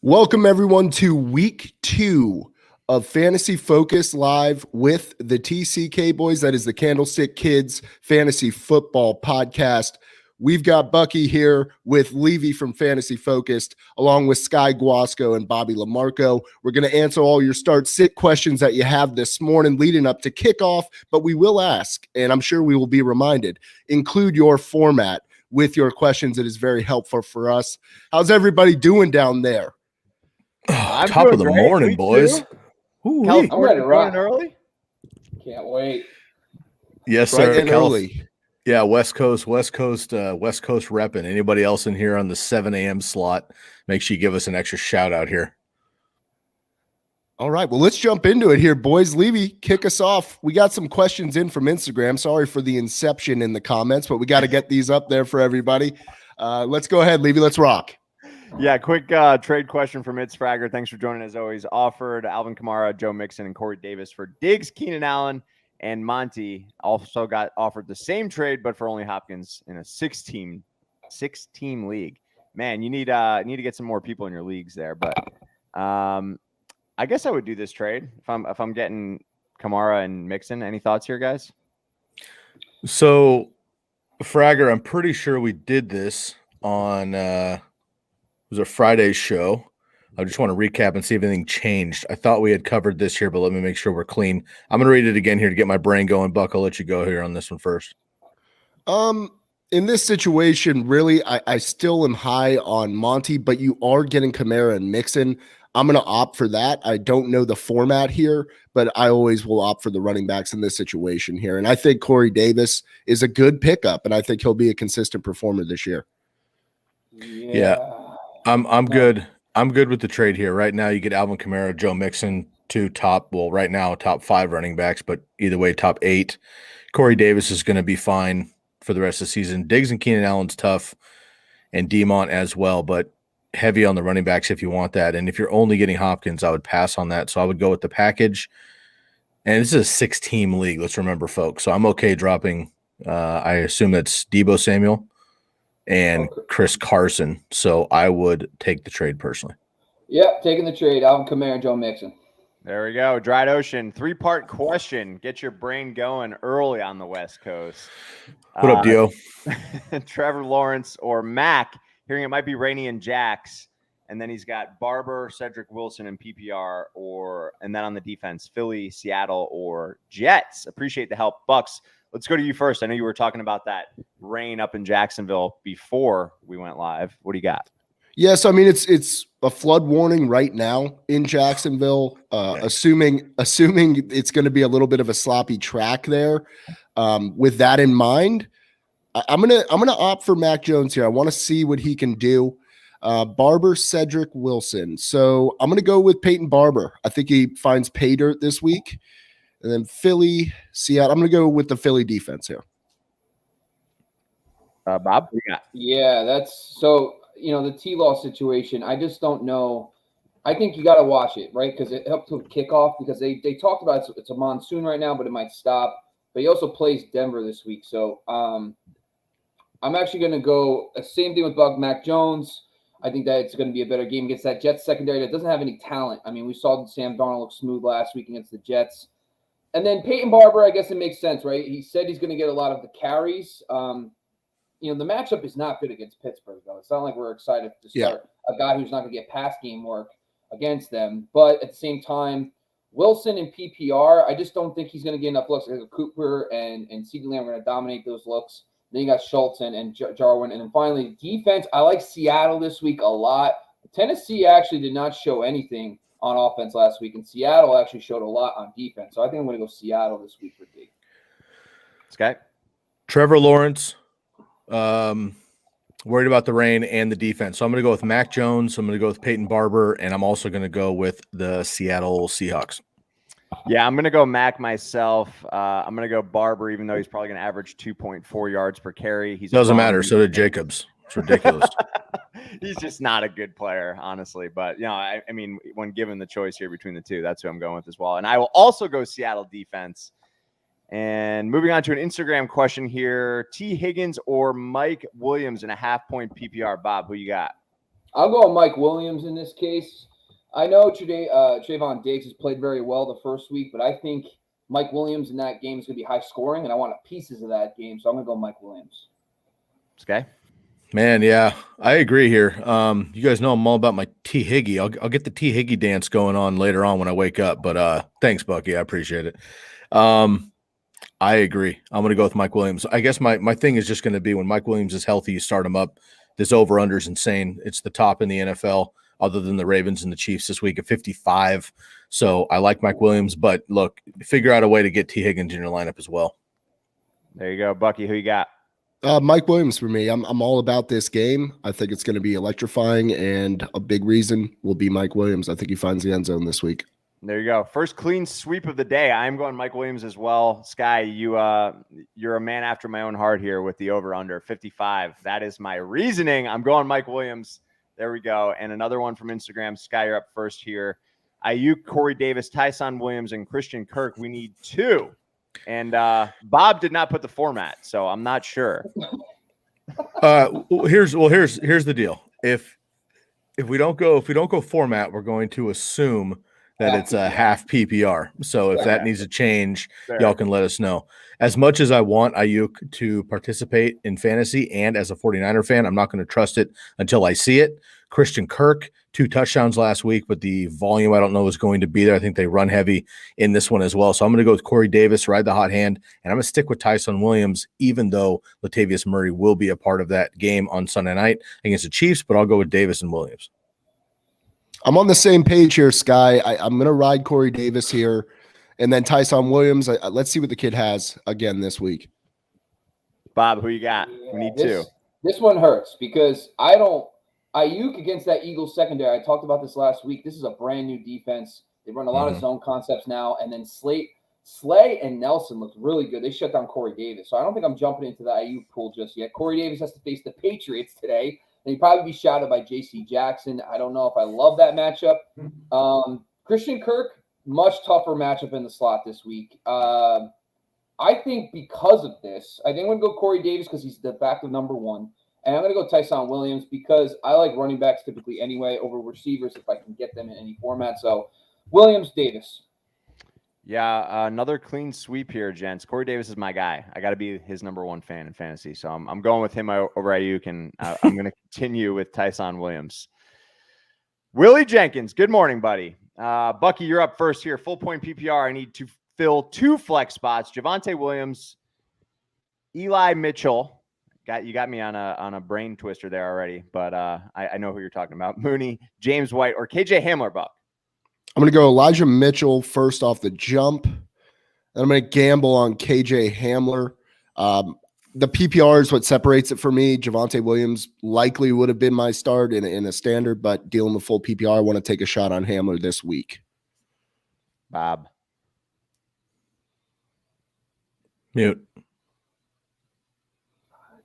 Welcome, everyone, to week 2 of Fantasy Focus Live with the TCK Boys. That is the Candlestick Kids Fantasy Football Podcast. We've got Bucky here with Levy from Fantasy Focused, along with Sky Guasco and Bobby Lamarco. We're going to answer all your start-sit questions that you have this morning leading up to kickoff, but we will ask, and I'm sure we will be reminded, include your format with your questions. It is very helpful for us. How's everybody doing down there? I'm top of the morning, boys. I'm ready to rock early. Can't wait. Yes, sir. Early. Yeah, West Coast repping. Anybody else in here on the 7 a.m. slot, make sure you give us an extra shout out here. All right, well, let's jump into it here, boys. Levy, kick us off. We got some questions in from Instagram. Sorry for the inception in the comments, but we got to get these up there for everybody. Let's go ahead, Levy. Let's rock. Yeah, quick trade question from Mitz Fragger. Thanks for joining as always. Offered Alvin Kamara, Joe Mixon, and Corey Davis for Diggs, Keenan Allen, and Monty. Also got offered the same trade, but for only Hopkins in a six-team league. Man, you need to get some more people in your leagues there. But I guess I would do this trade if I'm getting Kamara and Mixon. Any thoughts here, guys? So, Fragger, I'm pretty sure we did this on it was a Friday show. I just want to recap and see if anything changed. I thought we had covered this here, but let me make sure we're clean. I'm going to read it again here to get my brain going. Buck, I'll let you go here on this one first. In this situation, really, I still am high on Monty, but you are getting Kamara and Mixon. I'm going to opt for that. I don't know the format here, but I always will opt for the running backs in this situation here. And I think Corey Davis is a good pickup, and I think he'll be a consistent performer this year. Yeah. I'm good. I'm good with the trade here. Right now, you get Alvin Kamara, Joe Mixon, top 5 running backs, but either way, top 8. Corey Davis is going to be fine for the rest of the season. Diggs and Keenan Allen's tough, and Demont as well, but heavy on the running backs if you want that. And if you're only getting Hopkins, I would pass on that. So I would go with the package. And this is a 6-team league, let's remember, folks. So I'm okay dropping, I assume that's Deebo Samuel and Chris Carson. So I would take the trade personally. Yep, taking the trade. Alvin Kamara and Joe Mixon. There we go. Dried Ocean. 3-part question. Get your brain going early on the West Coast. What up, Dio? Trevor Lawrence or Mac. Hearing it might be Rainey and Jax. And then he's got Barber, Cedric Wilson, and PPR. And then on the defense, Philly, Seattle, or Jets. Appreciate the help. Bucks, let's go to you first. I know you were talking about that rain up in Jacksonville before we went live. What do you got? Yes, I mean it's a flood warning right now in Jacksonville. Assuming it's going to be a little bit of a sloppy track there. With that in mind, I'm gonna opt for Mac Jones here. I want to see what he can do. Barber, Cedric Wilson. So I'm gonna go with Peyton Barber. I think he finds pay dirt this week. And then Philly, Seattle. I'm going to go with the Philly defense here. Bob? Yeah, that's so, the T-Law situation. I just don't know. I think you got to watch it, right? Because it helped to kickoff because they talked about it's a monsoon right now, but it might stop. But he also plays Denver this week. So I'm actually going to go same thing with Buck Mac Jones. I think that it's going to be a better game against that Jets secondary that doesn't have any talent. I mean, we saw Sam Darnold look smooth last week against the Jets. And then Peyton Barber, I guess it makes sense, right? He said he's going to get a lot of the carries. The matchup is not good against Pittsburgh, though. It's not like we're excited to start a guy who's not going to get pass game work against them. But at the same time, Wilson and PPR, I just don't think he's going to get enough looks. Cooper and CeeDee Lamb are going to dominate those looks. Then you got Schultz and Jarwin. And then finally, defense, I like Seattle this week a lot. Tennessee actually did not show anything on offense last week, and Seattle actually showed a lot on defense. So I think I'm going to go Seattle this week for D. Sky? Trevor Lawrence, worried about the rain and the defense. So I'm going to go with Mac Jones. I'm going to go with Peyton Barber, and I'm also going to go with the Seattle Seahawks. Yeah, I'm going to go Mac myself. I'm going to go Barber, even though he's probably going to average 2.4 yards per carry. Doesn't matter. So did Jacobs. It's ridiculous. He's just not a good player, honestly. But, I mean, when given the choice here between the two, that's who I'm going with as well. And I will also go Seattle defense. And moving on to an Instagram question here, T. Higgins or Mike Williams in a half-point PPR. Bob, who you got? I'll go with Mike Williams in this case. I know Trayvon Diggs has played very well the first week, but I think Mike Williams in that game is going to be high scoring, and I want pieces of that game, so I'm going to go Mike Williams. Okay. Man, yeah, I agree here. You guys know I'm all about my T. Higgy. I'll get the T. Higgy dance going on later on when I wake up. But thanks, Bucky. I appreciate it. I agree. I'm going to go with Mike Williams. I guess my thing is just going to be when Mike Williams is healthy, you start him up. This over-under is insane. It's the top in the NFL other than the Ravens and the Chiefs this week at 55. So I like Mike Williams. But, look, figure out a way to get T. Higgins in your lineup as well. There you go. Bucky, who you got? Mike Williams for me. I'm all about this game. I think it's going to be electrifying, and a big reason will be Mike Williams. I think he finds the end zone this week. There you go. First clean sweep of the day. I'm going Mike Williams as well. Sky, you're a man after my own heart here with the over-under 55. That is my reasoning. I'm going Mike Williams. There we go. And another one from Instagram. Sky, you're up first here. Ayuk, Corey Davis, Tyson Williams, and Christian Kirk. We need 2. And Bob did not put the format, so I'm not sure. Here's the deal. If we don't go format, we're going to assume that it's a half PPR. So if that needs to change, y'all can let us know. As much as I want Ayuk to participate in fantasy and as a 49er fan, I'm not going to trust it until I see it. Christian Kirk, 2 touchdowns last week, but the volume I don't know is going to be there. I think they run heavy in this one as well. So I'm going to go with Corey Davis, ride the hot hand, and I'm going to stick with Tyson Williams, even though Latavius Murray will be a part of that game on Sunday night against the Chiefs, but I'll go with Davis and Williams. I'm on the same page here, Sky. I'm going to ride Corey Davis here, and then Tyson Williams. Let's see what the kid has again this week. Bob, who you got? We need 2. This one hurts because Ayuk against that Eagles secondary. I talked about this last week. This is a brand new defense. They run a lot of zone concepts now, and then Slay and Nelson looked really good. They shut down Corey Davis, so I don't think I'm jumping into the Ayuk pool just yet. Corey Davis has to face the Patriots today. And he'd probably be shouted by J.C. Jackson. I don't know if I love that matchup. Christian Kirk, much tougher matchup in the slot this week. I think because of this, I think I'm going to go Corey Davis because he's de facto number 1. And I'm going to go Tyson Williams because I like running backs typically anyway over receivers if I can get them in any format. So Williams, Davis. Yeah, another clean sweep here, gents. Corey Davis is my guy. I got to be his number 1 fan in fantasy. So I'm going with him over Ayuk, and I'm going to continue with Tyson Williams. Willie Jenkins, good morning, buddy. Bucky, you're up first here. Full point PPR. I need to fill 2 flex spots. Javonte Williams, Eli Mitchell. You got me on a brain twister there already, but I know who you're talking about. Mooney, James White, or KJ Hamler, Buck. I'm going to go Elijah Mitchell first off the jump. And I'm going to gamble on KJ Hamler. The PPR is what separates it for me. Javonte Williams likely would have been my start in a standard, but dealing with full PPR, I want to take a shot on Hamler this week. Bob. Mute.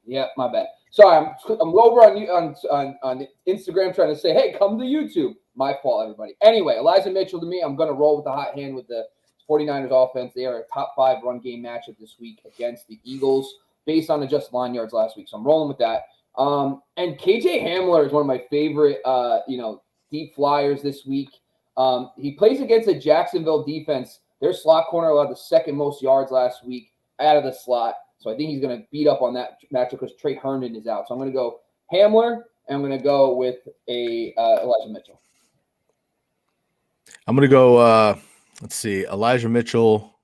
Yeah, my bad. Sorry, I'm over on Instagram trying to say, hey, come to YouTube. My fault, everybody. Anyway, Elijah Mitchell to me, I'm going to roll with the hot hand with the 49ers offense. They are a top 5 run game matchup this week against the Eagles based on adjusted line yards last week. So I'm rolling with that. And KJ Hamler is one of my favorite, deep flyers this week. He plays against a Jacksonville defense. Their slot corner allowed the 2nd most yards last week out of the slot. So I think he's going to beat up on that matchup because Trey Herndon is out. So I'm going to go Hamler, and I'm going to go with Elijah Mitchell. I'm going to go, let's see, Elijah Mitchell.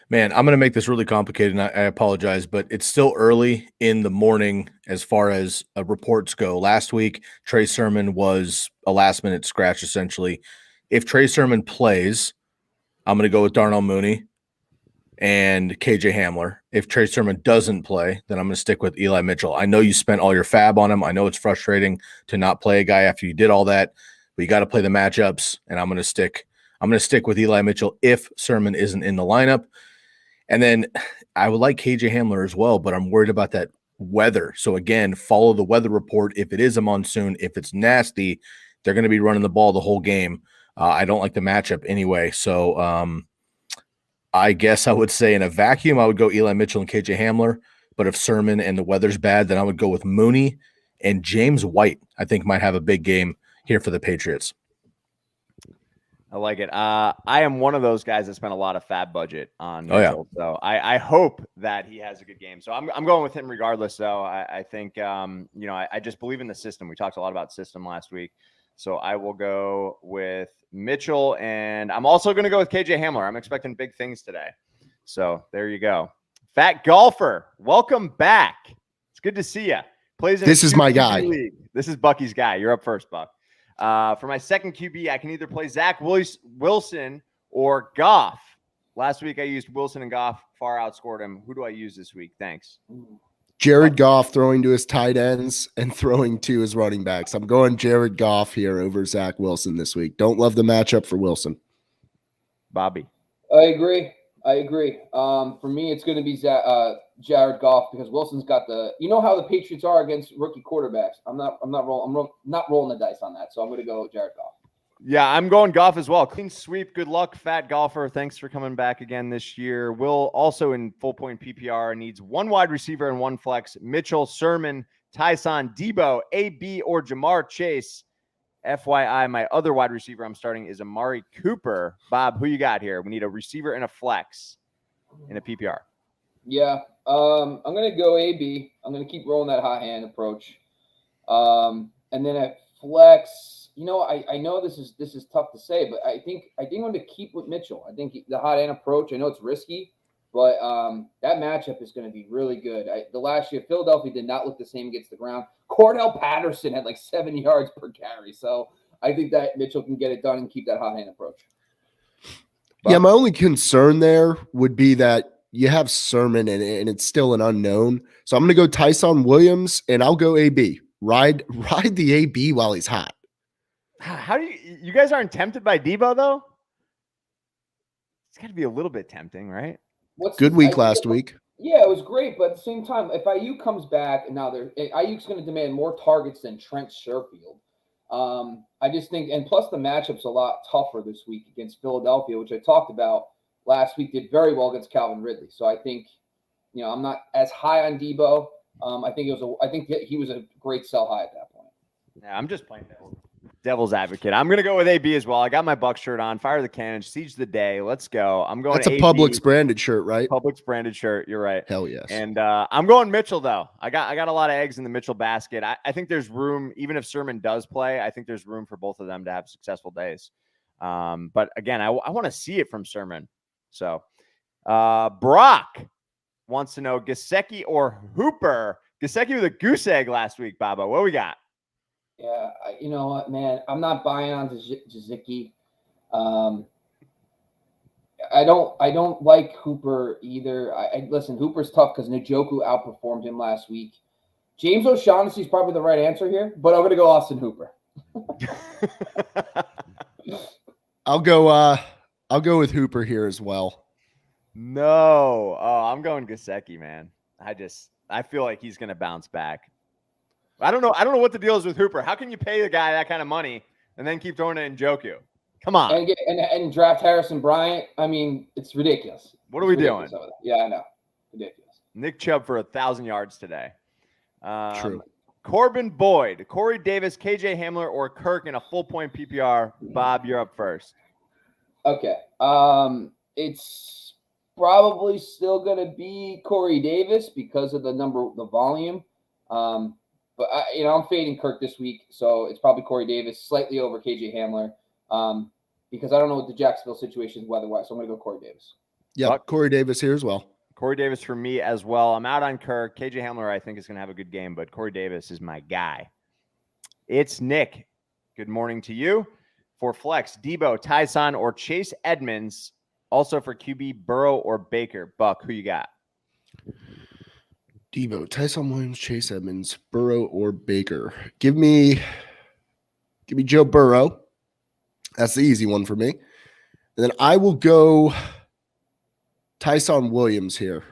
Man, I'm going to make this really complicated, and I apologize, but it's still early in the morning as far as reports go. Last week, Trey Sermon was a last-minute scratch, essentially. If Trey Sermon plays, I'm going to go with Darnell Mooney and KJ Hamler. If Trey Sermon doesn't play, then I'm going to stick with Eli Mitchell. I know you spent all your fab on him. I know it's frustrating to not play a guy after you did all that, but you got to play the matchups, and I'm going to stick with Eli Mitchell if Sermon isn't in the lineup. And then I would like KJ Hamler as well, but I'm worried about that weather. So again, follow the weather report. If it is a monsoon, if it's nasty, they're going to be running the ball the whole game. I don't like the matchup anyway. So I guess I would say in a vacuum, I would go Eli Mitchell and KJ Hamler. But if Sermon and the weather's bad, then I would go with Mooney and James White, I think, might have a big game here for the Patriots. I like it. I am one of those guys that spent a lot of fab budget on Mitchell. So I hope that he has a good game. So I'm going with him regardless, though. I think, I just believe in the system. We talked a lot about system last week. So I will go with Mitchell, and I'm also going to go with KJ Hamler. I'm expecting big things today. So there you go. Fat Golfer, welcome back. It's good to see you. Plays in This is my guy. League. This is Bucky's guy. You're up first, Buck. For my second QB, I can either play Zach Wilson or Goff. Last week I used Wilson and Goff, far outscored him. Who do I use this week? Thanks. Jared Goff throwing to his tight ends and throwing to his running backs. I'm going Jared Goff here over Zach Wilson this week. Don't love the matchup for Wilson. Bobby. I agree. For me, it's going to be Jared Goff because Wilson's got how the Patriots are against rookie quarterbacks. I'm not rolling the dice on that. So I'm going to go Jared Goff. Yeah, I'm going Goff as well. Clean sweep. Good luck, Fat Golfer. Thanks for coming back again this year. Will also in full point PPR needs one wide receiver and one flex. Mitchell, Sermon, Tyson, Debo, AB, or Jamar Chase. FYI, my other wide receiver I'm starting is Amari Cooper. Bob, who you got here? We need a receiver and a flex in a PPR. Yeah, I'm going to go AB. I'm going to keep rolling that hot hand approach. And then at flex, I know this is tough to say, but I think I'm going to keep with Mitchell. I think the hot hand approach, I know it's risky, but that matchup is going to be really good. The last year, Philadelphia did not look the same against the ground. Cordell Patterson had like 7 yards per carry. So I think that Mitchell can get it done and keep that hot hand approach. Yeah, my only concern there would be that you have Sermon and it's still an unknown. So I'm going to go Tyson Williams and I'll go AB. Ride the AB while he's hot. How do you guys aren't tempted by Debo though? It's got to be a little bit tempting, right? Good week last week. Yeah, it was great, but at the same time, if Ayuk comes back, and now Ayuk's going to demand more targets than Trent Sherfield. I just think, and plus the matchup's a lot tougher this week against Philadelphia, which I talked about last week. Did very well against Calvin Ridley, so I think, I'm not as high on Debo. I think he was a great sell high at that point. Yeah, I'm just playing devil's advocate. I'm going to go with AB as well. I got my Buck shirt on. Fire the cannon. Siege the day. Let's go. I'm going. That's a Publix branded shirt, right? Publix branded shirt. You're right. Hell yes. And I'm going Mitchell though. I got a lot of eggs in the Mitchell basket. I think there's room, even if Sermon does play. I think there's room for both of them to have successful days. But again, I want to see it from Sermon. So Brock wants to know Gesicki or Hooper. Gesicki with a goose egg last week. Baba, what we got? Yeah, you know what, man? I'm not buying on to Gesicki. I don't like Hooper either. Listen, Hooper's tough because Njoku outperformed him last week. James O'Shaughnessy is probably the right answer here, but I'm going to go Austin Hooper. I'll go with Hooper here as well. No. Oh, I'm going Gesicki, man. I feel like he's going to bounce back. I don't know what the deal is with Hooper. How can you pay the guy that kind of money and then keep throwing it in Njoku? Come on. And draft Harrison Bryant. I mean, it's ridiculous. What are we doing? Yeah, I know. Ridiculous. Nick Chubb for 1,000 yards today. True. Corbin Boyd, Corey Davis, KJ Hamler, or Kirk in a full point PPR. Bob, you're up first. Okay. It's probably still going to be Corey Davis because of the volume. But I'm fading Kirk this week, so it's probably Corey Davis, slightly over KJ Hamler, because I don't know what the Jacksonville situation is weather-wise, so I'm going to go Corey Davis. Yeah, Corey Davis here as well. Corey Davis for me as well. I'm out on Kirk. KJ Hamler, I think, is going to have a good game, but Corey Davis is my guy. It's Nick. Good morning to you. For flex, Debo, Tyson, or Chase Edmonds. Also for QB, Burrow or Baker. Buck, who you got? Debo, Tyson Williams, Chase Edmonds, Burrow or Baker. Give me Joe Burrow. That's the easy one for me. And then I will go Tyson Williams here.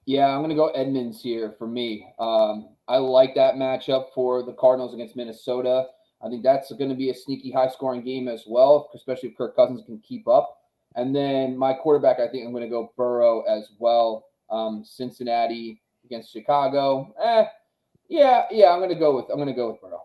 Yeah, I'm going to go Edmonds here for me. I like that matchup for the Cardinals against Minnesota. I think that's going to be a sneaky high-scoring game as well, especially if Kirk Cousins can keep up. And then my quarterback, I think I'm going to go Burrow as well. Cincinnati against Chicago. Yeah, I'm gonna go with Burrow.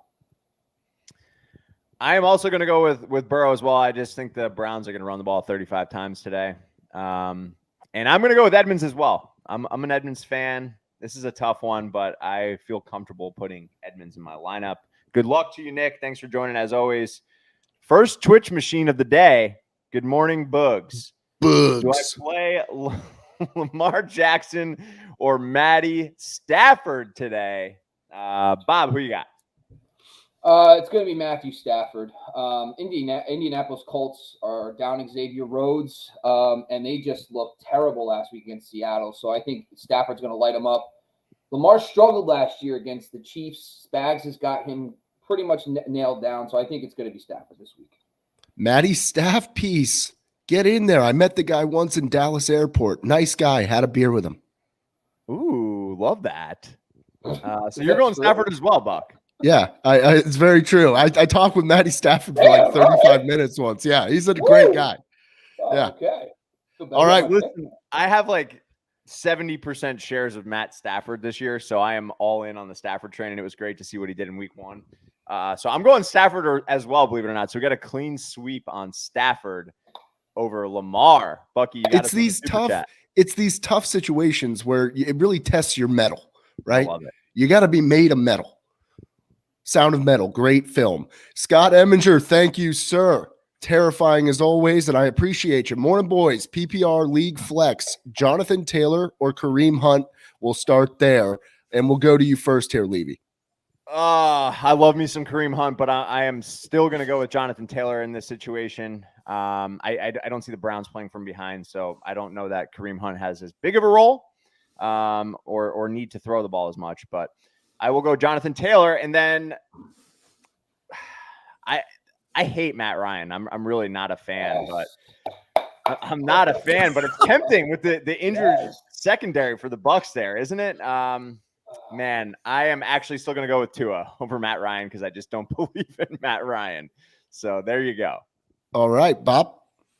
I am also going to go with Burrow as well. I just think the Browns are going to run the ball 35 times today. And I'm going to go with Edmonds as well. I'm an Edmonds fan. This is a tough one, but I feel comfortable putting Edmonds in my lineup. Good luck to you, Nick. Thanks for joining as always. First Twitch machine of the day. Good morning, Bugs. Bugs. Do I play Lamar Jackson or Matty Stafford today? Bob, who you got? It's going to be Matthew Stafford. Indianapolis Colts are down Xavier Rhodes, and they just looked terrible last week against Seattle. So I think Stafford's going to light them up. Lamar struggled last year against the Chiefs. Spags has got him pretty much nailed down. So I think it's going to be Stafford this week. Matty Staff piece. Get in there. I met the guy once in Dallas Airport. Nice guy. Had a beer with him. Ooh, love that. So you're going Stafford as well, Buck. Yeah, it's very true. I talked with Matty Stafford for like 35 minutes once. Yeah, he's a great guy. Yeah. Okay. All right. Listen, I have like 70% shares of Matt Stafford this year, so I am all in on the Stafford train, and it was great to see what he did in week 1. So I'm going Stafford as well, believe it or not. So we got a clean sweep on Stafford over Lamar. Bucky, you got it's these tough situations where it really tests your mettle, right? I love it. You got to be made of metal. Sound of Metal, great film. Scott Eminger, thank you, sir. Terrifying as always, and I appreciate you. Morning, boys. PPR League Flex, Jonathan Taylor or Kareem Hunt? We'll start there, and we'll go to you first here, Levy. I love me some Kareem Hunt, but I am still going to go with Jonathan Taylor in this situation. I don't see the Browns playing from behind, so I don't know that Kareem Hunt has as big of a role or need to throw the ball as much, but I will go Jonathan Taylor, and then I hate Matt Ryan. I'm really not a fan, but I'm not a fan. But it's tempting with the injured secondary for the Bucs there, isn't it? Man, I am actually still going to go with Tua over Matt Ryan because I just don't believe in Matt Ryan. So there you go. All right, Bob.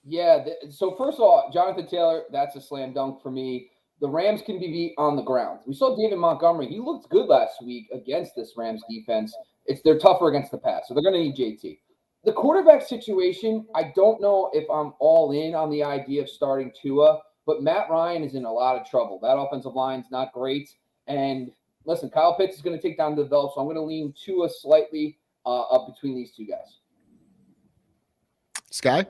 Yeah. So first of all, Jonathan Taylor, that's a slam dunk for me. The Rams can be beat on the ground. We saw David Montgomery. He looked good last week against this Rams defense. They're tougher against the pass, so they're going to need JT. The quarterback situation, I don't know if I'm all in on the idea of starting Tua, but Matt Ryan is in a lot of trouble. That offensive line's not great. And listen, Kyle Pitts is going to take down the belt, so I'm going to lean Tua slightly up between these two guys. Sky?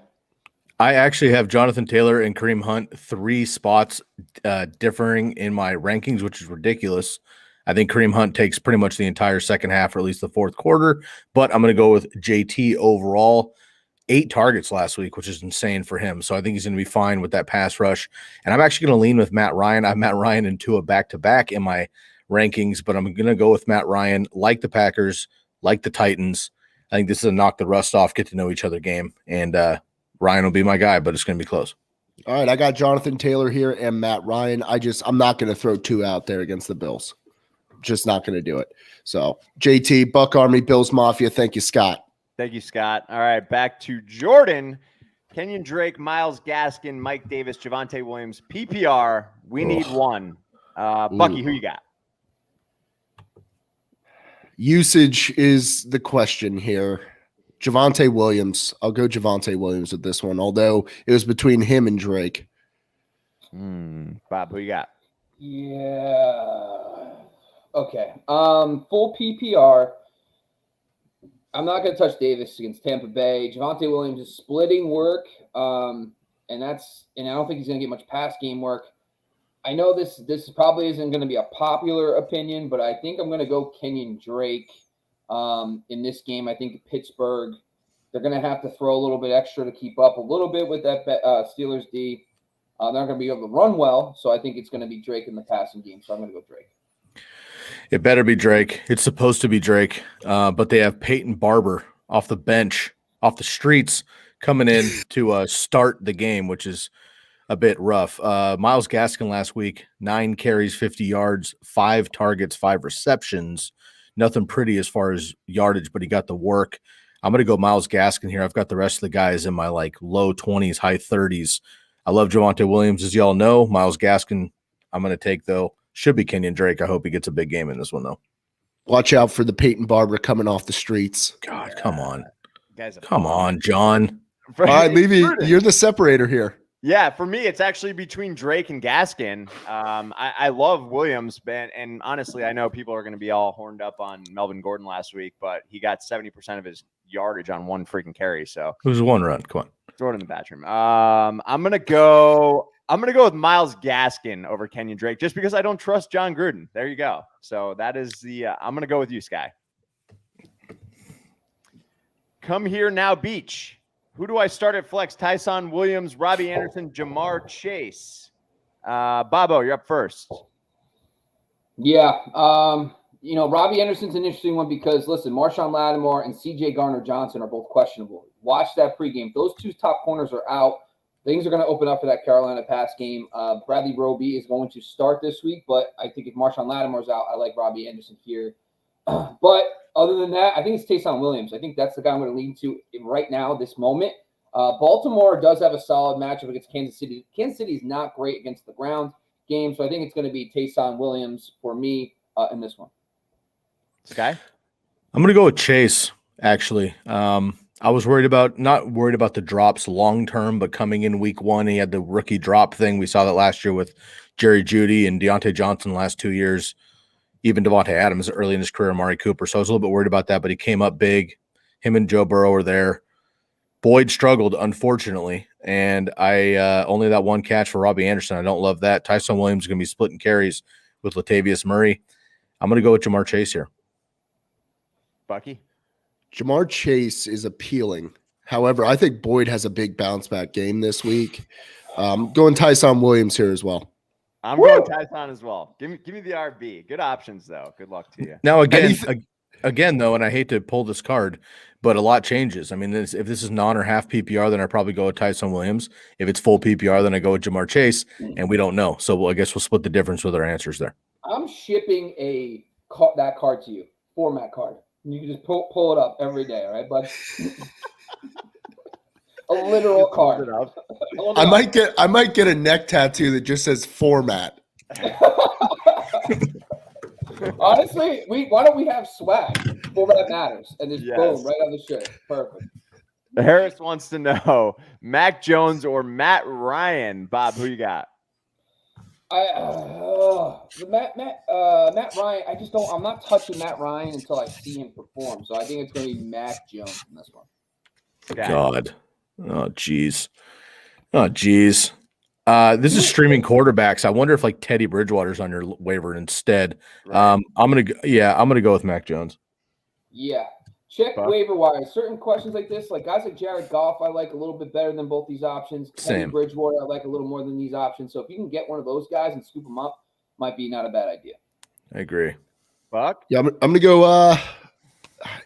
I actually have Jonathan Taylor and Kareem Hunt 3 spots differing in my rankings, which is ridiculous. I think Kareem Hunt takes pretty much the entire second half, or at least the fourth quarter, but I'm going to go with JT overall. 8 targets last week, which is insane for him. So I think he's going to be fine with that pass rush. And I'm actually going to lean with Matt Ryan. I have Matt Ryan and Tua back-to-back in my rankings, but I'm going to go with Matt Ryan, like the Packers, like the Titans. I think this is a knock the rust off, get to know each other game. And Ryan will be my guy, but it's going to be close. All right, I got Jonathan Taylor here and Matt Ryan. I'm not going to throw Tua out there against the Bills. Just not going to do it. So, JT, Buck Army, Bills Mafia. Thank you, Scott. Thank you, Scott. All right, back to Jordan. Kenyon Drake, Myles Gaskin, Mike Davis, Javonte Williams, PPR. We need one. Bucky, who you got? Usage is the question here. Javonte Williams. I'll go Javonte Williams with this one, although it was between him and Drake. Bob, who you got? Yeah. Okay. Full PPR. I'm not going to touch Davis against Tampa Bay. Javonte Williams is splitting work, and I don't think he's going to get much pass game work. I know this probably isn't going to be a popular opinion, but I think I'm going to go Kenyon Drake in this game. I think Pittsburgh, they're going to have to throw a little bit extra to keep up a little bit with that Steelers D. They're not going to be able to run well, so I think it's going to be Drake in the passing game. So I'm going to go Drake. It better be Drake. It's supposed to be Drake, but they have Peyton Barber off the bench, off the streets, coming in to start the game, which is a bit rough. Myles Gaskin last week, 9 carries, 50 yards, 5 targets, 5 receptions. Nothing pretty as far as yardage, but he got the work. I'm going to go Myles Gaskin here. I've got the rest of the guys in my low 20s, high 30s. I love Javonte Williams, as y'all know. Myles Gaskin, I'm going to take, though. Should be Kenyon Drake. I hope he gets a big game in this one, though. Watch out for the Peyton Barber coming off the streets. God, come on. Guys, Come on, John. All right, Levy, you're the separator here. Yeah, for me, it's actually between Drake and Gaskin. I love Williams, and honestly, I know people are going to be all horned up on Melvin Gordon last week, but he got 70% of his yardage on one freaking carry. So it was one run. Come on, throw it in the bathroom. I'm gonna go with Myles Gaskin over Kenyon Drake, just because I don't trust John Gruden. There you go. So that is the. I'm gonna go with you, Sky. Come here now, Beach. Who do I start at flex? Tyson Williams, Robbie Anderson, Jamar Chase. Bobo, you're up first. Yeah. Robbie Anderson's an interesting one because, listen, Marshawn Lattimore and C.J. Gardner-Johnson are both questionable. Watch that pregame. Those two top corners are out. Things are going to open up for that Carolina pass game. Bradley Roby is going to start this week, but I think if Marshawn Lattimore's out, I like Robbie Anderson here. But other than that, I think it's Tyson Williams. I think that's the guy I'm going to lean to right now, this moment. Baltimore does have a solid matchup against Kansas City. Kansas City is not great against the ground game, so I think it's going to be Tyson Williams for me in this one. Okay. I'm going to go with Chase, actually. I was not worried about the drops long term, but coming in week 1, he had the rookie drop thing. We saw that last year with Jerry Jeudy and Deontay Johnson the last 2 years. Even Devontae Adams early in his career, Amari Cooper. So I was a little bit worried about that, but he came up big. Him and Joe Burrow were there. Boyd struggled, unfortunately, and I only that one catch for Robbie Anderson. I don't love that. Tyson Williams is going to be splitting carries with Latavius Murray. I'm going to go with Jamar Chase here. Bucky? Jamar Chase is appealing. However, I think Boyd has a big bounce back game this week. Going Tyson Williams here as well. I'm going Tyson as well. Give me the RB. Good options, though. Good luck to you. Now, again, though, and I hate to pull this card, but a lot changes. I mean, if this is non or half PPR, then I probably go with Tyson Williams. If it's full PPR, then I go with Jamar Chase, and we don't know. So I guess we'll split the difference with our answers there. I'm shipping that card to you, format card. You can just pull it up every day, all right, bud? A literal card. I might get a neck tattoo that just says format. Honestly, why don't we have swag? Format matters, and just boom, right on the shirt. Perfect. Harris wants to know Mac Jones or Matt Ryan. Bob, who you got? Matt Ryan. I'm not touching Matt Ryan until I see him perform. So I think it's going to be Mac Jones in this one. Okay. God. Oh, geez. This is streaming quarterbacks. I wonder if like Teddy Bridgewater's on your waiver instead. Right. I'm gonna go with Mac Jones. Yeah. Check waiver wire. Certain questions like this, like guys like Jared Goff, I like a little bit better than both these options. Teddy Bridgewater, I like a little more than these options. So if you can get one of those guys and scoop them up, might be not a bad idea. I agree. Buck? Yeah, I'm gonna go.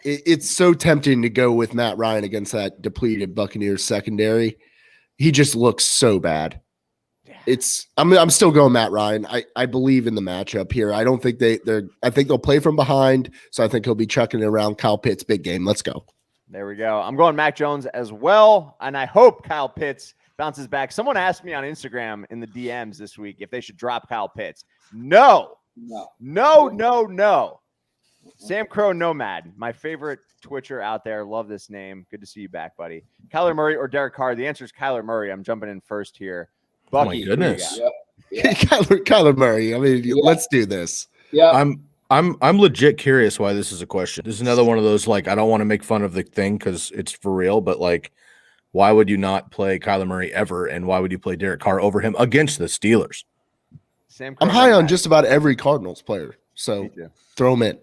It's so tempting to go with Matt Ryan against that depleted Buccaneers secondary. He just looks so bad. I'm still going Matt Ryan. I believe in the matchup here. I don't think I think they'll play from behind, so I think he'll be chucking it around Kyle Pitts' big game. Let's go. There we go. I'm going Mac Jones as well, and I hope Kyle Pitts bounces back. Someone asked me on Instagram in the DMs this week if they should drop Kyle Pitts. No. Sam Crow Nomad, my favorite Twitcher out there. Love this name. Good to see you back, buddy. Kyler Murray or Derek Carr? The answer is Kyler Murray. I'm jumping in first here. Bucky, oh my goodness. Kyler Murray. I mean, let's do this. Yeah. I'm legit curious why this is a question. This is another one of those, like, I don't want to make fun of the thing because it's for real, but like, why would you not play Kyler Murray ever? And why would you play Derek Carr over him against the Steelers? I'm high on just about every Cardinals player. So throw them in.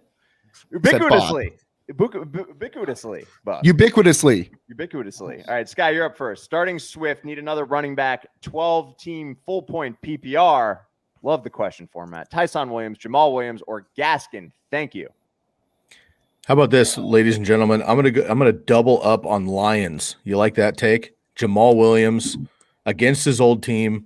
Ubiquitously. Buck. Ubiquitously. All right, Sky, you're up first. Starting Swift, need another running back, 12-team full-point PPR. Love the question format. Tyson Williams, Jamal Williams, or Gaskin. Thank you. How about this, ladies and gentlemen? I'm gonna double up on Lions. You like that take? Jamal Williams against his old team,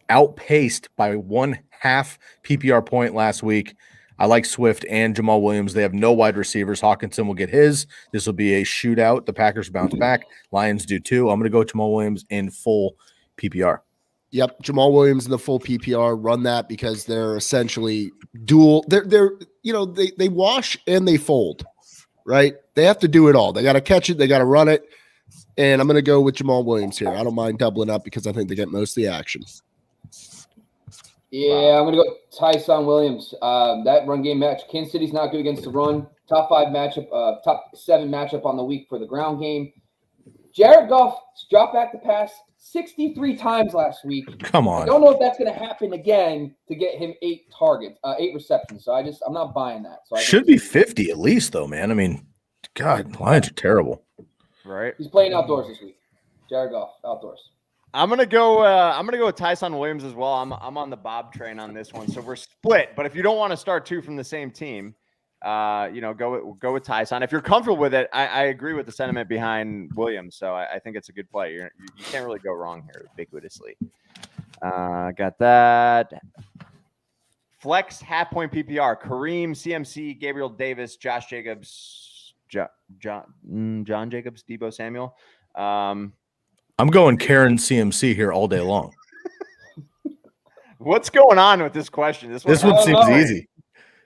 outpaced by 1/2 PPR point last week. I like Swift and Jamal Williams. They have no wide receivers. Hawkinson will get his. This will be a shootout. The Packers bounce back. Lions do too. I'm going to go Jamal Williams in full PPR. Yep, Jamal Williams in the full PPR. Run that because they're essentially dual. They're they wash and they fold, right? They have to do it all. They got to catch it. They got to run it. And I'm going to go with Jamal Williams here. I don't mind doubling up because I think they get most of the action. Yeah, I'm going to go Tyson Williams. That run game match. Kansas City's not good against the run. Top 5 matchup, top 7 matchup on the week for the ground game. Jared Goff dropped back to pass 63 times last week. Come on. I don't know if that's going to happen again to get him 8 receptions. So I'm not buying that. So should be 50 at least, though, man. I mean, God, Lions are terrible. Right. He's playing outdoors this week. Jared Goff, outdoors. I'm gonna go with Tyson Williams as well. I'm on the Bob train on this one, so we're split. But if you don't want to start 2 from the same team, go with Tyson. If you're comfortable with it, I agree with the sentiment behind Williams. So I think it's a good play. You can't really go wrong here ubiquitously. Got that. Flex half point PPR: Kareem, CMC, Gabriel Davis, Josh Jacobs, John Jacobs, Deebo Samuel. I'm going Karen CMC here all day long. What's going on with this question? This one seems easy.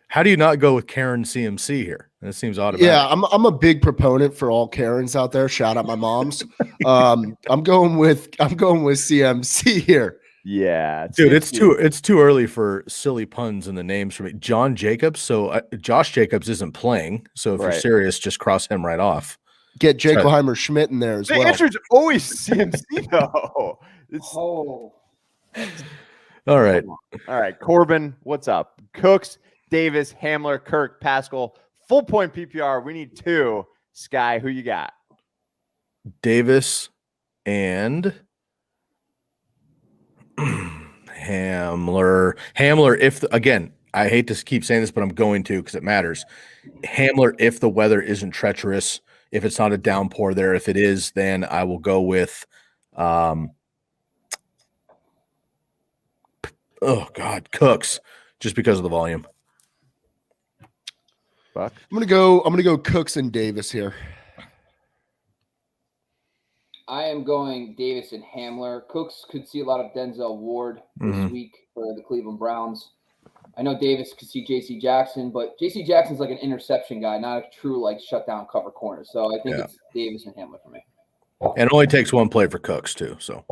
How do you not go with Karen CMC here? That seems automatic. Yeah, I'm a big proponent for all Karens out there. Shout out my moms. I'm going with CMC here. Yeah, dude, it's too early for silly puns in the names for me. John Jacobs. So Josh Jacobs isn't playing. So if you're serious, just cross him right off. Get Jake Laheimer Schmidt in there as well. The answer's always CMC though. All right. All right. Corbin, what's up? Cooks, Davis, Hamler, Kirk, Pascal, full point PPR. We need 2. Sky, who you got? Davis and Hamler. Again, I hate to keep saying this, but I'm going to because it matters. Hamler, if the weather isn't treacherous, if it's not a downpour there, if it is, then I will go with Cooks, just because of the volume. Buck? I'm gonna go Cooks and Davis here. I am going Davis and Hamler. Cooks could see a lot of Denzel Ward this week for the Cleveland Browns. I know Davis could see J.C. Jackson, but J.C. Jackson's like an interception guy, not a true shutdown cover corner. So I think it's Davis and Hamler for me. And it only takes 1 play for Cooks too. So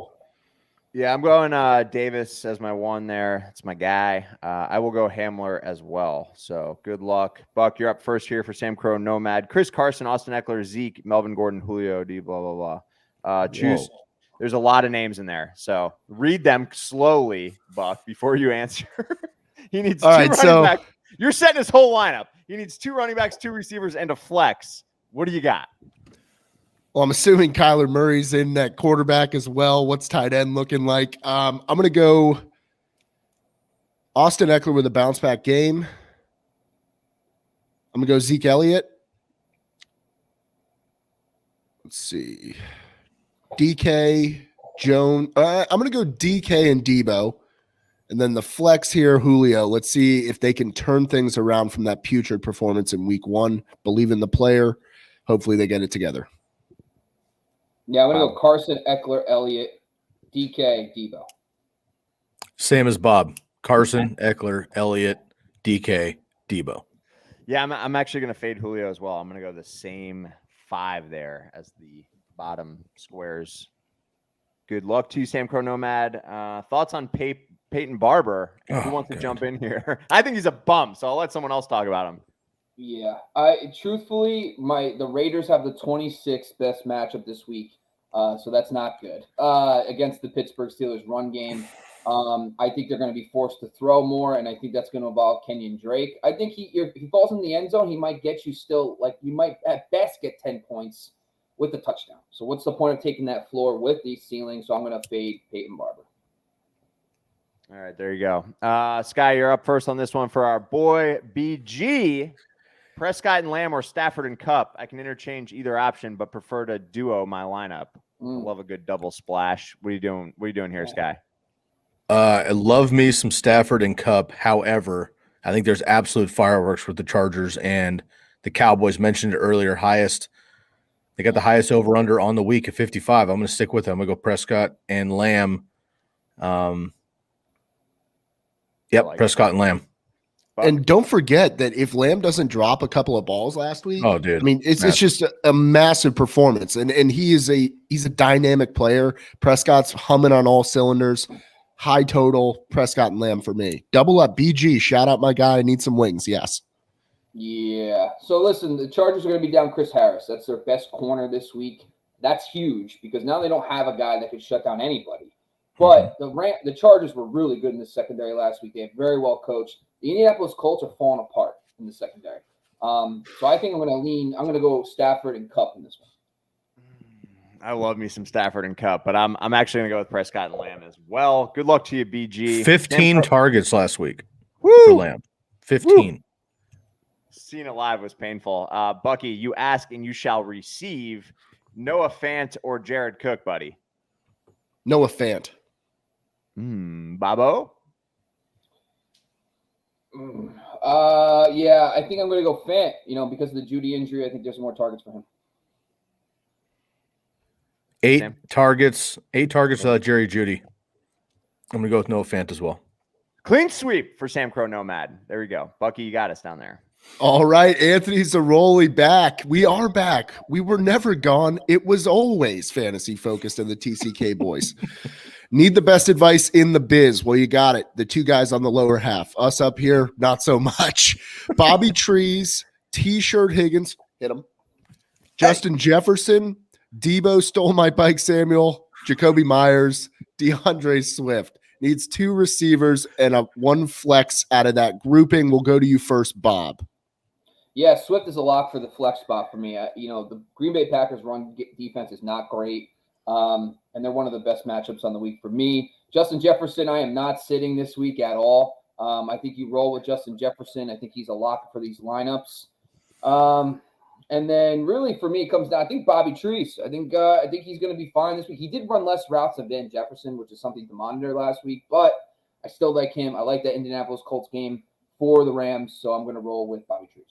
yeah, I'm going Davis as my 1 there. It's my guy. I will go Hamler as well. So good luck. Buck, you're up first here for Sam Crow, Nomad, Chris Carson, Austin Eckler, Zeke, Melvin Gordon, Julio D, blah, blah, blah. Choose. Whoa. There's a lot of names in there. So read them slowly, Buck, before you answer. He needs 2 running backs. You're setting his whole lineup. He needs 2 running backs, 2 receivers, and a flex. What do you got? Well, I'm assuming Kyler Murray's in that quarterback as well. What's tight end looking like? I'm going to go Austin Eckler with a bounce back game. I'm going to go Zeke Elliott. Let's see. DK, Jones. I'm going to go DK and Debo. And then the flex here, Julio. Let's see if they can turn things around from that putrid performance in week 1. Believe in the player. Hopefully they get it together. Yeah, I'm going to go Carson, Eckler, Elliott, DK, Debo. Same as Bob. Carson, Eckler, Elliott, DK, Debo. Yeah, I'm actually going to fade Julio as well. I'm going to go the same 5 there as the bottom squares. Good luck to you, Sam Crow Nomad. Thoughts on Peyton Barber? Who wants to jump in here? I think he's a bum, so I'll let someone else talk about him. Yeah, truthfully, the Raiders have the 26th best matchup this week, so that's not good against the Pittsburgh Steelers run game. I think they're going to be forced to throw more, and I think that's going to involve Kenyon Drake. I think if he falls in the end zone, he might get you still, you might at best get 10 points with the touchdown. So what's the point of taking that floor with these ceilings? So I'm going to fade Peyton Barber. All right, there you go. Sky, you're up first on this one for our boy BG. Prescott and Lamb or Stafford and Cup. I can interchange either option, but prefer to duo my lineup. I love a good double splash. What are you doing? What are you doing here, Sky? I love me some Stafford and Cup. However, I think there's absolute fireworks with the Chargers and the Cowboys. Mentioned it earlier, they got the highest over-under on the week at 55. I'm going to stick with them. I'm going to go Prescott and Lamb. Yep, like Prescott and Lamb. And don't forget that if Lamb doesn't drop a couple of balls last week, Oh, dude, I mean, it's just a massive performance. And he's a dynamic player. Prescott's humming on all cylinders. High total, Prescott and Lamb for me. Double up, BG. Shout out my guy. I need some wings. Yes. Yeah. So listen, the Chargers are going to be down Chris Harris. That's their best corner this week. That's huge because now they don't have a guy that can shut down anybody. But the Chargers were really good in the secondary last week. They have very well coached. The Indianapolis Colts are falling apart in the secondary. So I think I'm going to go Stafford and Kupp in this one. I love me some Stafford and Kupp, but I'm actually going to go with Prescott and Lamb as well. Good luck to you, BG. 15 targets last week Woo! for Lamb. 15. Woo! Seeing it live was painful. Bucky, you ask and you shall receive. Noah Fant or Jared Cook, buddy? Noah Fant. Bobo? Yeah, I think I'm going to go Fant, because of the Judy injury. I think there's more targets for him. 8 targets without Jerry Judy. I'm going to go with Noah Fant as well. Clean sweep for Sam Crow Nomad. There we go. Bucky, you got us down there. All right, Anthony Zaroli back. We are back. We were never gone. It was always fantasy focused in the TCK boys. Need the best advice in the biz. Well, you got it. The two guys on the lower half. Us up here, not so much. Bobby Trees, T-shirt Higgins, hit him. Justin Jefferson, Debo stole my bike, Samuel, Jacoby Myers, DeAndre Swift. Needs 2 receivers and one flex out of that grouping. We'll go to you first, Bob. Yeah, Swift is a lock for the flex spot for me. The Green Bay Packers run defense is not great, and they're one of the best matchups on the week for me. Justin Jefferson, I am not sitting this week at all. I think you roll with Justin Jefferson. I think he's a lock for these lineups. And then really for me, it comes down, I think Bobby Trees. I think he's going to be fine this week. He did run less routes than Van Jefferson, which is something to monitor last week, but I still like him. I like that Indianapolis Colts game for the Rams, so I'm going to roll with Bobby Trees.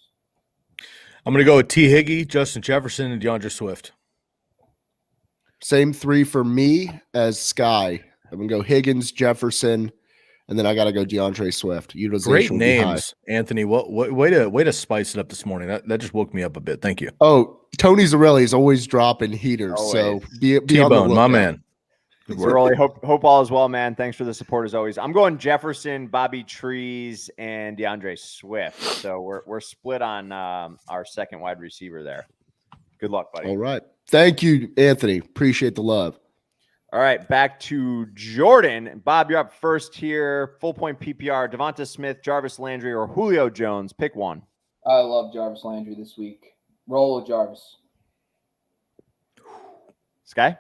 I'm going to go with T. Higgy, Justin Jefferson, and DeAndre Swift. Same 3 for me as Sky. I'm going to go Higgins, Jefferson, and then I got to go DeAndre Swift. Utilization Great names, Anthony. What way to spice it up this morning. That just woke me up a bit. Thank you. Oh, Tony Zarelli is always dropping heaters. Always. So be on the T-Bone, lookout. my man. Zarelli, hope all is well, man. Thanks for the support as always. I'm going Jefferson, Bobby Trees, and DeAndre Swift. So we're split on our second wide receiver there. Good luck, buddy. All right. Thank you, Anthony. Appreciate the love. All right, back to Jordan. Bob, you're up first here. Full point PPR, Devonta Smith, Jarvis Landry, or Julio Jones. Pick one. I love Jarvis Landry this week. Roll with Jarvis. Sky?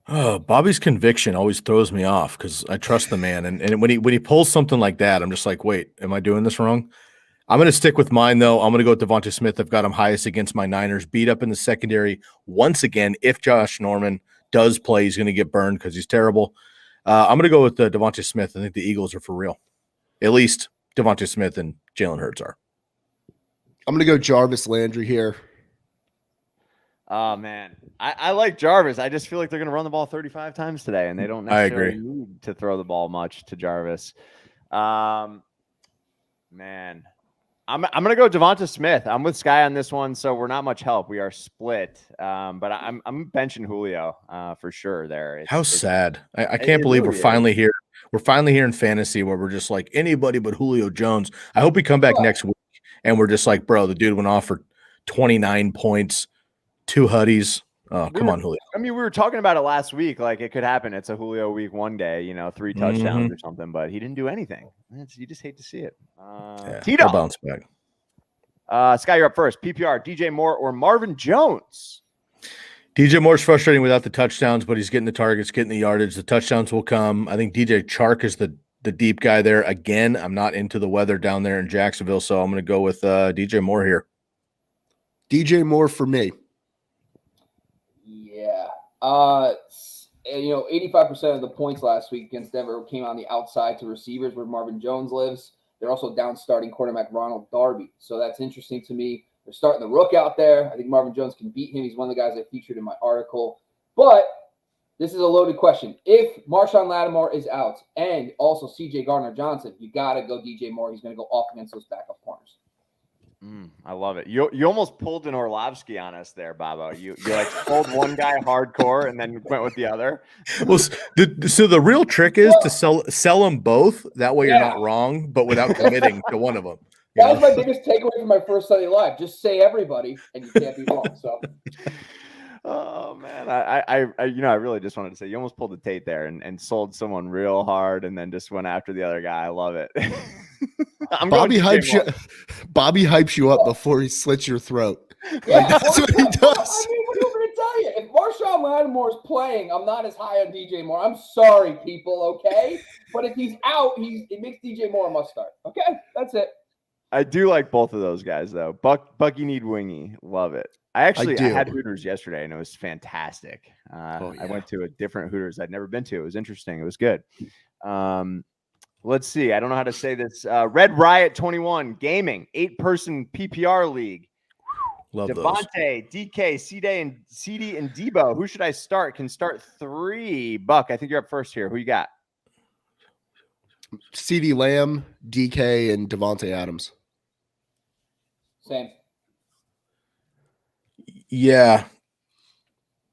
Oh, Bobby's conviction always throws me off because I trust the man. And when he pulls something like that, I'm just like, wait, am I doing this wrong? I'm going to stick with mine, though. I'm going to go with Devonta Smith. I've got him highest against my Niners. Beat up in the secondary once again. If Josh Norman does play, he's going to get burned because he's terrible. I'm going to go with Devonta Smith. I think the Eagles are for real. At least Devonta Smith and Jalen Hurts are. I'm going to go Jarvis Landry here. Oh, man. I like Jarvis. I just feel like they're going to run the ball 35 times today, and they don't necessarily need to throw the ball much to Jarvis. Man. I'm going to go Devonta Smith. I'm with Sky on this one, so we're not much help. We are split, but I'm benching Julio for sure there. How sad. I can't believe we're finally here. We're finally here in fantasy where we're just like anybody but Julio Jones. I hope we come back next week and we're just like, bro, the dude went off for 29 points, 2 huddies. Oh, come on, Julio. I mean, we were talking about it last week. Like, it could happen. It's a Julio week one day, 3 touchdowns or something, but he didn't do anything. You just hate to see it. Tito. I'll bounce back. Sky, you're up first. PPR, DJ Moore or Marvin Jones? DJ Moore's frustrating without the touchdowns, but he's getting the targets, getting the yardage. The touchdowns will come. I think DJ Chark is the deep guy there. Again, I'm not into the weather down there in Jacksonville, so I'm going to go with DJ Moore here. DJ Moore for me. Yeah. 85% of the points last week against Denver came on the outside to receivers where Marvin Jones lives. They're also down starting quarterback Ronald Darby. So that's interesting to me. They're starting the Rook out there. I think Marvin Jones can beat him. He's one of the guys I featured in my article. But This is a loaded question. If Marshawn Lattimore is out and also C.J. Gardner-Johnson, you got to go DJ Moore. He's going to go off against those backup corners. I love it. You almost pulled an Orlovsky on us there, Bobo. You like sold one guy hardcore and then went with the other. Well, so the real trick is to sell them both. That way you're not wrong, but without committing to one of them. That was my biggest takeaway from my first Sunday Live. Just say everybody, and you can't be wrong. So. Oh man, I really just wanted to say you almost pulled the Tate there and sold someone real hard and then just went after the other guy. I love it. Bobby hypes you up before he slits your throat. Yeah, like, that's what he does. I mean, what are you going to tell you? If Marshawn Lattimore is playing, I'm not as high on DJ Moore. I'm sorry, people. Okay, but if he's out, it makes DJ Moore a must start. Okay, that's it. I do like both of those guys though. Bucky need wingy. Love it. I had Hooters yesterday and it was fantastic. I went to a different Hooters I'd never been to. It was interesting. It was good. Let's see. I don't know how to say this. Red Riot 21 Gaming 8-person PPR league. Love Devontae, DK, CD, and Debo. Who should I start? Can start 3. Buck, I think you're up first here. Who you got? CeeDee Lamb, DK, and Devontae Adams. Same. Yeah,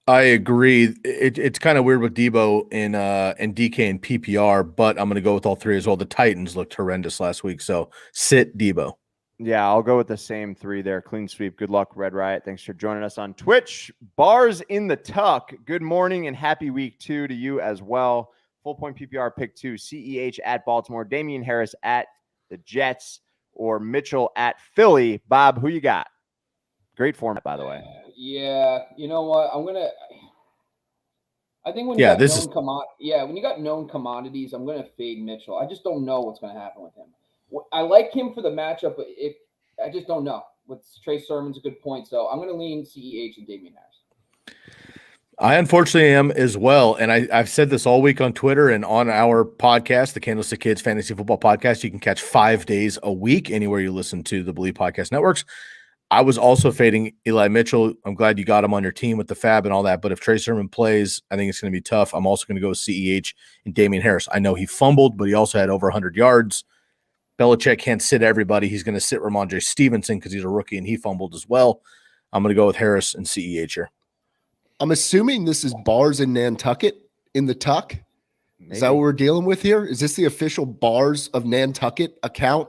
I agree. It's kind of weird with Debo and DK and PPR, but I'm going to go with all 3 as well. The Titans looked horrendous last week, so sit Debo. Yeah, I'll go with the same 3 there. Clean sweep. Good luck, Red Riot. Thanks for joining us on Twitch. Bars in the Tuck. Good morning and happy week 2 to you as well. Full point PPR pick 2. CEH at Baltimore. Damian Harris at the Jets or Mitchell at Philly. Bob, who you got? Great format, by the way. Yeah, you know what? I think when you got known commodities, I'm gonna fade Mitchell. I just don't know what's gonna happen with him. I like him for the matchup, but I just don't know. With Trey Sermon's a good point, so I'm gonna lean CEH and Damian Harris. I unfortunately am as well, and I've said this all week on Twitter and on our podcast, the Candlestick Kids Fantasy Football Podcast. You can catch 5 days a week anywhere you listen to the Believe Podcast Networks. I was also fading Eli Mitchell. I'm glad you got him on your team with the fab and all that. But if Trey Sermon plays, I think it's going to be tough. I'm also going to go with CEH and Damian Harris. I know he fumbled, but he also had over 100 yards. Belichick can't sit everybody. He's going to sit Ramondre Stevenson because he's a rookie and he fumbled as well. I'm going to go with Harris and CEH here. I'm assuming this is Bars in Nantucket in the Tuck. Maybe. Is that what we're dealing with here? Is this the official Bars of Nantucket account?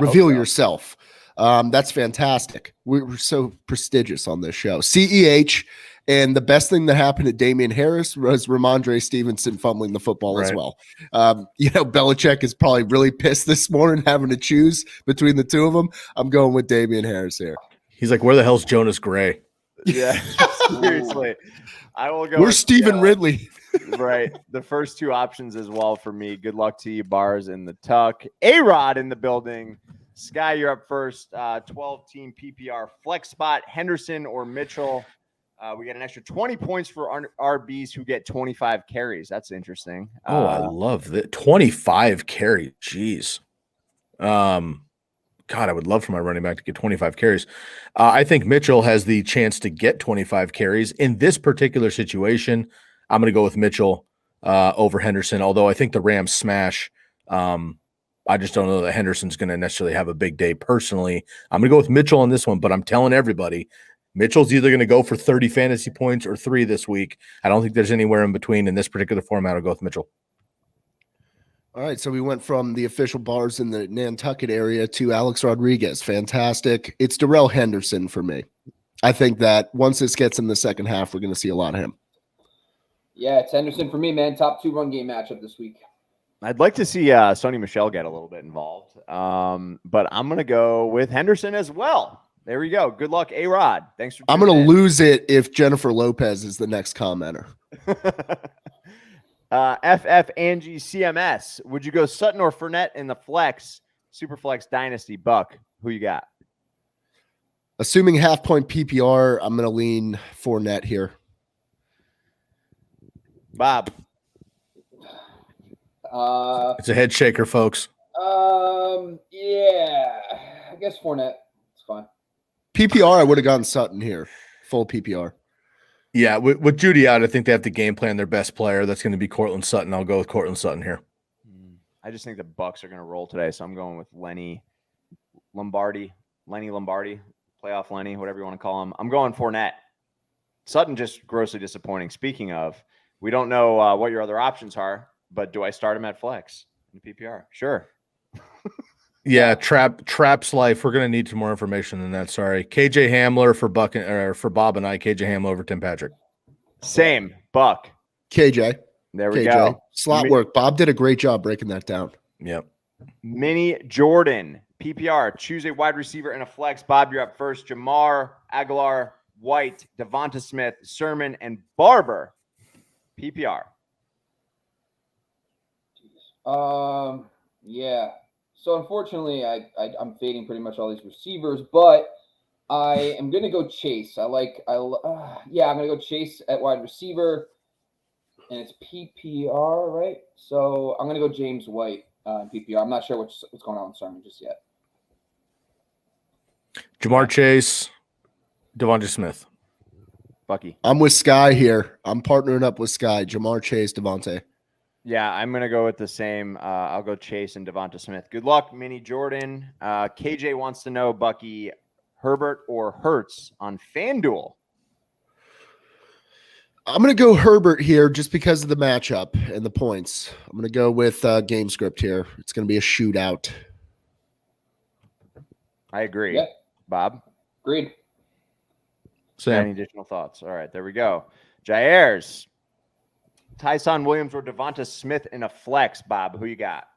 Reveal yourself. That's fantastic. We're so prestigious on this show. CEH, and the best thing that happened to Damian Harris was Ramondre Stevenson fumbling the football as well. Belichick is probably really pissed this morning having to choose between the two of them. I'm going with Damian Harris here. He's like, where the hell's Jonas Gray? Yeah, seriously. I will go. We're Stephen Ridley. Right. The first 2 options as well for me. Good luck to you, Bars in the Tuck. A-Rod in the building. Sky, you're up first. 12-team PPR flex spot. Henderson or Mitchell. We got an extra 20 points for RBs who get 25 carries. That's interesting. I love that. 25 carries. Jeez. God, I would love for my running back to get 25 carries. I think Mitchell has the chance to get 25 carries. In this particular situation, I'm going to go with Mitchell over Henderson, although I think the Rams smash. I just don't know that Henderson's going to necessarily have a big day personally. I'm going to go with Mitchell on this one, but I'm telling everybody, Mitchell's either going to go for 30 fantasy points or 3 this week. I don't think there's anywhere in between in this particular format. I'll go with Mitchell. All right, so we went from the official Bars in the Nantucket area to Alex Rodriguez. Fantastic. It's Darrell Henderson for me. I think that once this gets in the second half, we're going to see a lot of him. Yeah, it's Henderson for me, man. Top 2 run game matchup this week. I'd like to see Sony Michel get a little bit involved, but I'm going to go with Henderson as well. There we go. Good luck, A-Rod. Thanks for I'm going to lose it if Jennifer Lopez is the next commenter. FF Angie CMS. Would you go Sutton or Fournette in the flex, super flex dynasty? Buck, who you got? Assuming half-point PPR, I'm going to lean Fournette here. Bob. It's a head shaker, folks. Yeah, I guess Fournette. It's fine. PPR, I would have gone Sutton here. Full PPR. Yeah, with Judy out, I think they have to game plan their best player. That's going to be Cortland Sutton. I'll go with Cortland Sutton here. I just think the Bucks are going to roll today, so I'm going with Lenny Lombardi, playoff Lenny, whatever you want to call him. I'm going Fournette. Sutton just grossly disappointing. Speaking of, we don't know what your other options are, but do I start him at flex in PPR? Sure. Yeah, Trap's life. We're going to need some more information than that. Sorry. KJ Hamler for Bob and I. KJ Hamler over Tim Patrick. Same. Buck. KJ. There we KJ. go. Slot work. Bob did a great job breaking that down. Yep. Mini Jordan. PPR. Choose a wide receiver and a flex. Bob, you're up first. Jamar, Aguilar, White, Devonta Smith, Sermon, and Barber. PPR. Yeah. So unfortunately, I'm fading pretty much all these receivers, but I am going to go Chase. I'm going to go Chase at wide receiver, and it's PPR, right? So I'm going to go James White in PPR. I'm not sure what's going on with Sermon just yet. Jamar Chase, Devonta Smith. Bucky. I'm with Sky here. I'm partnering up with Sky. Jamar Chase, Devontae. Yeah, I'm going to go with the same. I'll go Chase and Devonta Smith. Good luck, Mini Jordan. KJ wants to know, Bucky, Herbert or Hurts on FanDuel? I'm going to go Herbert here just because of the matchup and the points. I'm going to go with game script here. It's going to be a shootout. I agree. Yeah. Bob? Agreed. Sam. Any additional thoughts? All right, there we go. Jair's. Tyson Williams or Devonta Smith in a flex, Bob. Who you got?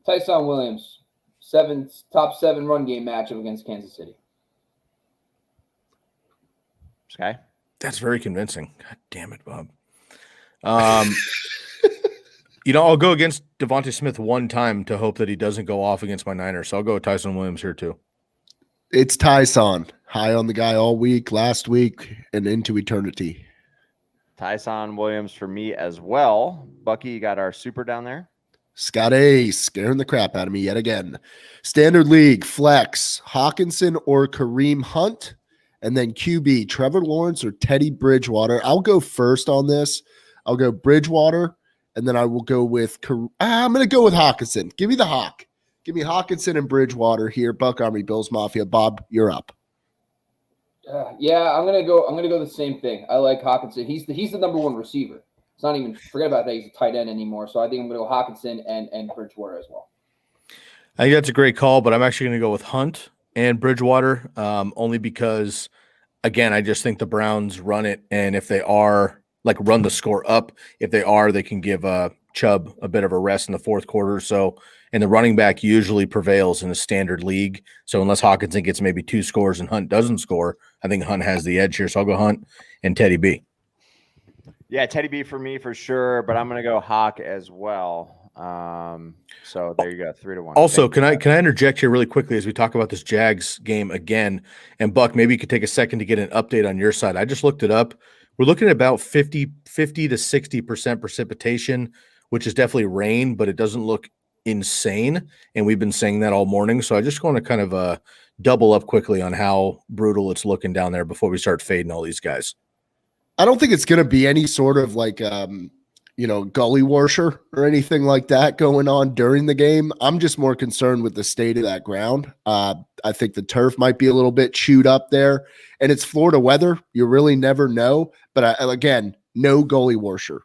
Tyson Williams, top 7 run game matchup against Kansas City. Okay. That's very convincing. God damn it, Bob. I'll go against Devonta Smith one time to hope that he doesn't go off against my Niners. So I'll go with Tyson Williams here too. It's Tyson. High on the guy all week, last week, and into eternity. Tyson Williams for me as well. Bucky, you got our super down there? Scott A scaring the crap out of me yet again. Standard League, flex, Hawkinson or Kareem Hunt. And then QB, Trevor Lawrence or Teddy Bridgewater. I'll go first on this. I'll go Bridgewater, and then I will go with I'm going to go with Hawkinson. Give me the Hawk. Give me Hawkinson and Bridgewater here. Buck Army, Bills Mafia. Bob, you're up. Yeah, I'm gonna go the same thing. I like Hawkinson. He's the number 1 receiver. It's not even forget about that. He's a tight end anymore. So I think I'm gonna go Hawkinson and Bridgewater as well. I think that's a great call, but I'm actually going to go with Hunt and Bridgewater, only because, again, I just think the Browns run it, and if they are run the score up, if they are, they can give Chubb a bit of a rest in the fourth quarter. So, and the running back usually prevails in a standard league. So unless Hawkinson gets maybe 2 scores and Hunt doesn't score, I think Hunt has the edge here. So I'll go Hunt and Teddy B. Yeah, Teddy B for me for sure, but I'm going to go Hawk as well. So there you go, 3-1. Also, can I interject here really quickly as we talk about this Jags game again? And Buck, maybe you could take a second to get an update on your side. I just looked it up. We're looking at about 50 to 60% precipitation, which is definitely rain, but it doesn't look insane. And we've been saying that all morning. So I just want to kind of double up quickly on how brutal it's looking down there before we start fading all these guys. I don't think it's going to be any sort of gully washer or anything like that going on during the game. I'm just more concerned with the state of that ground. I think the turf might be a little bit chewed up there, and it's Florida weather. You really never know. But again, no goalie washer.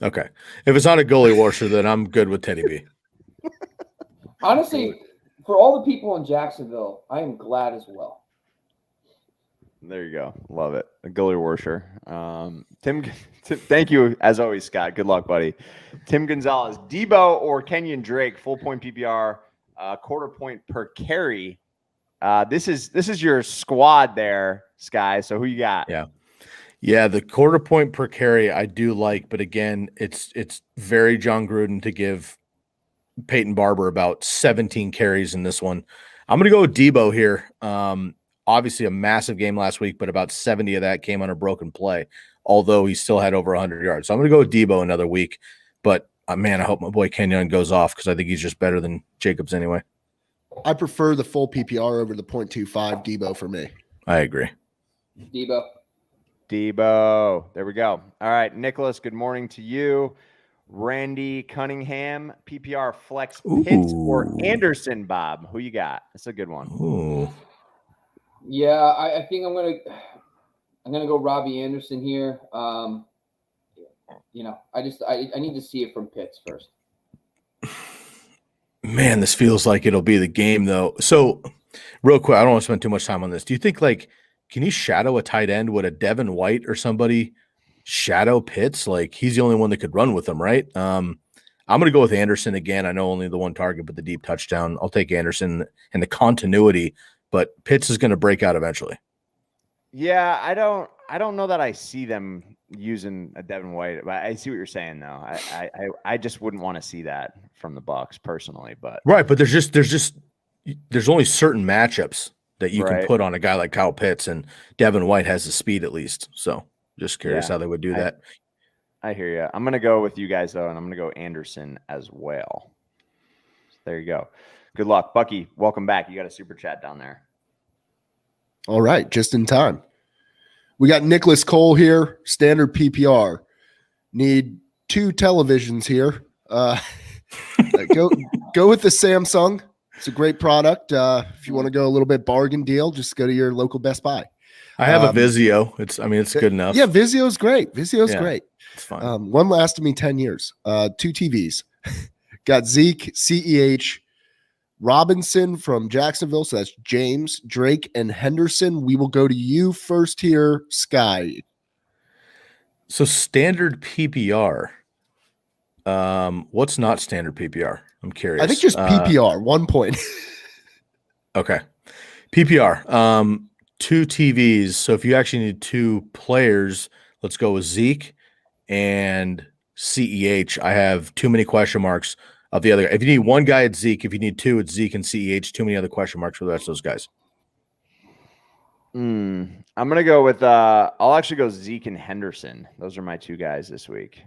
Okay. If it's not a goalie washer, then I'm good with Teddy B. Honestly, for all the people in Jacksonville, I am glad as well. There you go. Love it. A goalie washer. Tim, thank you as always, Scott. Good luck, buddy. Tim Gonzalez, Debo or Kenyon Drake, full point PPR, quarter point per carry. This is your squad there, Sky. So who you got? Yeah, the quarter point per carry I do like, but again, it's very John Gruden to give Peyton Barber about 17 carries in this one. I'm going to go with Debo here. Obviously a massive game last week, but about 70 of that came on a broken play, although he still had over 100 yards. So I'm going to go with Debo another week, but man, I hope my boy Kenyon goes off because I think he's just better than Jacobs anyway. I prefer the full PPR over the 0.25 Debo for me. I agree. Debo. Debo. There we go. All right, Nicholas, good morning to you. Randy Cunningham, PPR flex Pitts or Anderson, Bob? Who you got? That's a good one. Ooh. Yeah, I think I'm gonna go Robbie Anderson here. You know, I need to see it from Pitts first. Man, this feels like it'll be the game, though. So, real quick, I don't want to spend too much time on this. Do you think, like, can you shadow a tight end? Would a Devin White or somebody shadow Pitts? Like, he's the only one that could run with him, right? I'm going to go with Anderson again. I know only the one target, but the deep touchdown. I'll take Anderson and the continuity, but Pitts is going to break out eventually. Yeah, I don't know that I see them using a Devin White, but I see what you're saying though. I just wouldn't want to see that from the Bucs personally, but right. But there's only certain matchups that you can put on a guy like Kyle Pitts, and Devin White has the speed at least. So just curious how they would do that. I hear you. I'm going to go with you guys though, and I'm going to go Anderson as well. There you go. Good luck, Bucky. Welcome back. You got a super chat down there. All right, just in time. We got Nicholas Cole here, standard PPR. Need 2 televisions here. Go with the Samsung. It's a great product. If you want to go a little bit bargain deal, just go to your local Best Buy. I have a Vizio. It's good enough. Yeah, Vizio's great. Great. It's fine. One lasted me 10 years. 2 TVs. Got Zeke, CEH, Robinson from Jacksonville. So that's James, Drake, and Henderson. We will go to you first here, Sky. So standard PPR. What's not standard PPR? I'm curious. I think just PPR, 1 point. Okay. PPR. 2 TVs. So if you actually need 2 players, let's go with Zeke and CEH. I have too many question marks of the other. If you need 1 guy, it's Zeke. If you need 2, it's Zeke and CEH. Too many other question marks for the rest of those guys. I'm going to go with I'll actually go Zeke and Henderson. Those are my 2 guys this week.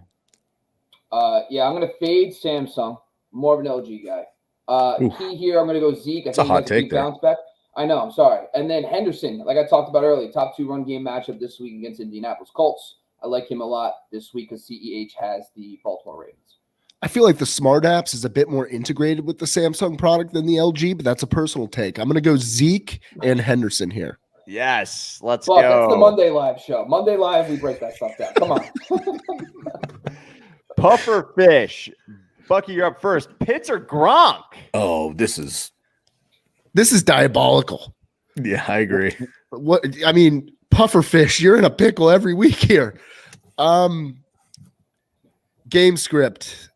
Yeah, I'm going to fade Samsung. More of an LG guy. Key here, I'm going to go Zeke. It's a hot take there. Bounce back. I know, I'm sorry. And then Henderson, like I talked about earlier, top 2 run game matchup this week against Indianapolis Colts. I like him a lot this week because CEH has the Baltimore Ravens. I feel like the Smart Apps is a bit more integrated with the Samsung product than the LG, but that's a personal take. I'm going to go Zeke and Henderson here. Yes, let's go. That's the Monday Live show. Monday Live, we break that stuff down. Come on. Puffer Fish. Bucky, you're up first. Pitts or Gronk? Oh, this is diabolical. Yeah, I agree. Puffer Fish, you're in a pickle every week here. Game script.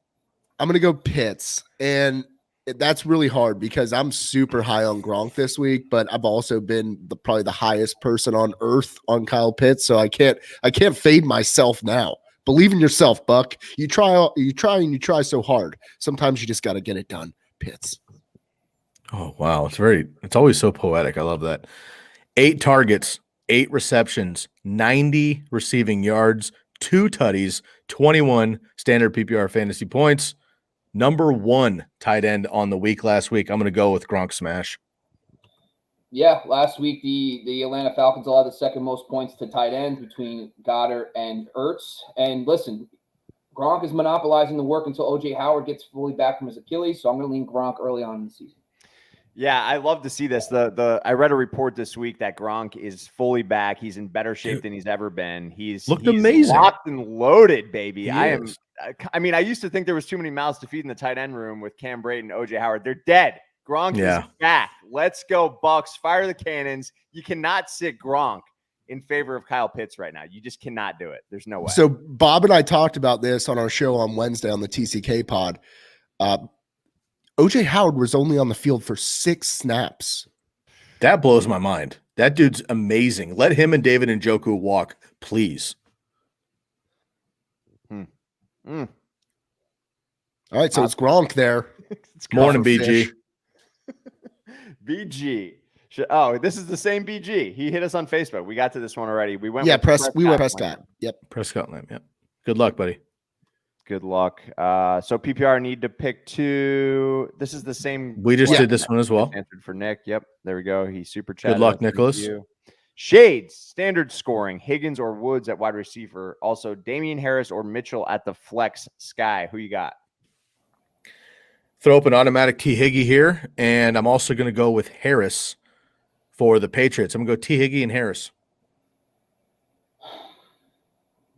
I'm going to go Pitts. And that's really hard because I'm super high on Gronk this week, but I've also been probably the highest person on earth on Kyle Pitts. So I can't fade myself now. Believe in yourself, Buck. You try so hard. Sometimes you just got to get it done. Pitts. Oh, wow. It's always so poetic. I love that. 8 targets, 8 receptions, 90 receiving yards, 2 tutties, 21 standard PPR fantasy points. Number 1 tight end on the week last week. I'm going to go with Gronk Smash. Yeah, last week the Atlanta Falcons allowed the second most points to tight ends between Goddard and Ertz. And listen, Gronk is monopolizing the work until O.J. Howard gets fully back from his Achilles. So I'm going to lean Gronk early on in the season. Yeah, I love to see this. I read a report this week that Gronk is fully back. He's in better shape than he's ever been. He's amazing, locked and loaded, baby. I used to think there was too many mouths to feed in the tight end room with Cam Brayton and O.J. Howard. They're dead. Gronk is back. Let's go, Bucks. Fire the cannons. You cannot sit Gronk in favor of Kyle Pitts right now. You just cannot do it. There's no way. So Bob and I talked about this on our show on Wednesday on the TCK pod. O.J. Howard was only on the field for 6 snaps. That blows my mind. That dude's amazing. Let him and David Njoku walk, please. All right, so it's Gronk there. Morning, BG. BG. Oh, this is the same BG. He hit us on Facebook. We got to this one already. We went. Yeah, Prescott. Yep, Prescott Lamb. Yep. Good luck, buddy. Good luck. So PPR need to pick 2. This is the same. We just did this one as well. Answered for Nick. Yep. There we go. He super chatted. Good luck, Nicholas. Shades, standard scoring, Higgins or Woods at wide receiver. Also, Damian Harris or Mitchell at the flex. Sky, who you got? Throw up an automatic T. Higgy here, and I'm also going to go with Harris for the Patriots. I'm going to go T. Higgy and Harris.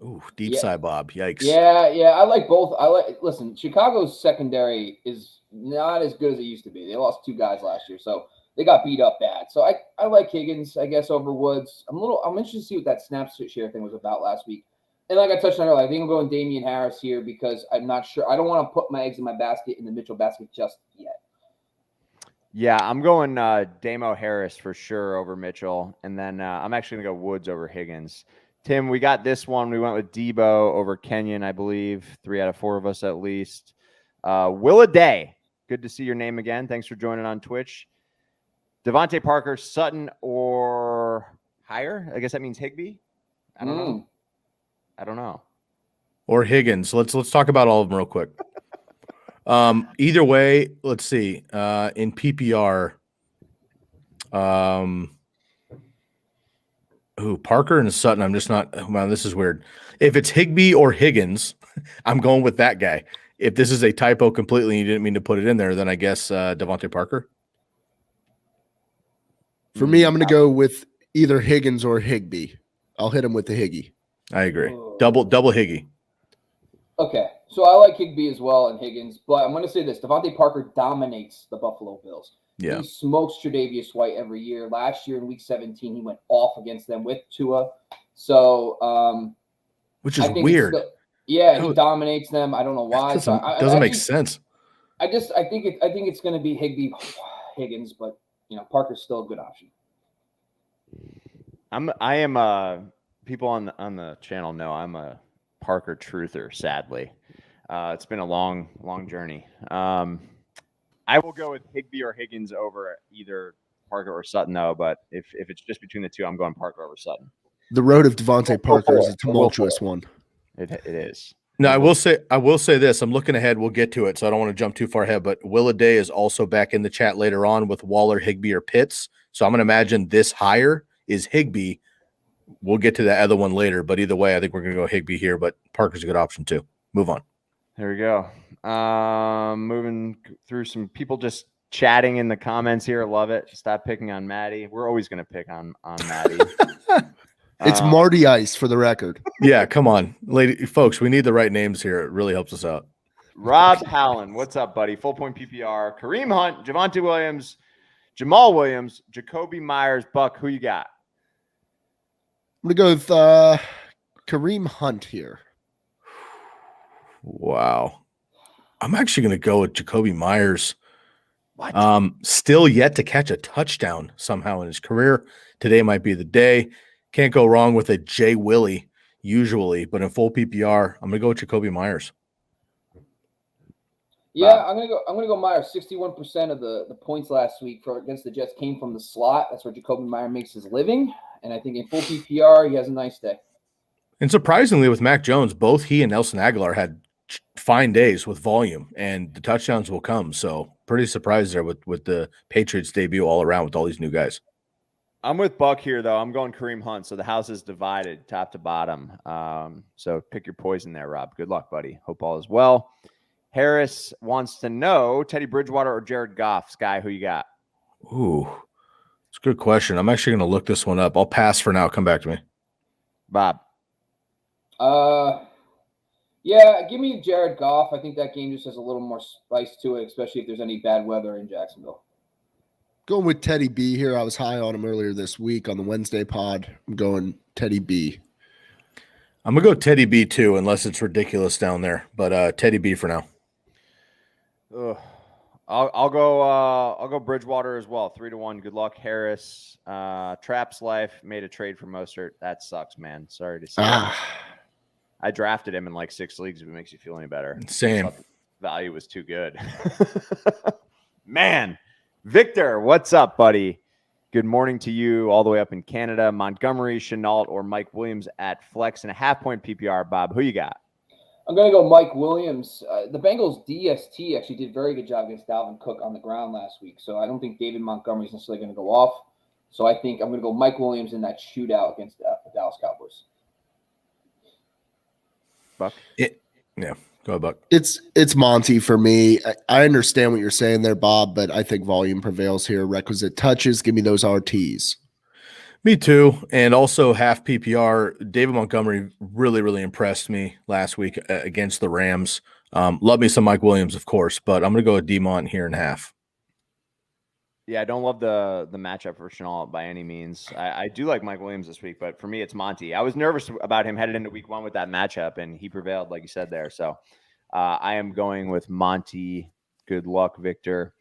Ooh, deep side, Bob. Yikes. Yeah. I like both. Listen, Chicago's secondary is not as good as it used to be. They lost 2 guys last year, so they got beat up bad. So I like Higgins, I guess, over Woods. I'm interested to see what that snap share thing was about last week. And like I touched on earlier, I think I'm going Damian Harris here because I'm not sure. I don't want to put my eggs in my basket in the Mitchell basket just yet. Yeah, I'm going Damo Harris for sure over Mitchell. And then I'm actually going to go Woods over Higgins. Tim, we got this one. We went with Debo over Kenyon, I believe. 3 out of 4 of us at least. Willaday, good to see your name again. Thanks for joining on Twitch. Devontae Parker, Sutton, or higher? I guess that means Higbee. I don't know. Or Higgins. Let's talk about all of them real quick. Either way, let's see. In PPR, Parker and Sutton. I'm just not. Oh, man, this is weird. If it's Higbee or Higgins, I'm going with that guy. If this is a typo completely, and you didn't mean to put it in there, then I guess Devontae Parker. For me, I'm going to go with either Higgins or Higbee. I'll hit him with the Higgy. I agree. Double Higgy. Okay, so I like Higbee as well and Higgins, but I'm going to say this. Devontae Parker dominates the Buffalo Bills. Yeah. He smokes Tre'Davious White every year. Last year in Week 17, he went off against them with Tua. So, which is weird. He dominates them. I don't know why. Doesn't make sense. I think it's going to be Higbee, Higgins, but Parker's still a good option. I am people on the channel know I'm a Parker truther, sadly. It's been a long journey. I will go with Higbee or Higgins over either Parker or Sutton, though. But if it's just between the two, I'm going Parker over Sutton. The road of Devontae Parker is a tumultuous one. It is. No, I will say this. I'm looking ahead. We'll get to it, so I don't want to jump too far ahead. But Willaday is also back in the chat later on with Waller, Higbee, or Pitts. So I'm going to imagine this higher is Higbee. We'll get to that other one later, but either way, I think we're going to go Higbee here, but Parker's a good option too. Move on. There we go. Moving through some people just chatting in the comments here. Love it. Stop picking on Maddie. We're always going to pick on Maddie. It's Marty Ice for the record. Yeah, come on. Folks, we need the right names here. It really helps us out. Rob Hallen, what's up, buddy? Full point PPR. Kareem Hunt, Javonte Williams, Jamal Williams, Jacoby Myers, Buck. Who you got? I'm going to go with Kareem Hunt here. Wow. I'm actually going to go with Jacoby Myers. What? Still yet to catch a touchdown somehow in his career. Today might be the day. Can't go wrong with a Jay Willie usually, but in full PPR, I'm going to go with Jacoby Myers. Yeah, I'm gonna go Myers. 61% of the points last week against the Jets came from the slot. That's where Jacoby Myers makes his living. And I think in full PPR, he has a nice day. And surprisingly, with Mac Jones, both he and Nelson Aguilar had fine days with volume, and the touchdowns will come. So pretty surprised there with the Patriots debut all around with all these new guys. I'm with Buck here, though. I'm going Kareem Hunt. So the house is divided top to bottom. So pick your poison there, Rob. Good luck, buddy. Hope all is well. Harris wants to know Teddy Bridgewater or Jared Goff. Sky, who you got? Ooh, it's a good question. I'm actually going to look this one up. I'll pass for now. Come back to me. Bob. Yeah, give me Jared Goff. I think that game just has a little more spice to it, especially if there's any bad weather in Jacksonville. Going with Teddy B here. I was high on him earlier this week on the Wednesday pod. I'm going Teddy B. I'm going to go Teddy B too, unless it's ridiculous down there. But Teddy B for now. Ugh. I'll go Bridgewater as well. 3-1. Good luck, Harris. Traps life made a trade for Mostert. That sucks, man. Sorry to say. I drafted him in like 6 leagues. If it makes you feel any better. Same. The value was too good. Man, Victor, what's up, buddy? Good morning to you all the way up in Canada. Montgomery, Chenault, or Mike Williams at flex and a half-point PPR. Bob, who you got? I'm going to go Mike Williams. The Bengals DST actually did a very good job against Dalvin Cook on the ground last week, so I don't think David Montgomery is necessarily going to go off. So I think I'm going to go Mike Williams in that shootout against the Dallas Cowboys. Buck? Yeah, go ahead, Buck. It's Monty for me. I understand what you're saying there, Bob, but I think volume prevails here. Requisite touches. Give me those RTs. Me too. And also half PPR. David Montgomery really, really impressed me last week against the Rams. Love me some Mike Williams, of course, but I'm going to go with DeMont here in half. Yeah, I don't love the matchup for Chenault by any means. I do like Mike Williams this week, but for me, it's Monty. I was nervous about him headed into week 1 with that matchup, and he prevailed, like you said there. So I am going with Monty. Good luck, Victor.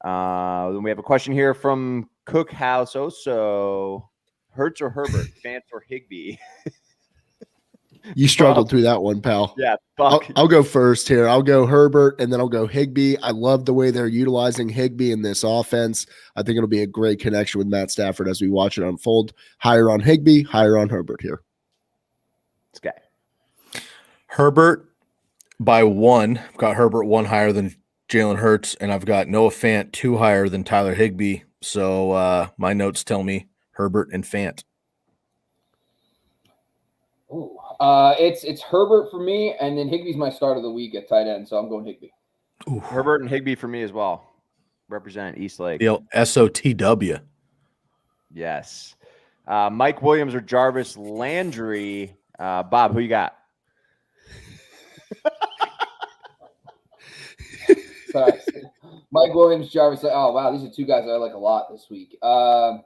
Then we have a question here from Cookhouse. Also, Hurts or Herbert, Fant or Higbee? You struggled through that one, pal. Yeah, Buck. I'll go first here. I'll go Herbert, and then I'll go Higbee. I love the way they're utilizing Higbee in this offense. I think it'll be a great connection with Matt Stafford as we watch it unfold. Higher on Higbee, higher on Herbert here. This guy. Herbert by 1. I've got Herbert 1 higher than Jalen Hurts, and I've got Noah Fant 2 higher than Tyler Higbee. So my notes tell me Herbert and Fant. Ooh. It's Herbert for me, and then Higbee's my start of the week at tight end, so I'm going Higbee. Ooh. Herbert and Higbee for me as well. Represent East Lake. SOTW. Yes. Mike Williams or Jarvis Landry. Bob, who you got? Sorry. Mike Williams, Jarvis. Oh, wow. These are two guys that I like a lot this week. I'm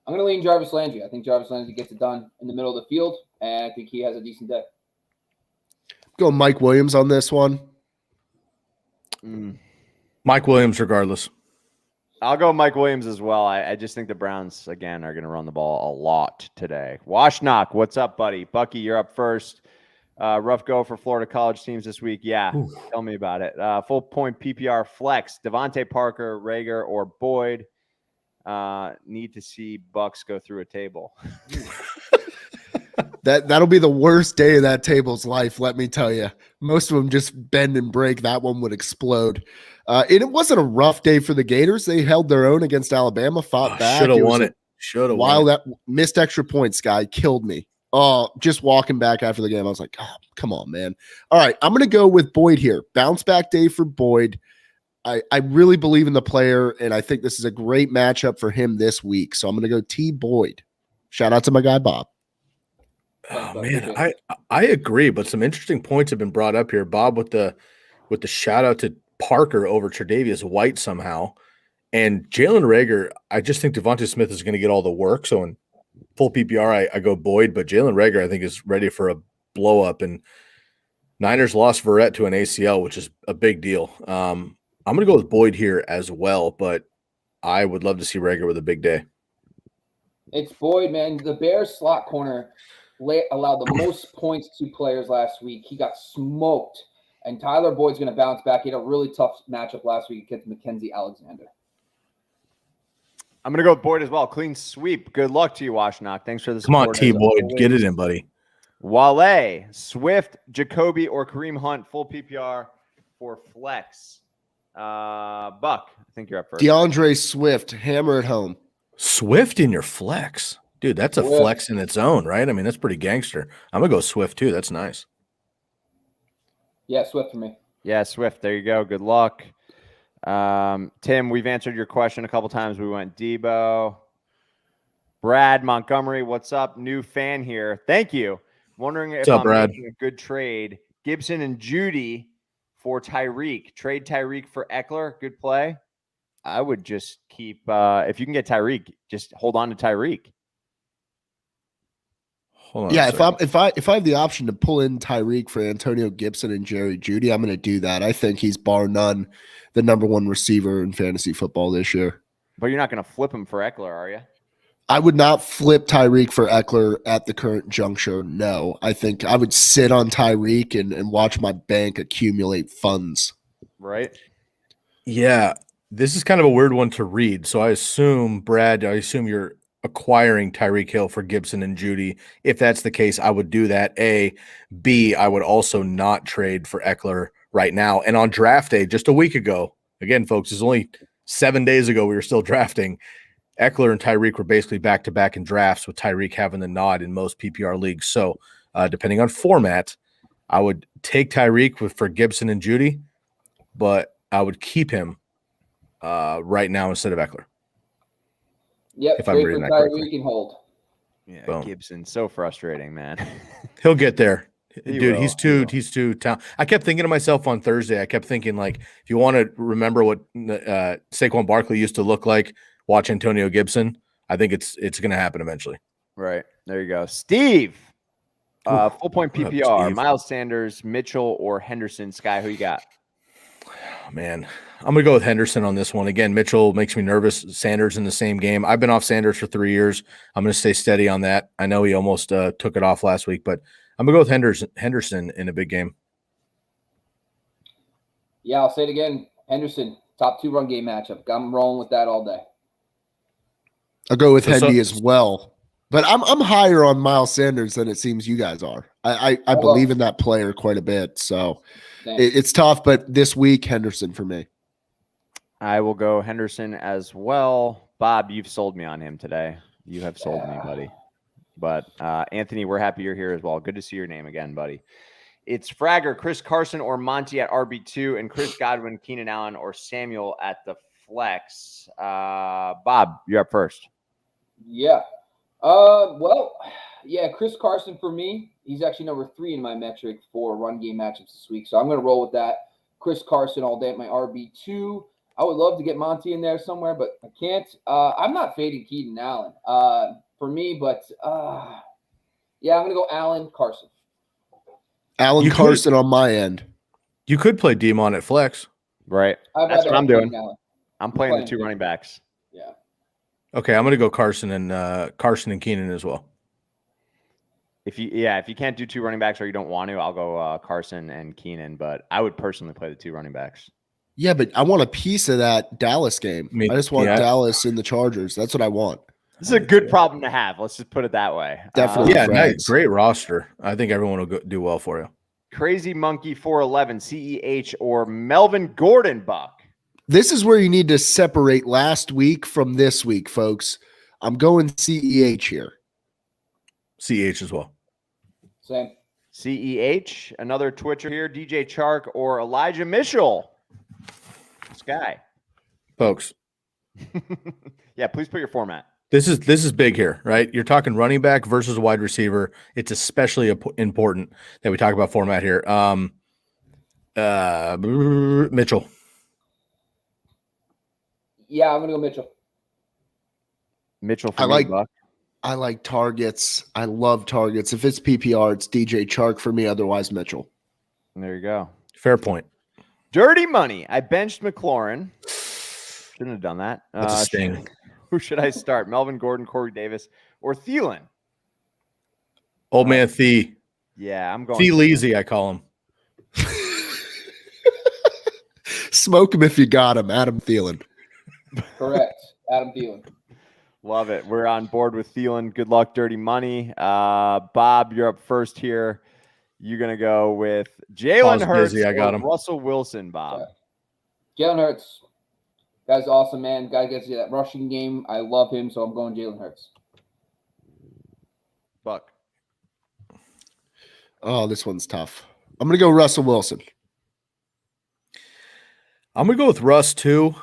going to lean Jarvis Landry. I think Jarvis Landry gets it done in the middle of the field, and I think he has a decent day. Go Mike Williams on this one. Mike Williams regardless. I'll go Mike Williams as well. I just think the Browns, again, are going to run the ball a lot today. Washnock, what's up, buddy? Bucky, you're up first. Rough go for Florida college teams this week. Yeah, Tell me about it. Full point PPR flex, Devontae Parker, Rager, or Boyd. Need to see Bucks go through a table. That'll be the worst day of that table's life, let me tell you. Most of them just bend and break. That one would explode. And it wasn't a rough day for the Gators. They held their own against Alabama, fought back. Should have won it. Should have won it. That missed extra points guy killed me. Oh, just walking back after the game, I was like, oh, come on, man. All right, I'm going to go with Boyd here. Bounce back day for Boyd. I really believe in the player, and I think this is a great matchup for him this week. So I'm going to go T. Boyd. Shout out to my guy, Bob. Oh, man, I agree, but some interesting points have been brought up here. Bob with the shout out to Parker over Tre'Davious White somehow. And Jalen Reagor, I just think Devontae Smith is going to get all the work. So in full PPR, I go Boyd, but Jalen Reagor, I think, is ready for a blow up. And Niners lost Verrett to an ACL, which is a big deal. I'm going to go with Boyd here as well, but I would love to see Reagor with a big day. It's Boyd, man. The Bears slot corner allowed the most points to players last week. He got smoked, and Tyler Boyd's going to bounce back. He had a really tough matchup last week against Mackenzie Alexander. I'm going to go with Boyd as well. Clean sweep. Good luck to you, Washnock. Thanks for the support. Come on, T. Boyd. Get it in, buddy. Wale, Swift, Jacoby, or Kareem Hunt, full PPR for flex. Buck, I think you're up first. DeAndre Swift, hammer at home. Swift in your flex. Dude, that's a flex in its own, right? I mean, that's pretty gangster. I'm going to go Swift, too. That's nice. Yeah, Swift for me. Yeah, Swift. There you go. Good luck. Tim, we've answered your question a couple times. We went Debo. Brad Montgomery, what's up? New fan here. Thank you. Wondering if I'm making a good trade. Gibson and Judy for Tyreek. Trade Tyreek for Eckler. Good play. I would just keep if you can get Tyreek, just hold on to Tyreek. Hold on. Yeah, if I have the option to pull in Tyreek for Antonio Gibson and Jerry Jeudy, I'm going to do that. I think he's bar none the number one receiver in fantasy football this year. But you're not going to flip him for Eckler, are you? I would not flip Tyreek for Eckler at the current juncture. No, I think I would sit on Tyreek and watch my bank accumulate funds. Right. Yeah, this is kind of a weird one to read. So I assume, Brad, you're acquiring Tyreek Hill for Gibson and Judy. If that's the case, I would do that. A. B, I would also not trade for Eckler right now. And on draft day, just a week ago, again, folks, it's only 7 days ago we were still drafting. Eckler and Tyreek were basically back-to-back in drafts, with Tyreek having the nod in most PPR leagues. So depending on format, I would take Tyreek for Gibson and Judy, but I would keep him right now instead of Eckler. Yep, if I'm trade reading for that correctly. Tyreek and hold. Yeah, Boom. Gibson, so frustrating, man. He'll get there. He Dude, will. he's too talented. I kept thinking to myself on Thursday, I kept thinking, like, if you want to remember what Saquon Barkley used to look like, watch Antonio Gibson. I think it's going to happen eventually. Right. There you go. Steve. Full point What up, PPR. Steve? Miles Sanders, Mitchell, or Henderson. Sky, who you got? Man, I'm going to go with Henderson on this one. Again, Mitchell makes me nervous. Sanders in the same game. I've been off Sanders for 3 years. I'm going to stay steady on that. I know he almost took it off last week, but I'm going to go with Henderson in a big game. Yeah, I'll say it again. Henderson, top 2 run game matchup. I'm rolling with that all day. I'll go with Hendy as well. But I'm higher on Miles Sanders than it seems you guys are. I believe in that player quite a bit. So it's tough, but this week, Henderson for me. I will go Henderson as well. Bob, you've sold me on him today. You have sold me, buddy. But Anthony, we're happy you're here as well. Good to see your name again, buddy. It's Fragger, Chris Carson, or Monty at RB2, and Chris Godwin, Keenan Allen, or Samuel at the flex. Bob, you're up first. Yeah. Chris Carson for me. He's actually number 3 in my metric for run game matchups this week. So I'm going to roll with that. Chris Carson all day at my RB2. I would love to get Monty in there somewhere, but I can't. I'm not fading Keenan Allen for me, but I'm going to go Allen Carson. Carson on my end. You could play Demon at flex. Right. That's what I'm doing. I'm playing the 2 running backs. Yeah. Okay, I'm going to go Carson and Keenan as well. If you can't do 2 running backs or you don't want to, I'll go Carson and Keenan, but I would personally play the 2 running backs. Yeah, but I want a piece of that Dallas game. I just want Dallas in the Chargers. That's what I want. This is a good problem to have. Let's just put it that way. Definitely. Nice. Great roster. I think everyone will do well for you. Crazy Monkey 411, CEH, or Melvin Gordon, Buck. This is where you need to separate last week from this week, folks. I'm going CEH here. CEH as well. Same. CEH, another Twitcher here, DJ Chark or Elijah Mitchell. Sky. Folks. Yeah, please put your format. This is big here, right? You're talking running back versus wide receiver. It's especially important that we talk about format here. Mitchell. Yeah, I'm going to go Mitchell. Mitchell for me, Buck. I like targets. I love targets. If it's PPR, it's DJ Chark for me. Otherwise, Mitchell. There you go. Fair point. Dirty money. I benched McLaurin. Shouldn't have done that. That's a sting. Who should I start? Melvin Gordon, Corey Davis, or Thielen? Old man Thee. Yeah, I'm going. Thee-leasy, I call him. Smoke him if you got him. Adam Thielen. Correct. Adam Thielen. Love it. We're on board with Thielen. Good luck, Dirty Money. Bob, you're up first here. You're going to go with Jalen Hurts or Russell Wilson, Bob. Yeah. Jalen Hurts. Guy's awesome, man. Guy gets you that rushing game. I love him, so I'm going Jalen Hurts. Buck. Oh, this one's tough. I'm going to go Russell Wilson. I'm going to go with Russ, too.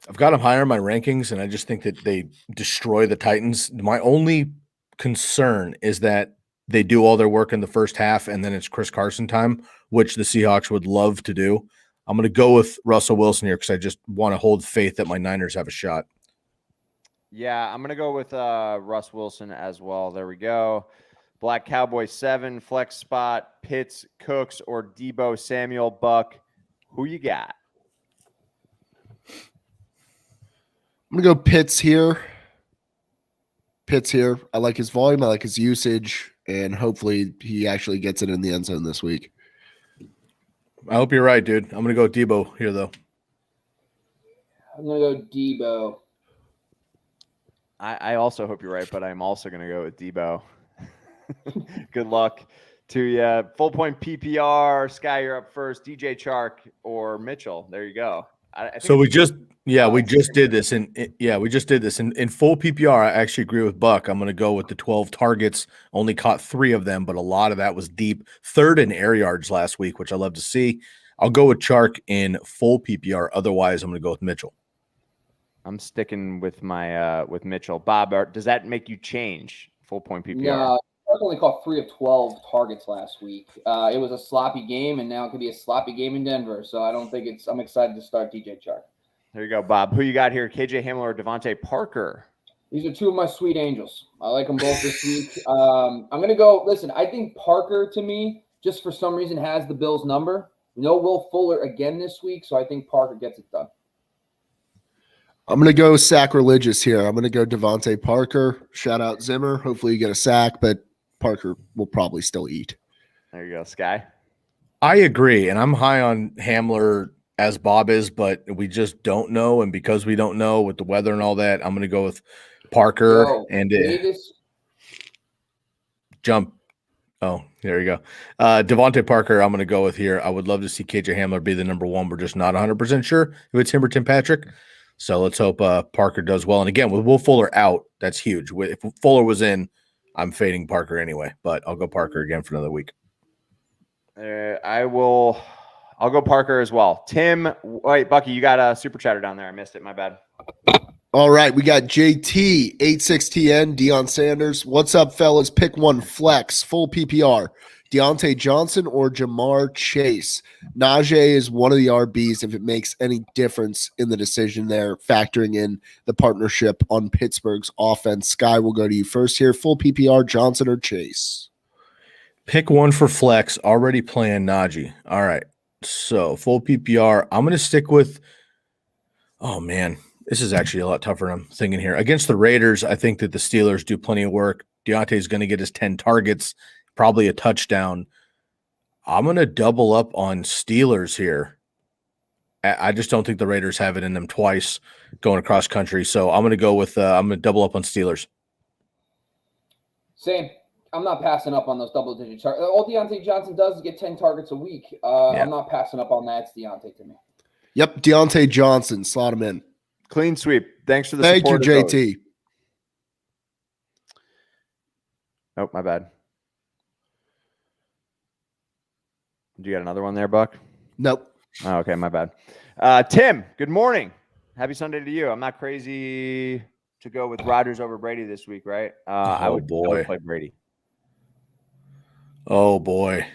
I've got him higher in my rankings, and I just think that they destroy the Titans. My only concern is that they do all their work in the first half, and then it's Chris Carson time, which the Seahawks would love to do. I'm going to go with Russell Wilson here because I just want to hold faith that my Niners have a shot. Yeah, I'm going to go with Russ Wilson as well. There we go. Black Cowboy 7, flex spot, Pitts, Cooks, or Debo Samuel. Buck. Who you got? I'm going to go Pitts here. I like his volume. I like his usage. And hopefully he actually gets it in the end zone this week. I hope you're right, dude. I'm going to go with Debo here, though. I'm going to go Debo. I also hope you're right, but I'm also going to go with Debo. Good luck to you. Full point PPR. Sky, you're up first. DJ Chark or Mitchell. There you go. I think So we just did this. this in full PPR. I actually agree with Buck. I'm going to go with the 12 targets. Only caught 3 of them, but a lot of that was deep. 3rd in air yards last week, which I love to see. I'll go with Chark in full PPR. Otherwise, I'm going to go with Mitchell. I'm sticking with my with Mitchell. Bob, does that make you change full point PPR? No, Chark only caught 3 of 12 targets last week. It was a sloppy game, and now it could be a sloppy game in Denver. So I don't think I'm excited to start DJ Chark. There you go, Bob. Who you got here? KJ Hamler or Devontae Parker? These are 2 of my sweet angels. I like them both this week. I'm going to go – listen, I think Parker, to me, just for some reason has the Bills' number. No Will Fuller again this week, so I think Parker gets it done. I'm going to go sacrilegious here. I'm going to go Devontae Parker. Shout out Zimmer. Hopefully you get a sack, but Parker will probably still eat. There you go, Sky. I agree, and I'm high on Hamler as Bob is, but we just don't know. And because we don't know with the weather and all that, I'm going to go with Parker and jump. Oh, there you go. Devontae Parker, I'm going to go with here. I would love to see KJ Hamler be the number 1. We're just not 100% sure if it's him or Tim Patrick. So let's hope Parker does well. And again, with Will Fuller out, that's huge. If Fuller was in, I'm fading Parker anyway, but I'll go Parker again for another week. I'll go Parker as well. Tim, wait, Bucky, you got a super chatter down there. I missed it. My bad. All right, we got JT, 86TN, Deion Sanders. What's up, fellas? Pick one flex, full PPR. Deontay Johnson or Jamar Chase. Najee is one of the RBs if it makes any difference in the decision there, factoring in the partnership on Pittsburgh's offense. Sky, will go to you first here. Full PPR, Johnson or Chase? Pick one for flex. Already playing Najee. All right. So full PPR. I'm going to stick with – oh, man. This is actually a lot tougher than I'm thinking here. Against the Raiders, I think that the Steelers do plenty of work. Deontay's going to get his 10 targets, probably a touchdown. I'm going to double up on Steelers here. I just don't think the Raiders have it in them twice going across country. So I'm going to go with I'm going to double up on Steelers. Same. I'm not passing up on those double-digit targets. All Deontay Johnson does is get 10 targets a week. I'm not passing up on that. It's Deontay to me. Yep, Deontay Johnson. Slot him in. Clean sweep. Thanks for the Thank you, support. JT. Oh, my bad. Do you got another one there, Buck? Nope. Oh, okay, my bad. Tim, good morning. Happy Sunday to you. I'm not crazy to go with Rodgers over Brady this week, right? I would play Brady. Oh, boy.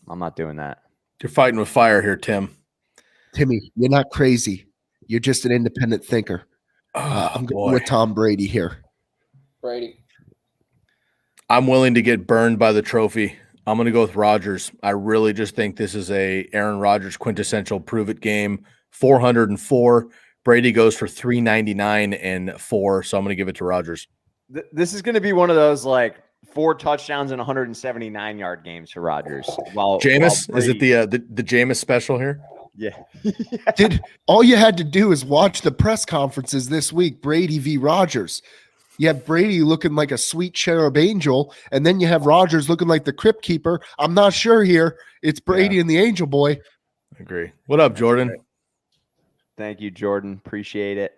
I'm not doing that. You're fighting with fire here, Tim. Timmy, you're not crazy. You're just an independent thinker. I'm going with Tom Brady here. Brady. I'm willing to get burned by the trophy. I'm going to go with Rodgers. I really just think this is a Aaron Rodgers quintessential prove-it game. 404. Brady goes for 399 and 4, so I'm going to give it to Rodgers. This is going to be one of those, like, 4 touchdowns and 179-yard games for Rodgers. Jameis? Is it the Jameis special here? Yeah. All you had to do is watch the press conferences this week, Brady v. Rodgers. You have Brady looking like a sweet cherub angel, and then you have Rodgers looking like the crypt keeper. I'm not sure here. It's Brady and the angel boy. I agree. What up, Jordan? Thank you, Jordan. Appreciate it.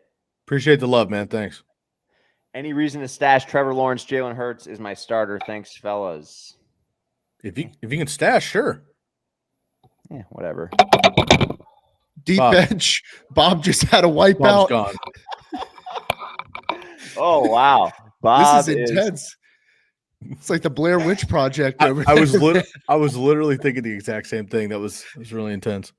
Appreciate the love, man. Thanks. Any reason to stash Trevor Lawrence? Jalen Hurts is my starter. Thanks, fellas. If you can stash, sure. Yeah, whatever. Deep bench. Bob just had a wipeout. Gone. Oh, wow. Bob, this is intense. It's like the Blair Witch Project over I was literally thinking the exact same thing. That was really intense.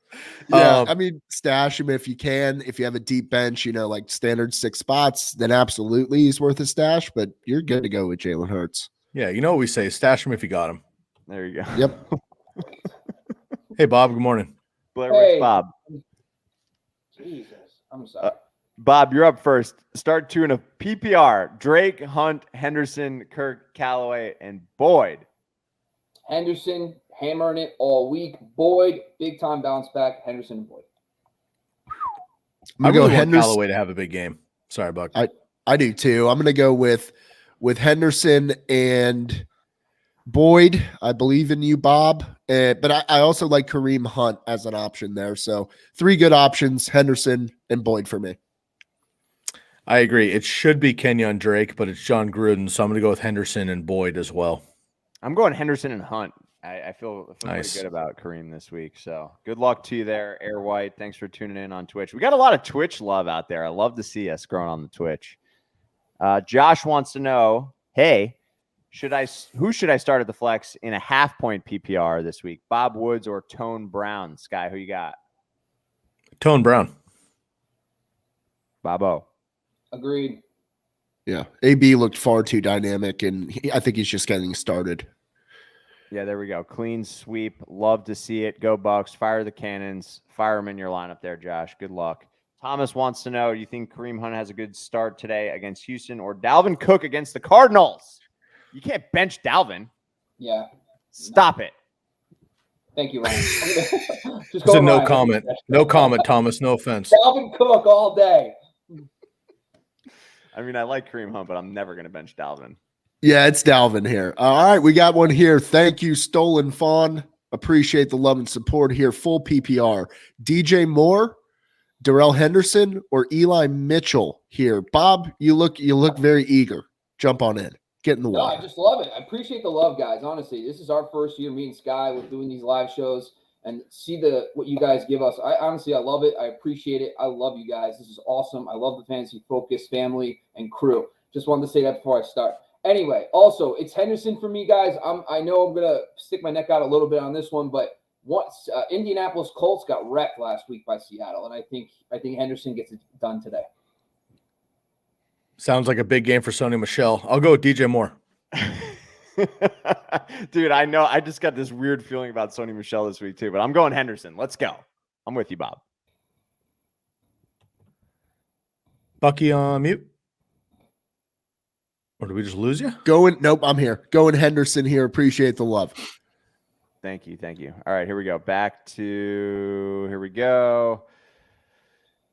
Yeah, I mean, stash him if you can. If you have a deep bench, like standard 6 spots, then absolutely he's worth a stash. But you're good to go with Jalen Hurts. Yeah, you know what we say: stash him if you got him. There you go. Yep. Hey, Bob. Good morning. Blair Witch Bob. Jesus, I'm sorry. Bob, you're up first. Start 2 in a PPR. Drake, Hunt, Henderson, Kirk, Callaway, and Boyd. Henderson hammering it all week. Boyd, big time bounce back. Henderson and Boyd. I'm gonna go Henderson. Callaway to have a big game. Sorry, Buck. I do too. I'm gonna go with Henderson, and Boyd, I believe in you, Bob. But I also like Kareem Hunt as an option there. So 3 good options, Henderson and Boyd for me. I agree. It should be Kenyon Drake, but it's John Gruden, so I'm going to go with Henderson and Boyd as well. I'm going Henderson and Hunt. I feel Nice. pretty good about Kareem this week. So good luck to you there, Air White. Thanks for tuning in on Twitch. We got a lot of Twitch love out there. I love to see us growing on the Twitch. Josh wants to know, hey, who should I start at the flex in a half-point PPR this week? Bob Woods or Tone Brown? Sky, who you got? Tone Brown. Bobo. Agreed. Yeah. AB looked far too dynamic, and I think he's just getting started. Yeah, there we go. Clean sweep. Love to see it. Go Bucks. Fire the cannons. Fire them in your lineup there, Josh. Good luck. Thomas wants to know, do you think Kareem Hunt has a good start today against Houston or Dalvin Cook against the Cardinals? You can't bench Dalvin. Yeah. Stop it. Thank you, Ryan. Just a no comment. No comment, Thomas. No offense. Dalvin Cook all day. I mean, I like Kareem Hunt, but I'm never going to bench Dalvin. Yeah, it's Dalvin here. All right, we got one here. Thank you, Stolen Fawn. Appreciate the love and support here. Full PPR. DJ Moore, Darrell Henderson, or Eli Mitchell here. Bob, you look very eager. Jump on in. Get in the No, water. I just love it. I appreciate the love, guys. Honestly, this is our first year, me and Sky, with doing these live shows and see what you guys give us. I love it. I appreciate it. I love you guys. This is awesome. I love the Fantasy Focus family and crew. Just wanted to say that before I start. Anyway, also, it's Henderson for me, guys. I know I'm gonna stick my neck out a little bit on this one, but once Indianapolis Colts got wrecked last week by Seattle, and I think Henderson gets it done today. Sounds like a big game for Sony Michel. I'll go with DJ Moore. Dude, I know. I just got this weird feeling about Sony Michel this week too, but I'm going Henderson. Let's go. I'm with you, Bob. Bucky on mute. Or did we just lose you? Nope, I'm here. Going Henderson here. Appreciate the love. Thank you. All right, here we go. Here we go.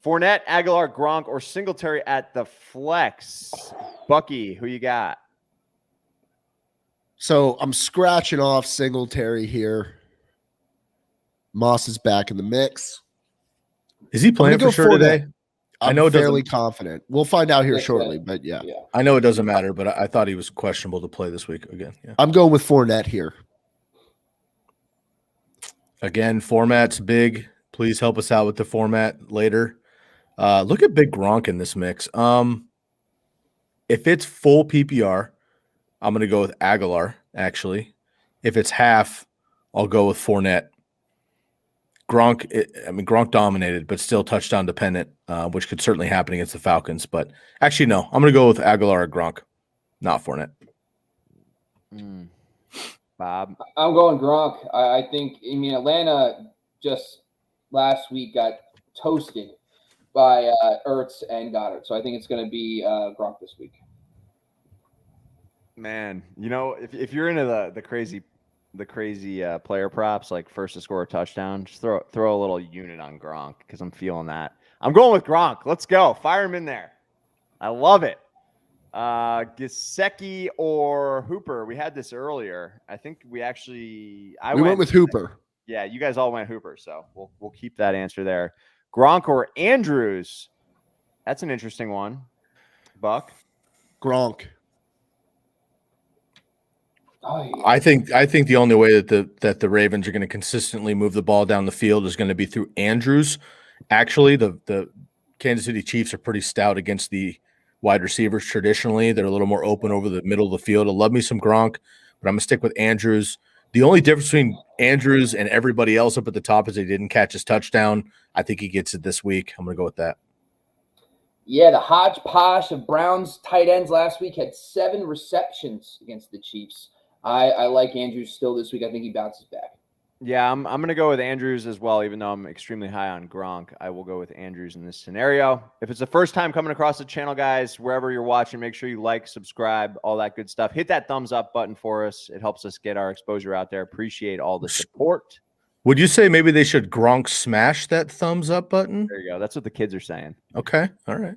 Fournette, Aguilar, Gronk, or Singletary at the flex. Bucky, who you got? So I'm scratching off Singletary here. Moss is back in the mix. Is he playing for sure today? I'm fairly confident. We'll find out here shortly, but yeah. I know it doesn't matter, but I thought he was questionable to play this week again. Yeah. I'm going with Fournette here. Again, format's big. Please help us out with the format later. Look at Big Gronk in this mix. If it's full PPR, I'm going to go with Aguilar, actually. If it's half, I'll go with Fournette. Gronk dominated, but still touchdown dependent, which could certainly happen against the Falcons. But actually, no, I'm going to go with Aguilar or Gronk, not Fournette. Bob? I'm going Gronk. I think, Atlanta just last week got toasted by Ertz and Goddard. So I think it's going to be Gronk this week. Man, if you're into the crazy player props, like first to score a touchdown, just throw a little unit on Gronk because I'm feeling that. I'm going with Gronk. Let's go. Fire him in there. I love it. Gesicki or Hooper. We had this earlier. I think we went with Hooper. Yeah, you guys all went Hooper, so we'll keep that answer there. Gronk or Andrews. That's an interesting one. Buck. Gronk. I think the only way that the Ravens are going to consistently move the ball down the field is going to be through Andrews. Actually, the Kansas City Chiefs are pretty stout against the wide receivers traditionally. They're a little more open over the middle of the field. I love me some Gronk, but I'm going to stick with Andrews. The only difference between Andrews and everybody else up at the top is they didn't catch his touchdown. I think he gets it this week. I'm going to go with that. Yeah, the hodgepodge of Browns tight ends last week had 7 receptions against the Chiefs. I like Andrews still this week. I think he bounces back. Yeah, I'm going to go with Andrews as well, even though I'm extremely high on Gronk. I will go with Andrews in this scenario. If it's the first time coming across the channel, guys, wherever you're watching, make sure you like, subscribe, all that good stuff. Hit that thumbs up button for us. It helps us get our exposure out there. Appreciate all the support. Would you say maybe they should Gronk smash that thumbs up button? There you go. That's what the kids are saying. Okay. All right.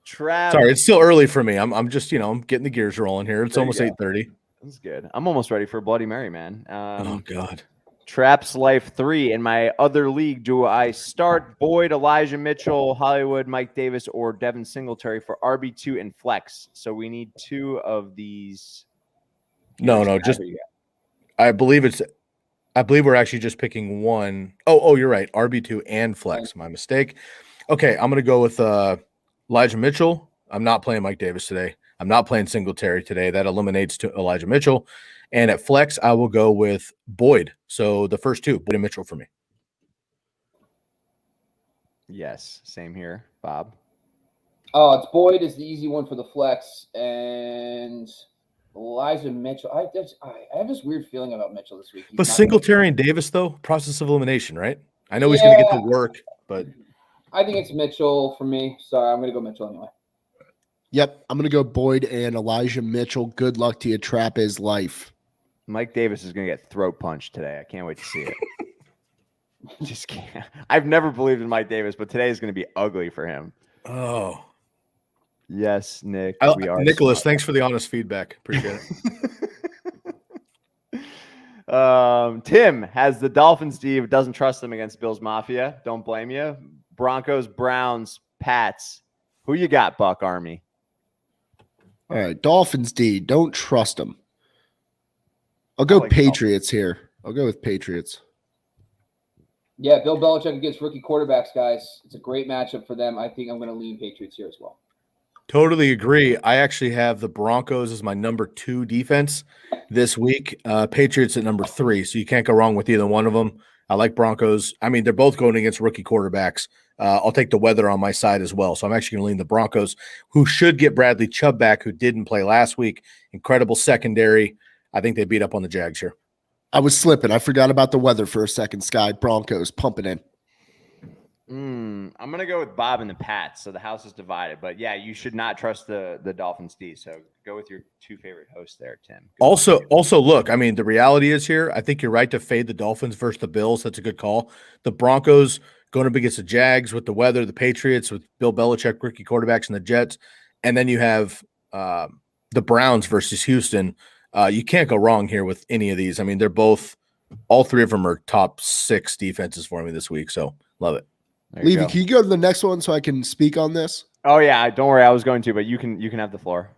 Trav. Sorry, it's still early for me. I'm just, I'm getting the gears rolling here. It's almost 8:30. That's good. I'm almost ready for a Bloody Mary, man. Oh God. Traps Life 3. In my other league, do I start Boyd, Elijah Mitchell, Hollywood, Mike Davis, or Devin Singletary for RB2 and flex? So we need 2 of these. No, just I believe we're actually just picking one. Oh, you're right. RB2 and flex. My mistake. Okay, I'm gonna go with Elijah Mitchell. I'm not playing Mike Davis today. I'm not playing Singletary today. That eliminates to Elijah Mitchell. And at flex, I will go with Boyd. So the first 2, Boyd and Mitchell for me. Yes, same here, Bob. Oh, it's Boyd is the easy one for the flex, and Elijah Mitchell. I have this weird feeling about Mitchell this week. But Singletary and Davis, though, process of elimination, right? I know he's going to get to work, but I think it's Mitchell for me. Sorry, I'm going to go Mitchell anyway. Yep, I'm going to go Boyd and Elijah Mitchell. Good luck to you, Trap is life. Mike Davis is going to get throat punched today. I can't wait to see it. Just can't. I've never believed in Mike Davis, but today is going to be ugly for him. Oh. Yes, Nick. We are Nicholas, thanks for the honest feedback. Appreciate it. Tim has the Dolphins. Steve doesn't trust them against Bills Mafia. Don't blame you. Broncos, Browns, Pats. Who you got, Buck Army? All right, Dolphins D. Don't trust them. I'll go Patriots here. I'll go with Patriots. Yeah, Bill Belichick against rookie quarterbacks, guys. It's a great matchup for them. I think I'm going to lean Patriots here as well. Totally agree. I actually have the Broncos as my number 2 defense this week. Patriots at number 3, so you can't go wrong with either one of them. I like Broncos. I mean, they're both going against rookie quarterbacks. I'll take the weather on my side as well. So I'm actually going to lean the Broncos, who should get Bradley Chubb back, who didn't play last week. Incredible secondary. I think they beat up on the Jags here. I was slipping. I forgot about the weather for a second. Sky Broncos pumping in. I'm going to go with Bob and the Pats. So the house is divided. But yeah, you should not trust the Dolphins D. So go with your 2 favorite hosts there, Tim. Also, look, I mean, the reality is here, I think you're right to fade the Dolphins versus the Bills. That's a good call. The Broncos going up against the Jags with the weather, the Patriots with Bill Belichick, rookie quarterbacks, and the Jets. And then you have the Browns versus Houston. You can't go wrong here with any of these. I mean, all 3 of them are top 6 defenses for me this week. So love it. Levy, can you go to the next one so I can speak on this? Oh yeah, don't worry, I was going to, but you can have the floor.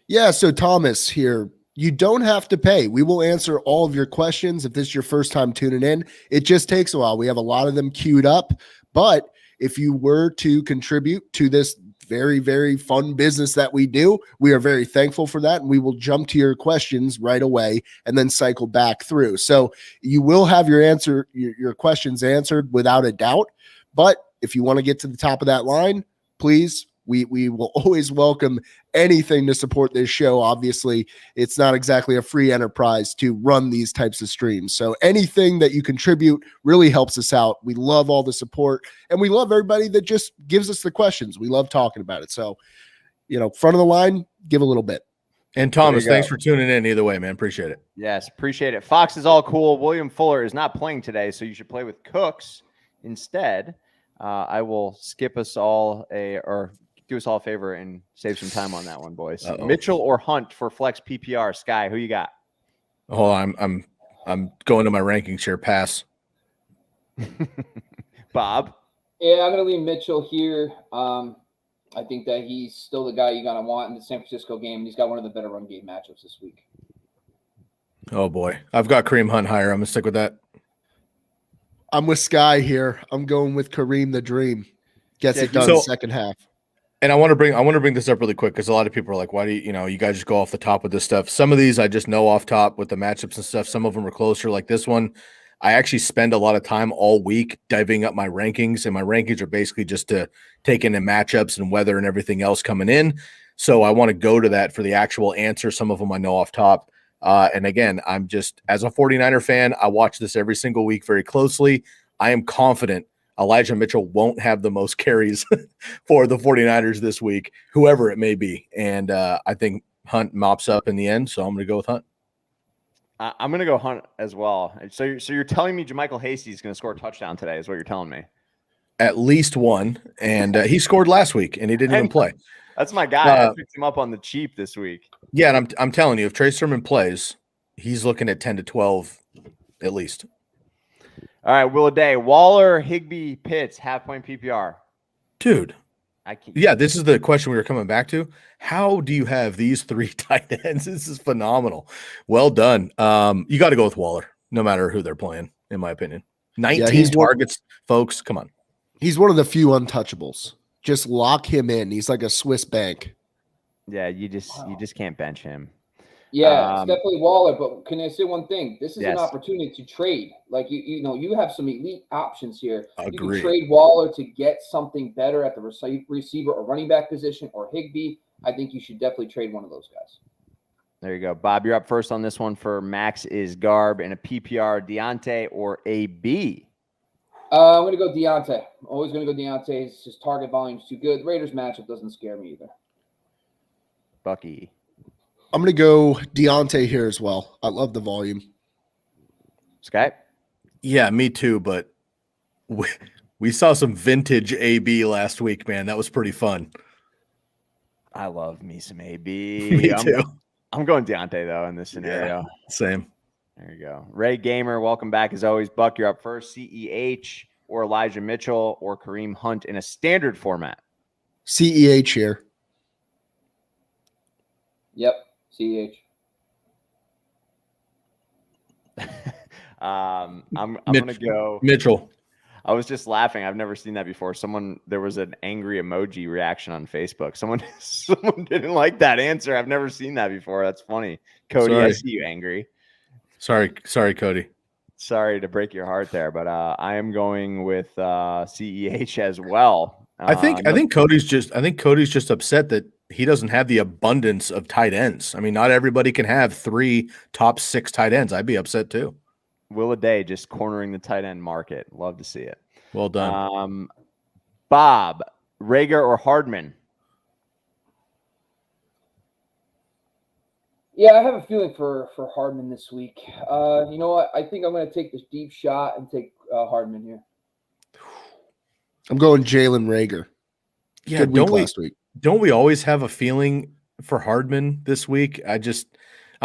Yeah, so Thomas here, you don't have to pay. We will answer all of your questions if this is your first time tuning in. It just takes a while. We have a lot of them queued up, but if you were to contribute to this very, very fun business that we do, we are very thankful for that, and we will jump to your questions right away and then cycle back through. So you will have your questions answered without a doubt. But if you want to get to the top of that line, please, we will always welcome anything to support this show. Obviously, it's not exactly a free enterprise to run these types of streams. So anything that you contribute really helps us out. We love all the support, and we love everybody that just gives us the questions. We love talking about it. So, front of the line, give a little bit. And Thomas, thanks for tuning in either way, man. Appreciate it. Yes, appreciate it. Fox is all cool. William Fuller is not playing today, so you should play with Cooks instead. I will skip us all or do us all a favor and save some time on that one, boys. Mitchell or Hunt for flex PPR. Sky, who you got? Oh, I'm going to my rankings here. Pass. Bob? Yeah, I'm going to leave Mitchell here. I think that he's still the guy you're going to want in the San Francisco game. He's got one of the better run game matchups this week. Oh, boy. I've got Kareem Hunt higher. I'm going to stick with that. I'm with Sky here. I'm going with Kareem the Dream. Gets it done second half. And I want to bring this up really quick because a lot of people are like, why do you guys just go off the top with this stuff? Some of these I just know off top with the matchups and stuff. Some of them are closer, like this one. I actually spend a lot of time all week diving up my rankings, and my rankings are basically just to take in the matchups and weather and everything else coming in. So I want to go to that for the actual answer. Some of them I know off top. And again, I'm just, as a 49er fan, I watch this every single week very closely. I am confident Elijah Mitchell won't have the most carries for the 49ers this week, whoever it may be. And I think Hunt mops up in the end, so I'm going to go with Hunt. I'm going to go Hunt as well. So you're telling me JaMychal Hasty is going to score a touchdown today is what you're telling me? At least one. And he scored last week, and he didn't even play. That's my guy. I picked him up on the cheap this week. Yeah, and I'm telling you, if Trey Sermon plays, he's looking at 10 to 12 at least. All right, Will a day. Waller, Higbee, Pitts, half-point PPR. Dude. I can't. Yeah, this is the question we were coming back to. How do you have these 3 tight ends? This is phenomenal. Well done. You got to go with Waller, no matter who they're playing, in my opinion. 19 targets, folks. Come on. He's one of the few untouchables. Just lock him in. He's like a Swiss bank. Yeah, you just can't bench him. Yeah, it's definitely Waller. But can I say one thing? This is Yes. an opportunity to trade. Like you have some elite options here. Agreed. You can trade Waller to get something better at the receiver or running back position, or Higbee. I think you should definitely trade one of those guys. There you go. Bob, you're up first on this one for Max is Garb in a PPR, Deontay or AB? I'm going to go Deontay. Always going to go Deontay. His target volume's too good. The Raiders matchup doesn't scare me either. Bucky. I'm going to go Deontay here as well. I love the volume. Sky? Yeah, me too, but we saw some vintage AB last week, man. That was pretty fun. I love me some AB. Me too. I'm going Deontay, though, in this scenario. Yeah, same. There you go. Ray Gamer, welcome back as always. Buck, you're up first. CEH or Elijah Mitchell or Kareem Hunt in a standard format? CEH here. Yep, CEH. I'm going to go Mitchell. I was just laughing. I've never seen that before. There was an angry emoji reaction on Facebook. Someone didn't like that answer. I've never seen that before. That's funny. Cody, Sorry. I see you angry. Sorry, Cody. Sorry to break your heart there, but I am going with CEH as well. I think Cody's just upset that he doesn't have the abundance of tight ends. I mean, not everybody can have 3 top 6 tight ends. I'd be upset too. Will a day just cornering the tight end market. Love to see it. Well done. Bob, Rager or Hardman? Yeah, I have a feeling for Hardman this week. You know what? I think I'm going to take this deep shot and take Hardman here. I'm going Jalen Rager. Yeah, Good week last week. Don't we always have a feeling for Hardman this week? I'm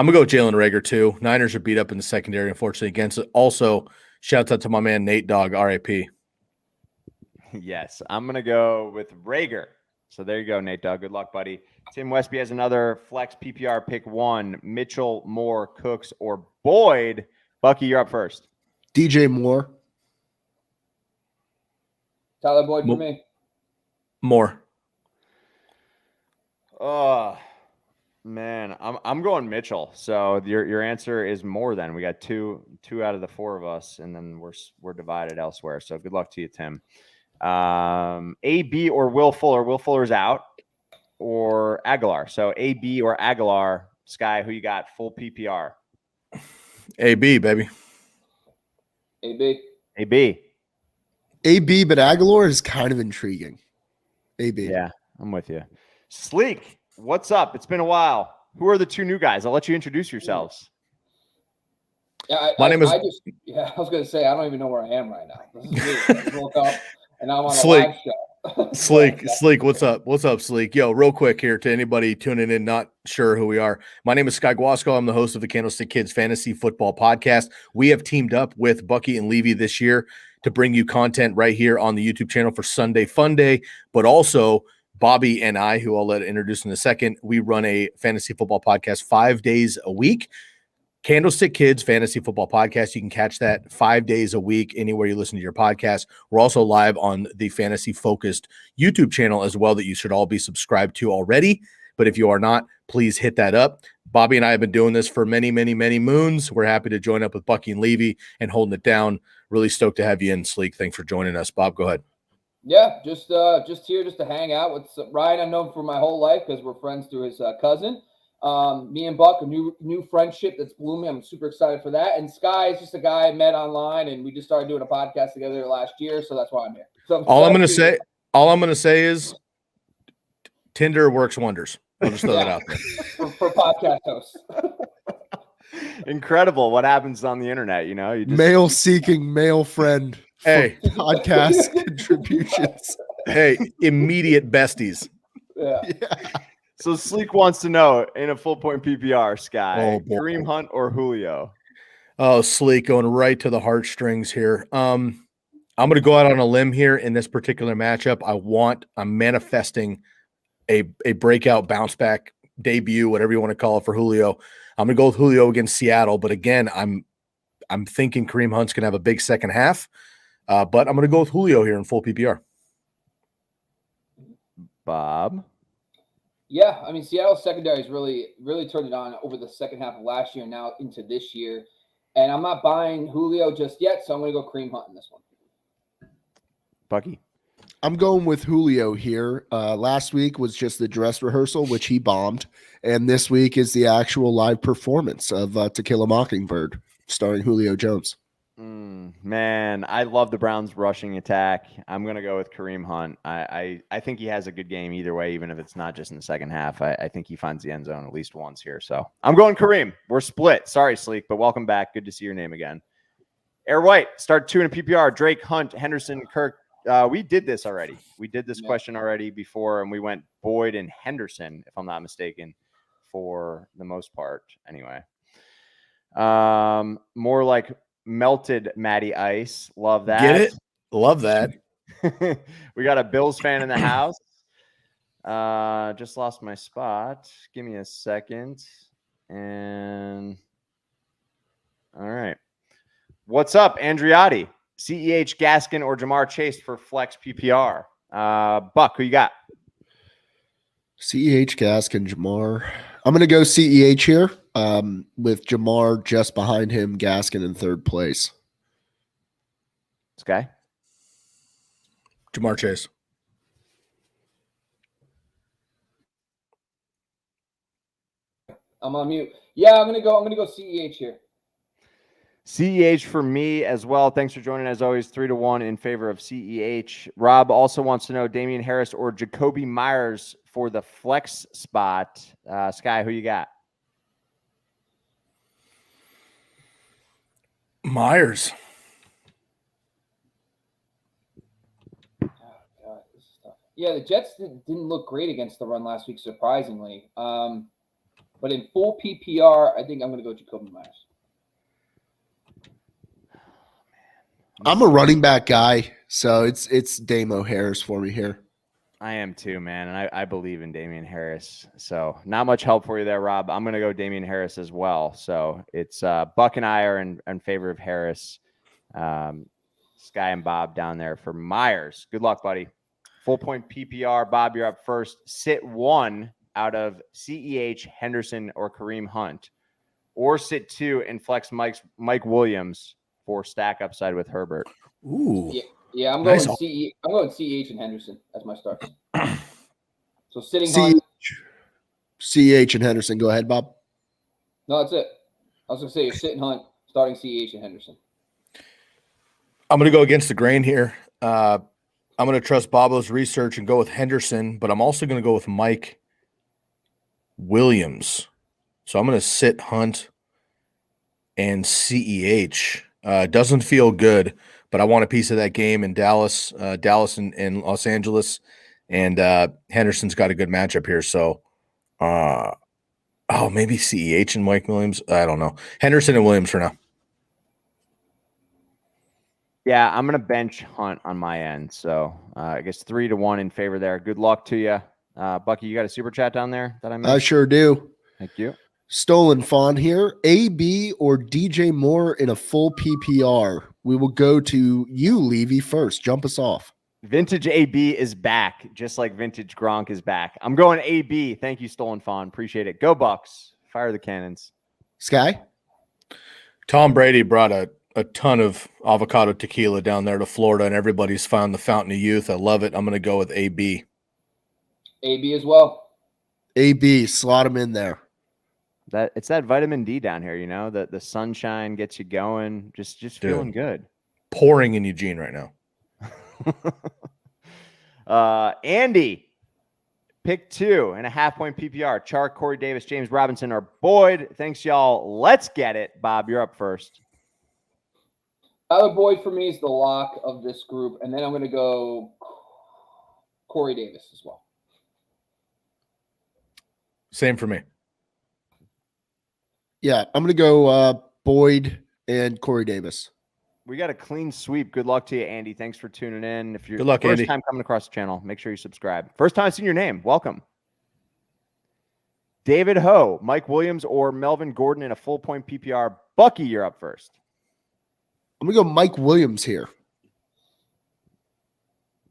going to go with Jalen Rager too. Niners are beat up in the secondary, unfortunately, against it. Also, shouts out to my man Nate Dogg, RIP. Yes, I'm going to go with Rager. So there you go, Nate Dogg. Good luck, buddy. Tim Westby has another flex PPR pick 1. Mitchell, Moore, Cooks, or Boyd. Bucky, you're up first. DJ Moore. Tyler Boyd for me. Moore. Oh, man, I'm going Mitchell. So your answer is more than. We got two out of the 4 of us, and then we're divided elsewhere. So good luck to you, Tim. AB or Will Fuller. Will Fuller's out, or Aguilar. So AB or Aguilar. Sky, who you got? Full PPR. AB, baby. AB, but Aguilar is kind of intriguing. AB. Yeah, I'm with you. Sleek, what's up? It's been a while. Who are the 2 new guys? I'll let you introduce yourselves. Yeah, My name is. I was going to say I don't even know where I am right now. This is weird. I just woke up and I'm on a live show. Sleek, what's up? What's up, Sleek? Yo, real quick here to anybody tuning in, not sure who we are. My name is Sky Guasco. I'm the host of the Candlestick Kids Fantasy Football Podcast. We have teamed up with Bucky and Levy this year to bring you content right here on the YouTube channel for Sunday Fun Day, but also Bobby and I, who I'll let introduce in a second, we run a fantasy football podcast 5 days a week. Candlestick Kids Fantasy Football Podcast. You can catch that 5 days a week anywhere you listen to your podcast. We're also live on the Fantasy Focused YouTube channel as well that you should all be subscribed to already. But if you are not, please hit that up. Bobby and I have been doing this for many, many, many moons. We're happy to join up with Bucky and Levy and holding it down. Really stoked to have you in, Sleek. Thanks for joining us. Bob, go ahead. Yeah, just here to hang out with Ryan. I've known for my whole life because we're friends through his cousin. Me and Buck, a new friendship that's blooming. I'm super excited for that. And Sky is just a guy I met online, and we just started doing a podcast together last year, so that's why I'm here. So all I'm going to say is Tinder works wonders. I'll just throw that out there. for podcast hosts. Incredible what happens on the internet, you know. Male seeking male friend. Hey, podcast contributions. Hey, immediate besties. Yeah. So Sleek wants to know in a full point PPR, Sky, Oh, boy. Kareem Hunt or Julio? Oh, Sleek going right to the heartstrings here. I'm going to go out on a limb here in this particular matchup. I'm manifesting a breakout bounce back debut, whatever you want to call it, for Julio. I'm going to go with Julio against Seattle, but again, I'm thinking Kareem Hunt's going to have a big second half, but I'm going to go with Julio here in full PPR. Bob? Yeah, I mean, Seattle's secondary has really turned it on over the second half of last year, now into this year. And I'm not buying Julio just yet, so I'm going to go Kareem Hunt in this one. Bucky? I'm going with Julio here. Last week was just the dress rehearsal, which he bombed. And this week is the actual live performance of To Kill a Mockingbird, starring Julio Jones. Man, I love the Browns rushing attack. I'm going to go with Kareem Hunt. I think he has a good game either way, even if it's not just in the second half. I think he finds the end zone at least once here. So I'm going Kareem. We're split. Sorry, Sleek, but welcome back. Good to see your name again. Air White, start 2 in a PPR. Drake, Hunt, Henderson, Kirk. We did this already. We did this question already before, and we went Boyd and Henderson, if I'm not mistaken, for the most part. Anyway, more like melted Matty Ice. Love that. Get it? Love that. We got a Bills fan in the house. Just lost my spot. Give me a second. And all right. What's up, Andriotti? CEH, Gaskin, or Jamar Chase for flex PPR? Buck, who you got? CEH, Gaskin, Jamar. I'm going to go CEH here with Jamar just behind him, Gaskin in third place. Sky? Jamar Chase. I'm on mute. Yeah, I'm gonna go CEH here. CEH for me as well. Thanks for joining. As always, 3-1 in favor of CEH. Rob also wants to know Damian Harris or Jacoby Myers for the flex spot. Sky, who you got? Myers. Oh, God, this is tough. Yeah, the Jets didn't look great against the run last week, surprisingly. But in full PPR, I think I'm going to go Jacoby Myers. I'm a running back guy, so it's Damo Harris for me here. I am too, man. And I believe in Damian Harris. So not much help for you there, Rob. I'm going to go Damian Harris as well. So it's Buck and I are in favor of Harris. Sky and Bob down there for Myers. Good luck, buddy. Full point PPR. Bob, you're up first. Sit 1 out of CEH, Henderson, or Kareem Hunt. Or sit 2 and flex Mike Williams for stack upside with Herbert. Ooh. Yeah, I'm Nice. going I'm going CEH and Henderson as my starts. So sitting CEH, Hunt. CEH and Henderson. Go ahead, Bob. No, that's it. I was going to say you're sitting Hunt, starting CEH and Henderson. I'm going to go against the grain here. I'm going to trust Bobo's research and go with Henderson, but I'm also going to go with Mike Williams. So I'm going to sit Hunt and CEH. Doesn't feel good, but I want a piece of that game in Dallas and Los Angeles, and Henderson's got a good matchup here. So, maybe CEH and Mike Williams. I don't know. Henderson and Williams for now. Yeah, I'm going to bench Hunt on my end. So I guess 3-1 in favor there. Good luck to you. Bucky, you got a super chat down there that I missed? I sure do. Thank you. Stolen Fawn here. AB or DJ Moore in a full PPR. We will go to you, Levy, first. Jump us off. Vintage AB is back, just like vintage Gronk is back. I'm going AB. Thank you, Stolen Fawn. Appreciate it. Go Bucks. Fire the cannons. Sky? Tom Brady brought a ton of avocado tequila down there to Florida, and everybody's found the fountain of youth. I love it. I'm going to go with AB. AB as well. AB, slot him in there. It's that vitamin D down here, you know, the sunshine gets you going, just feeling good. Pouring in Eugene right now. Andy, pick 2.5 point PPR. Chark, Corey Davis, James Robinson, or Boyd. Thanks, y'all. Let's get it. Bob, you're up first. Tyler Boyd for me is the lock of this group, and then I'm going to go Corey Davis as well. Same for me. Yeah, I'm going to go Boyd and Corey Davis. We got a clean sweep. Good luck to you, Andy. Thanks for tuning in. If you're Good luck, first Andy. time coming across the channel, make sure you subscribe. First time seeing your name, welcome. David Ho, Mike Williams, or Melvin Gordon in a full point PPR. Bucky, you're up first. I'm going to go Mike Williams here.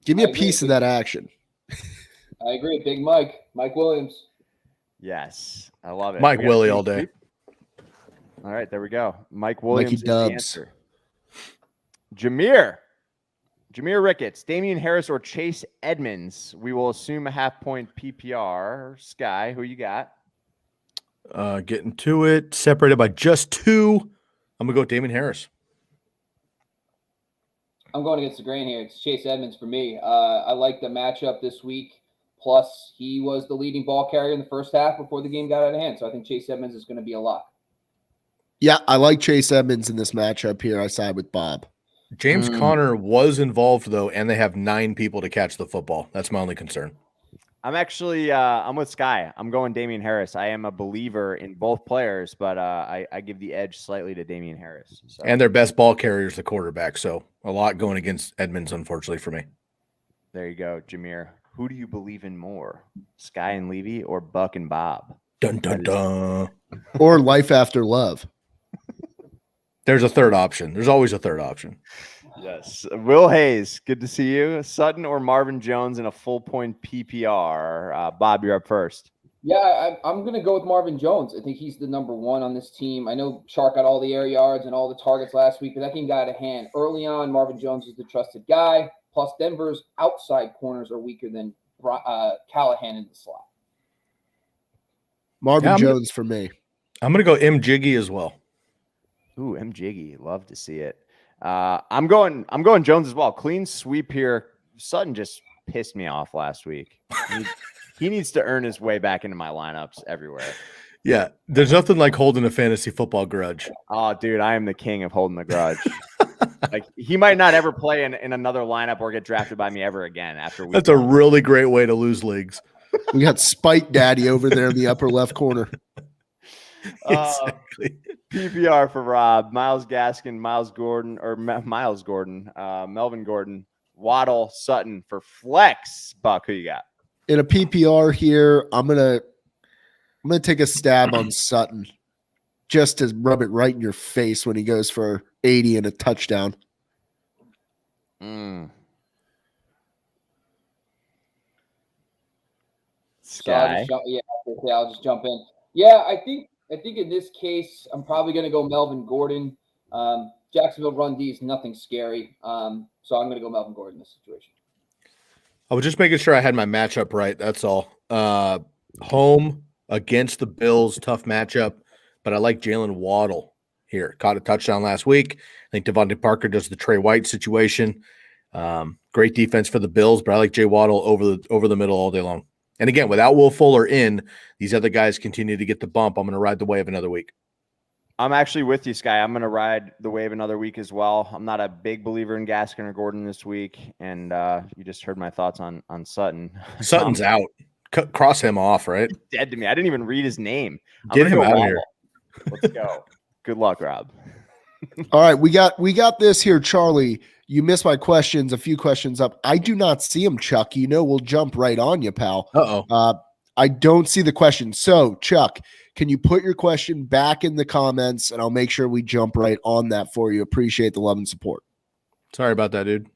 Give me a piece of that action. I agree. Big Mike Williams. Yes, I love it. Mike Willie all day. Sweep. All right, there we go. Mike Williams is the answer. Jameer Ricketts, Damian Harris, or Chase Edmonds. We will assume a half-point PPR. Sky, who you got? Getting to it. Separated by just 2. I'm going to go with Damian Harris. I'm going against the grain here. It's Chase Edmonds for me. I like the matchup this week. Plus, he was the leading ball carrier in the first half before the game got out of hand. So I think Chase Edmonds is going to be a lock. Yeah, I like Chase Edmonds in this matchup here. I side with Bob. James Conner was involved, though, and they have 9 people to catch the football. That's my only concern. I'm actually I'm with Sky. I'm going Damian Harris. I am a believer in both players, but I give the edge slightly to Damian Harris. So. And their best ball carrier is the quarterback, so a lot going against Edmonds, unfortunately, for me. There you go, Jameer. Who do you believe in more, Sky and Levy or Buck and Bob? Dun, dun, dun. Or Life After Love. There's a third option. There's always a third option. Yes. Will Hayes, good to see you. Sutton or Marvin Jones in a full point PPR. Bob, you're up first. Yeah, I'm going to go with Marvin Jones. I think he's the number 1 on this team. I know Shark got all the air yards and all the targets last week, but that game got out of hand. Early on, Marvin Jones is the trusted guy. Plus, Denver's outside corners are weaker than Callahan in the slot. Marvin Jones for me. I'm going to go M. Jiggy as well. Ooh, M. Jiggy. Love to see it. I'm going Jones as well. Clean sweep here. Sutton just pissed me off last week. He needs to earn his way back into my lineups everywhere. Yeah, there's nothing like holding a fantasy football grudge. Oh, dude, I am the king of holding the grudge. Like he might not ever play in another lineup or get drafted by me ever again after we. That's a really great way to lose leagues. We got Spite Daddy over there in the upper left corner. Exactly. PPR for Rob, Myles Gaskin, Melvin Gordon, Waddle, Sutton for flex. Buck, who you got? In a PPR here, I'm gonna take a stab on Sutton just to rub it right in your face when he goes for 80 and a touchdown. Sky. So I'll just jump in. Yeah, I think in this case, I'm probably going to go Melvin Gordon. Jacksonville run D is nothing scary. So I'm going to go Melvin Gordon in this situation. I was just making sure I had my matchup right. That's all. Home against the Bills, tough matchup, but I like Jalen Waddle here. Caught a touchdown last week. I think Devontae Parker does the Trey White situation. Great defense for the Bills, but I like Jay Waddle over the middle all day long. And again, without Will Fuller in, these other guys continue to get the bump. I'm going to ride the wave another week. I'm actually with you, Sky. I'm going to ride the wave another week as well. I'm not a big believer in Gaskin or Gordon this week, and you just heard my thoughts on Sutton. Sutton's out. Cross him off, right? Dead to me. I didn't even read his name. Get him out of here. Let's go. Good luck, Rob. All right, we got this here, Charlie. You missed my questions, a few questions up. I do not see him, Chuck. We'll jump right on you, pal. I don't see the question. So, Chuck, can you put your question back in the comments, and I'll make sure we jump right on that for you. Appreciate the love and support. Sorry about that, dude.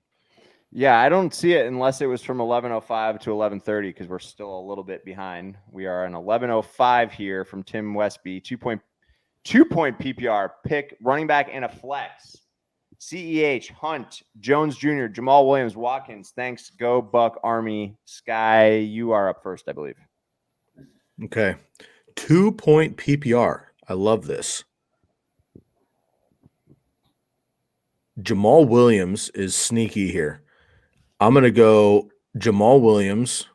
Yeah, I don't see it unless it was from 11:05 to 11:30 because we're still a little bit behind. We are on 11:05 here from Tim Westby. 2-point PPR pick, running back and a flex. CEH, Hunt, Jones Jr., Jamal Williams, Watkins. Thanks. Go Buck Army. Sky, you are up first, I believe. Okay. 2-point PPR. I love this. Jamal Williams is sneaky here. I'm going to go Jamal Williams.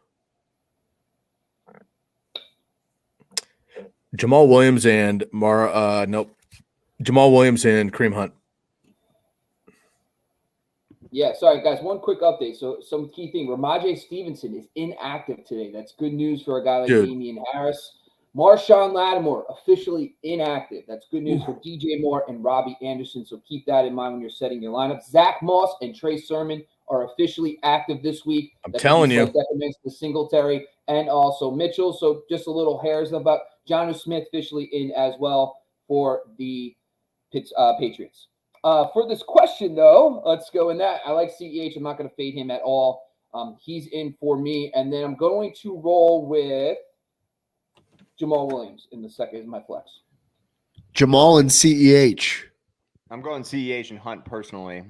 Jamal Williams and Jamal Williams and Kareem Hunt. Yeah, sorry, guys. One quick update. So some key thing. Ramajay Stevenson is inactive today. That's good news for a guy like Damian Harris. Marshawn Lattimore officially inactive. That's good news for DJ Moore and Robbie Anderson. So keep that in mind when you're setting your lineup. Zach Moss and Trey Sermon are officially active this week. I'm telling you. That commenced the Singletary and also Mitchell. So just a little hairs about Jonnu Smith officially in as well for the Patriots. For this question, though, let's go in that. I like CEH. I'm not going to fade him at all. He's in for me. And then I'm going to roll with Jamal Williams in the second is my flex. Jamal and CEH. I'm going CEH and Hunt personally.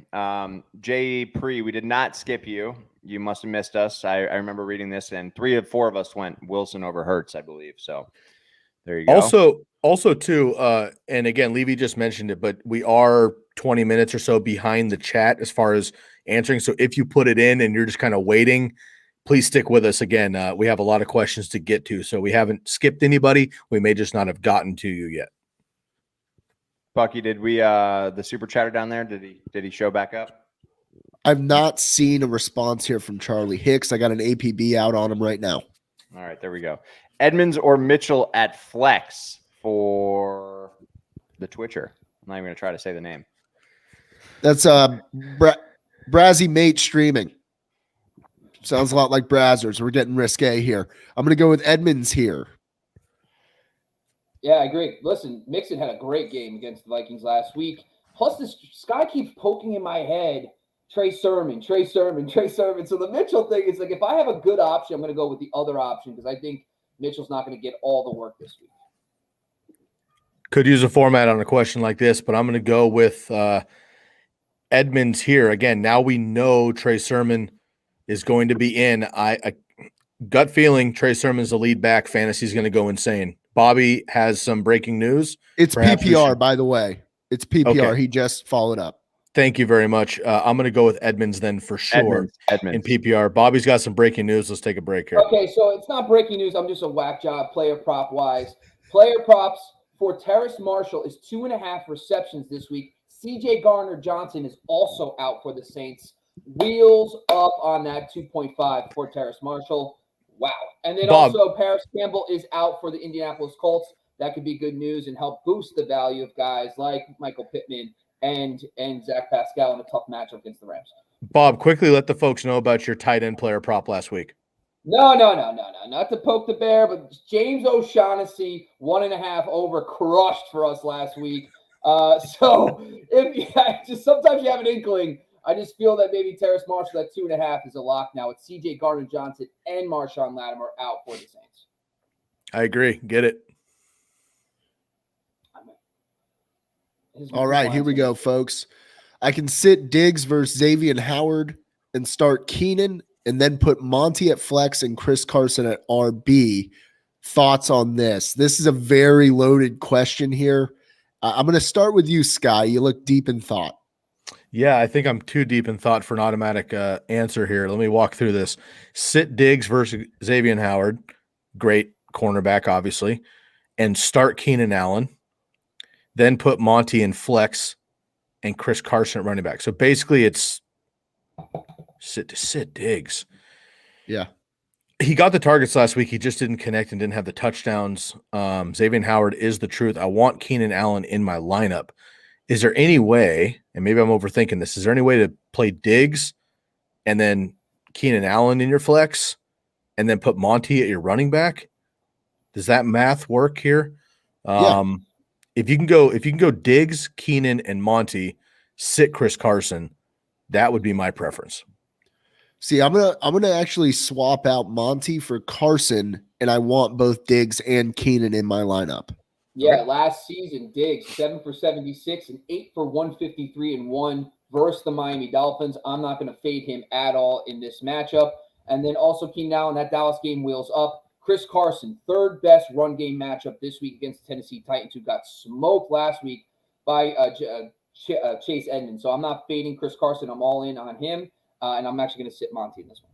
Jay Pre, we did not skip you. You must have missed us. I remember reading this, and 3 of 4 of us went Wilson over Hurts, I believe. So there you go. Also too, and again, Levy just mentioned it, but we are 20 minutes or so behind the chat as far as answering. So if you put it in and you're just kind of waiting, please stick with us. Again, we have a lot of questions to get to, so we haven't skipped anybody. We may just not have gotten to you yet. Bucky, did we the super chatter down there? Did he show back up? I've not seen a response here from Charlie Hicks. I got an APB out on him right now. All right, there we go. Edmonds or Mitchell at flex for the Twitcher. I'm not even going to try to say the name. That's Brazzy Mate streaming. Sounds a lot like Brazzers. We're getting risque here. I'm going to go with Edmonds here. Yeah, I agree. Listen, Mixon had a great game against the Vikings last week. Plus, this guy keeps poking in my head, Trey Sermon. So the Mitchell thing is like, if I have a good option, I'm going to go with the other option because I think Mitchell's not going to get all the work this week. Could use a format on a question like this, but I'm going to go with Edmonds here. Again, now we know Trey Sermon is going to be in. I gut feeling Trey Sermon's the lead back. Fantasy's going to go insane. Bobby has some breaking news. It's PPR, by the way. It's PPR. Okay. He just followed up. Thank you very much. I'm going to go with Edmonds then for sure. Edmonds. In PPR. Bobby's got some breaking news. Let's take a break here. Okay, so it's not breaking news. I'm just a whack job player prop wise. Player props for Terrace Marshall is 2.5 receptions this week. CJ Gardner-Johnson is also out for the Saints. Wheels up on that 2.5 for Terrace Marshall. Wow. And then also Paris Campbell is out for the Indianapolis Colts. That could be good news and help boost the value of guys like Michael Pittman and Zach Pascal in a tough matchup against the Rams. Bob, quickly let the folks know about your tight end player prop last week. No. Not to poke the bear, but James O'Shaughnessy, 1.5 over, crushed for us last week. So just sometimes you have an inkling. I just feel that maybe Terrace Marshall at 2.5 is a lock now with CJ Gardner-Johnson and Marshawn Lattimore out for the Saints. I agree. Get it. All right, here we go, folks. I can sit Diggs versus Xavier and Howard and start Keenan and then put Monty at flex and Chris Carson at RB. Thoughts on this? This is a very loaded question here. I'm going to start with you, Sky. You look deep in thought. Yeah, I think I'm too deep in thought for an automatic answer here. Let me walk through this. Sit Diggs versus Xavier and Howard. Great cornerback, obviously. And start Keenan Allen. Then put Monty in flex and Chris Carson at running back. So basically it's sit Diggs. Yeah. He got the targets last week. He just didn't connect and didn't have the touchdowns. Xavier and Howard is the truth. I want Keenan Allen in my lineup. Is there any way, and maybe I'm overthinking this, is there any way to play Diggs and then Keenan Allen in your flex and then put Monty at your running back? Does that math work here? Yeah. If you can go Diggs, Keenan, and Monty, sit Chris Carson, that would be my preference. See, I'm gonna actually swap out Monty for Carson, and I want both Diggs and Keenan in my lineup. Yeah, last season, Diggs, 7 for 76 and 8 for 153 and 1 versus the Miami Dolphins. I'm not going to fade him at all in this matchup. And then also Keenan Allen, that Dallas game wheels up. Chris Carson, third best run game matchup this week against the Tennessee Titans, who got smoked last week by Chase Edmonds. So I'm not fading Chris Carson. I'm all in on him, and I'm actually going to sit Monty in this one.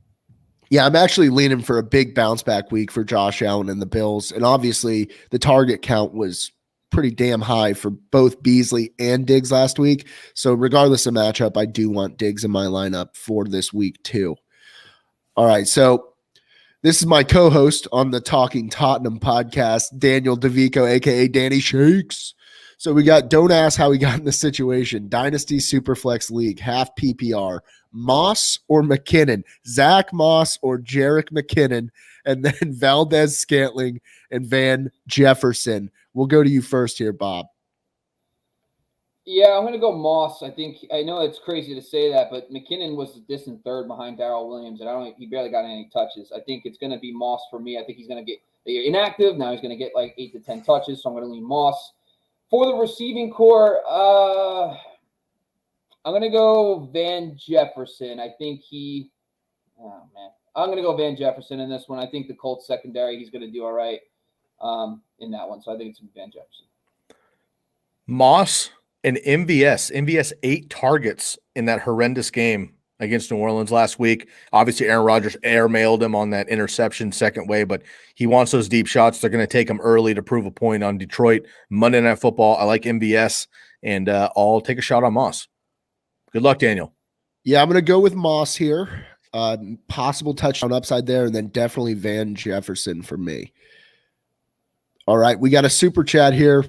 Yeah, I'm actually leaning for a big bounce back week for Josh Allen and the Bills. And obviously the target count was pretty damn high for both Beasley and Diggs last week. So regardless of matchup, I do want Diggs in my lineup for this week too. All right. So This is my co-host on the Talking Tottenham podcast, Daniel DeVico, aka Danny Shakes. So we got Don't Ask How He Got in the Situation, Dynasty Superflex League, half PPR, Moss or McKinnon, Zach Moss or Jerick McKinnon, and then Valdez Scantling and Van Jefferson. We'll go to you first here, Bob. Yeah, I'm going to go Moss. I know it's crazy to say that, but McKinnon was a distant third behind Darrell Williams, and he barely got any touches. I think it's going to be Moss for me. I think he's going to get inactive. Now he's going to get like 8 to 10 touches, so I'm going to lean Moss. For the receiving core, I'm going to go Van Jefferson. I'm going to go Van Jefferson in this one. I think the Colts secondary, he's going to do all right in that one. So I think it's Van Jefferson. Moss and MVS 8 targets in that horrendous game against New Orleans last week. Obviously, Aaron Rodgers airmailed him on that interception second way, but he wants those deep shots. They're going to take him early to prove a point on Detroit. Monday Night Football, I like MVS, and I'll take a shot on Moss. Good luck, Daniel. Yeah, I'm going to go with Moss here. Possible touchdown upside there, and then definitely Van Jefferson for me. All right, we got a super chat here.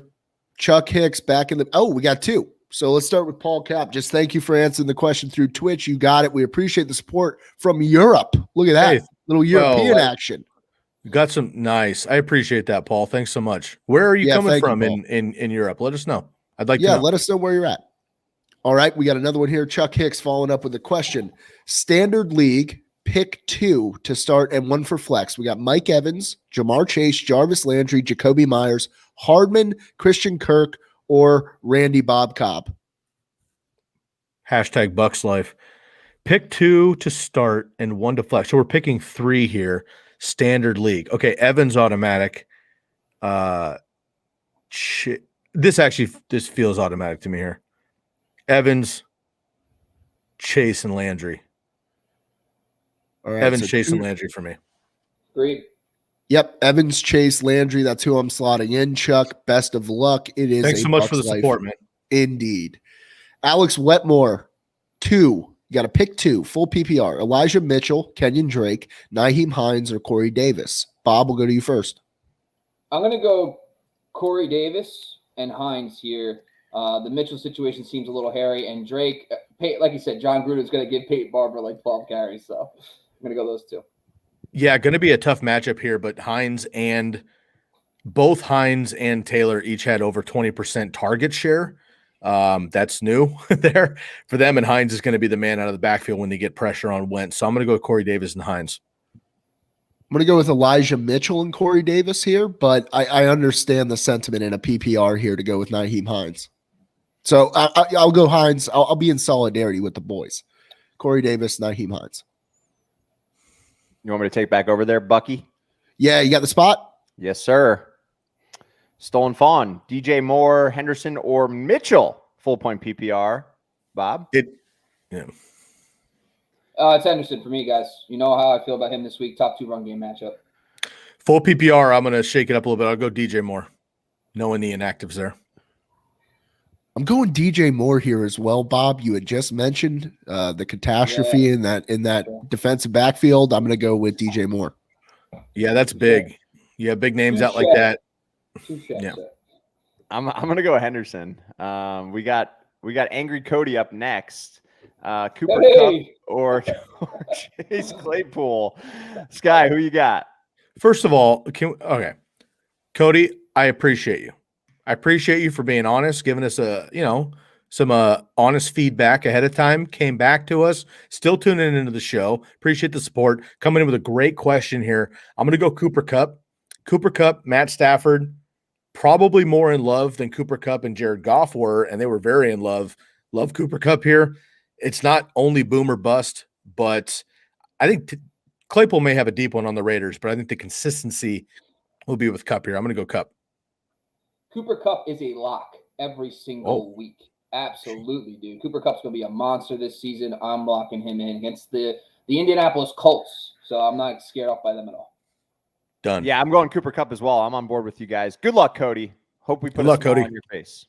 Chuck Hicks back in the – oh, we got 2. So let's start with Paul Cap. Just thank you for answering the question through Twitch. You got it. We appreciate the support from Europe. Look at that. Hey, little European action. Got some nice. I appreciate that, Paul. Thanks so much. Where are you coming from in Europe? Let us know. I'd like to know. Let us know where you're at. All right, we got another one here. Chuck Hicks following up with a question. Standard League, pick 2 to start and 1 for flex. We got Mike Evans, Jamar Chase, Jarvis Landry, Jacoby Myers, Hardman, Christian Kirk, or Randy Bob Cobb. Hashtag Bucks Life. Pick 2 to start and 1 to flex. So we're picking 3 here. Standard League. Okay, Evans automatic. This feels automatic to me here. Evans, Chase, and Landry. All right, Evans, Chase, and Landry for me. Great. Yep, Evans, Chase, Landry. That's who I'm slotting in. Chuck, best of luck. It is. Thanks so much for the support, man. Indeed. Alex Wetmore, 2. You got to pick 2. Full PPR. Elijah Mitchell, Kenyon Drake, Nyheim Hines, or Corey Davis. Bob, we'll go to you first. I'm going to go Corey Davis and Hines here. The Mitchell situation seems a little hairy, and Drake, like you said, John Gruden's going to give Peyton Barber like 12 carries, so I'm going to go those 2. Yeah, going to be a tough matchup here, but both Hines and Taylor each had over 20% target share. That's new there for them, and Hines is going to be the man out of the backfield when they get pressure on Wentz. So I'm going to go with Corey Davis and Hines. I'm going to go with Elijah Mitchell and Corey Davis here, but I understand the sentiment in a PPR here to go with Nyheim Hines. So I'll go Hines. I'll be in solidarity with the boys. Corey Davis, Nyheim Hines. You want me to take back over there, Bucky? Yeah, you got the spot? Yes, sir. Stolen Fawn, DJ Moore, Henderson, or Mitchell. Full point PPR. Bob? It's Henderson for me, guys. You know how I feel about him this week. Top 2 run game matchup. Full PPR, I'm going to shake it up a little bit. I'll go DJ Moore, knowing the inactives there. I'm going DJ Moore here as well, Bob. You had just mentioned the catastrophe in that defensive backfield. I'm going to go with DJ Moore. Yeah, that's big. Yeah, big names out like that. Yeah, I'm going to go Henderson. We got Angry Cody up next. Cooper Kupp or Chase Claypool. Sky, who you got? First of all, Cody, I appreciate you. I appreciate you for being honest, giving us some honest feedback ahead of time. Came back to us, still tuning into the show. Appreciate the support. Coming in with a great question here. I'm going to go Cooper Kupp. Cooper Kupp, Matt Stafford, probably more in love than Cooper Kupp and Jared Goff were, and they were very in love. Love Cooper Kupp here. It's not only boom or bust, but I think Claypool may have a deep one on the Raiders, but I think the consistency will be with Kupp here. I'm going to go Kupp. Cooper Kupp is a lock every single week. Absolutely, dude. Cooper Kupp's going to be a monster this season. I'm locking him in against the Indianapolis Colts, so I'm not scared off by them at all. Done. Yeah, I'm going Cooper Kupp as well. I'm on board with you guys. Good luck, Cody. Hope we put a smile on your face.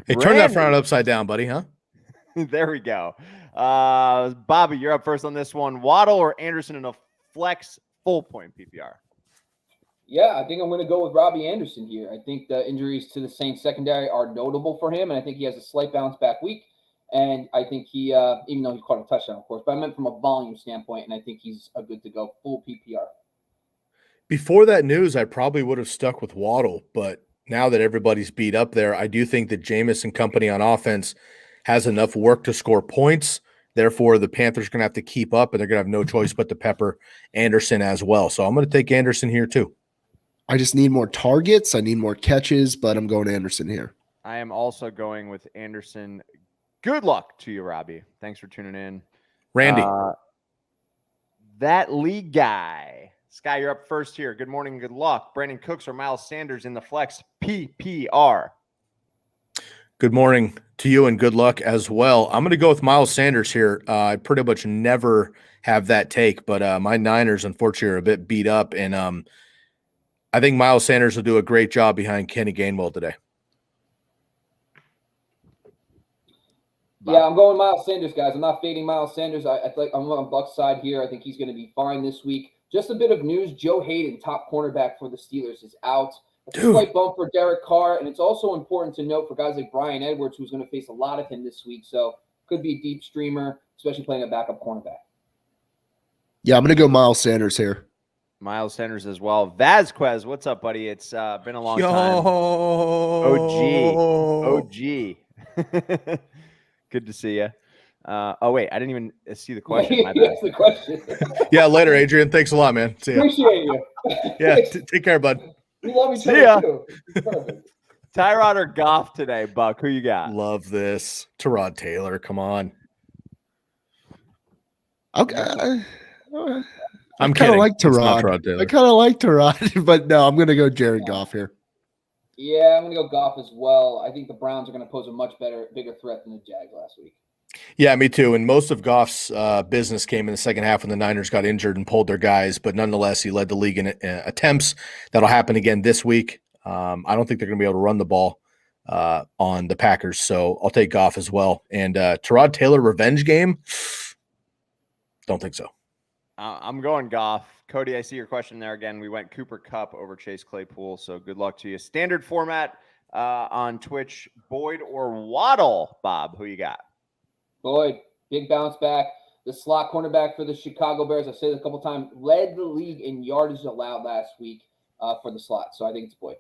Hey, turn that frown upside down, buddy, huh? There we go. Bobby, you're up first on this one. Waddle or Anderson in a flex full point PPR? Yeah, I think I'm going to go with Robbie Anderson here. I think the injuries to the Saints secondary are notable for him, and I think he has a slight bounce back week. And I think he, even though he caught a touchdown, of course, but I meant from a volume standpoint, and I think he's a good to go full PPR. Before that news, I probably would have stuck with Waddle, but now that everybody's beat up there, I do think that Jameis and company on offense has enough work to score points. Therefore, the Panthers are going to have to keep up, and they're going to have no choice but to pepper Anderson as well. So I'm going to take Anderson here too. I just need more targets. I need more catches, but I'm going Anderson here. I am also going with Anderson. Good luck to you, Robbie. Thanks for tuning in. Randy. That league guy. Sky, you're up first here. Good morning, good luck. Brandon Cooks or Miles Sanders in the flex PPR? Good morning to you and good luck as well. I'm going to go with Miles Sanders here. I pretty much never have that take, but my Niners, unfortunately, are a bit beat up, and I think Miles Sanders will do a great job behind Kenny Gainwell today. Yeah, I'm going Miles Sanders, guys. I'm not fading Miles Sanders. I think I'm on Buck's side here. I think he's going to be fine this week. Just a bit of news. Joe Hayden, top cornerback for the Steelers, is out. It's a slight bump for Derek Carr, and it's also important to note for guys like Brian Edwards, who's going to face a lot of him this week. So could be a deep streamer, especially playing a backup cornerback. Yeah, I'm going to go Miles Sanders here. Miles Sanders as well. Vasquez, what's up, buddy? It's been a long time. OG. Good to see you. Oh, wait, I didn't even see the question. My bad. That's the question. Yeah, later, Adrian. Thanks a lot, man. See ya. Appreciate you. Yeah, take care, bud. We love each See other, ya. too. Perfect. Tyrod or Goff today, Buck? Who you got? Love this. Tyrod Taylor, come on. Okay. I'm kind kidding. of like It's not Tyrod. Tyrod Taylor. I kind of like Tyrod, but no, I'm going to go Jared Goff here. Yeah, I'm going to go Goff as well. I think the Browns are going to pose a much bigger threat than the Jags last week. Yeah, me too. And most of Goff's business came in the second half when the Niners got injured and pulled their guys. But nonetheless, he led the league in attempts. That'll happen again this week. I don't think they're going to be able to run the ball on the Packers. So I'll take Goff as well. And Tyrod Taylor revenge game? Don't think so. I'm going Goff. Cody, I see your question there again. We went Cooper Kupp over Chase Claypool, so good luck to you. Standard format on Twitch, Boyd or Waddle? Bob, who you got? Boyd, big bounce back. The slot cornerback for the Chicago Bears, I've said it a couple times, led the league in yardage allowed last week for the slot. So I think it's Boyd.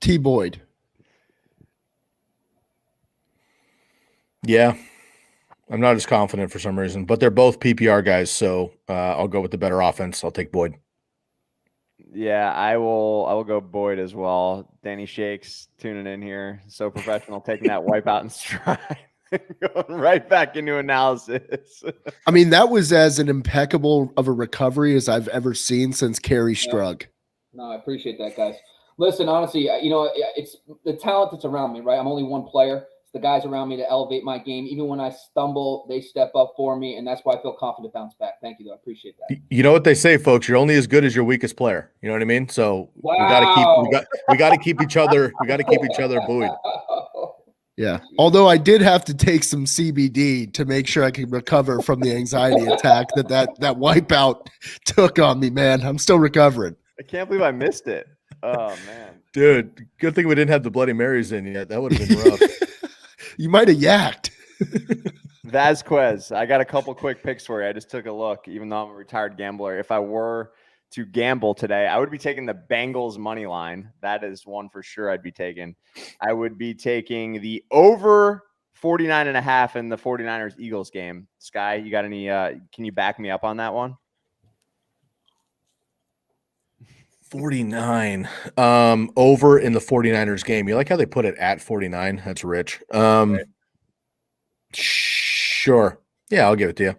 T. Boyd. Yeah. I'm not as confident for some reason, but they're both PPR guys, so I'll go with the better offense. I'll take Boyd. Yeah, I will go Boyd as well. Danny Shakes tuning in here. So professional, taking that wipeout in stride. Going right back into analysis. I mean, that was as an impeccable of a recovery as I've ever seen since Kerry Strug. No, I appreciate that, guys. Listen, honestly, it's the talent that's around me, right? I'm only one player. It's the guys around me to elevate my game. Even when I stumble, they step up for me, and that's why I feel confident to bounce back. Thank you, though. I appreciate that. You know what they say, folks? You're only as good as your weakest player. You know what I mean? So we got to keep each other. We got to keep each other buoyed. Yeah. Although I did have to take some CBD to make sure I could recover from the anxiety attack that wipeout took on me, man. I'm still recovering. I can't believe I missed it. Oh, man. Dude, good thing we didn't have the Bloody Marys in yet. That would have been rough. You might have yacked. Vasquez, I got a couple quick picks for you. I just took a look, even though I'm a retired gambler. If I were to gamble today, I would be taking the Bengals money line. That is one for sure I'd be taking. I would be taking the over 49.5 in the 49ers Eagles game. Sky, you got any can you back me up on that one? 49 over in the 49ers game. You like how they put it at 49? That's rich. Right. Sure. Yeah, I'll give it to you.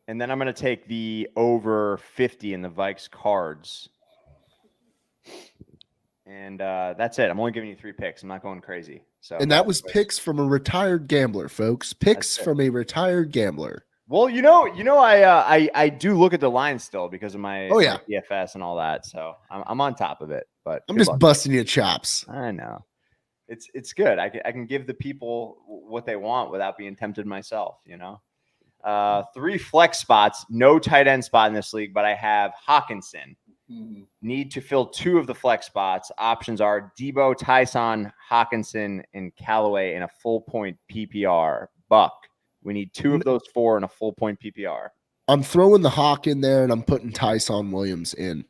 And then I'm going to take the over 50 in the Vikes Cards. And that's it. I'm only giving you 3 picks. I'm not going crazy. So, and that was picks from a retired gambler, folks. Picks from a retired gambler. Well, I do look at the line still because of my my DFS and all that. So I'm on top of it. But I'm just busting your chops. I know. It's good. I can give the people what they want without being tempted myself, 3 flex spots, no tight end spot in this league, but I have Hawkinson. Need to fill 2 of the flex spots. Options are Debo, Tyson, Hawkinson, and Callaway in a full point PPR. Buck, we need 2 of those 4 in a full point PPR. I'm throwing the Hawk in there, and I'm putting Tyson Williams in.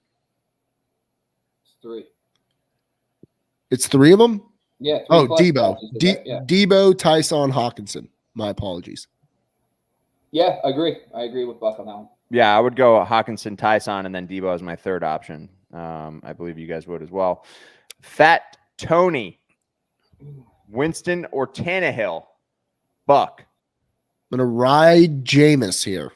It's 3. It's 3 of them? Yeah. Oh, Debo. Debo, Tyson, Hawkinson. My apologies. Yeah, I agree. I agree with Buck on that one. Yeah, I would go Hawkinson, Tyson, and then Debo as my 3rd option. I believe you guys would as well. Fat Tony, Winston or Tannehill? Buck. I'm going to ride Jameis here.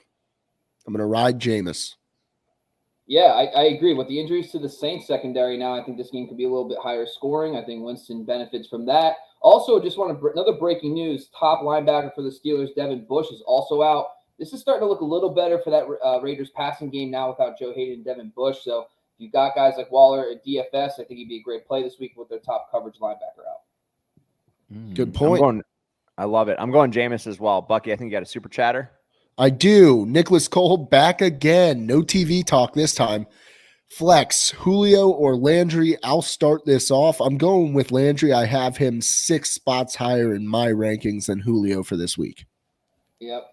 Yeah, I agree. With the injuries to the Saints secondary now, I think this game could be a little bit higher scoring. I think Winston benefits from that. Also, just want to another breaking news: top linebacker for the Steelers, Devin Bush, is also out. This is starting to look a little better for that Raiders passing game now without Joe Hayden and Devin Bush. So if you've got guys like Waller at DFS, I think he'd be a great play this week with their top coverage linebacker out. Good point. I love it. I'm going Jameis as well. Bucky, I think you got a super chatter. I do. Nicholas Cole back again. No TV talk this time. Flex, Julio or Landry. I'll start this off. I'm going with Landry. I have him 6 spots higher in my rankings than Julio for this week. Yep.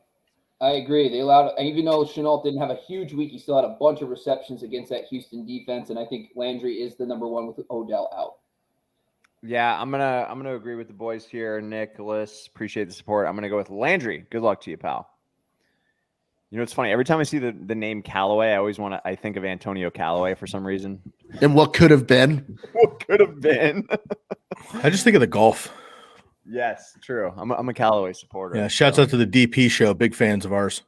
I agree. They allowed, even though Shenault didn't have a huge week, he still had a bunch of receptions against that Houston defense, and I think Landry is the number 1 with Odell out. Yeah, I'm gonna agree with the boys here. Nicholas, appreciate the support. I'm gonna go with Landry. Good luck to you, pal. You know, it's funny. Every time I see the name Callaway, I think of Antonio Callaway for some reason. And what could have been? What could have been? I just think of the golf. Yes, true. I'm a Callaway supporter. Yeah, shouts out to the DP show. Big fans of ours.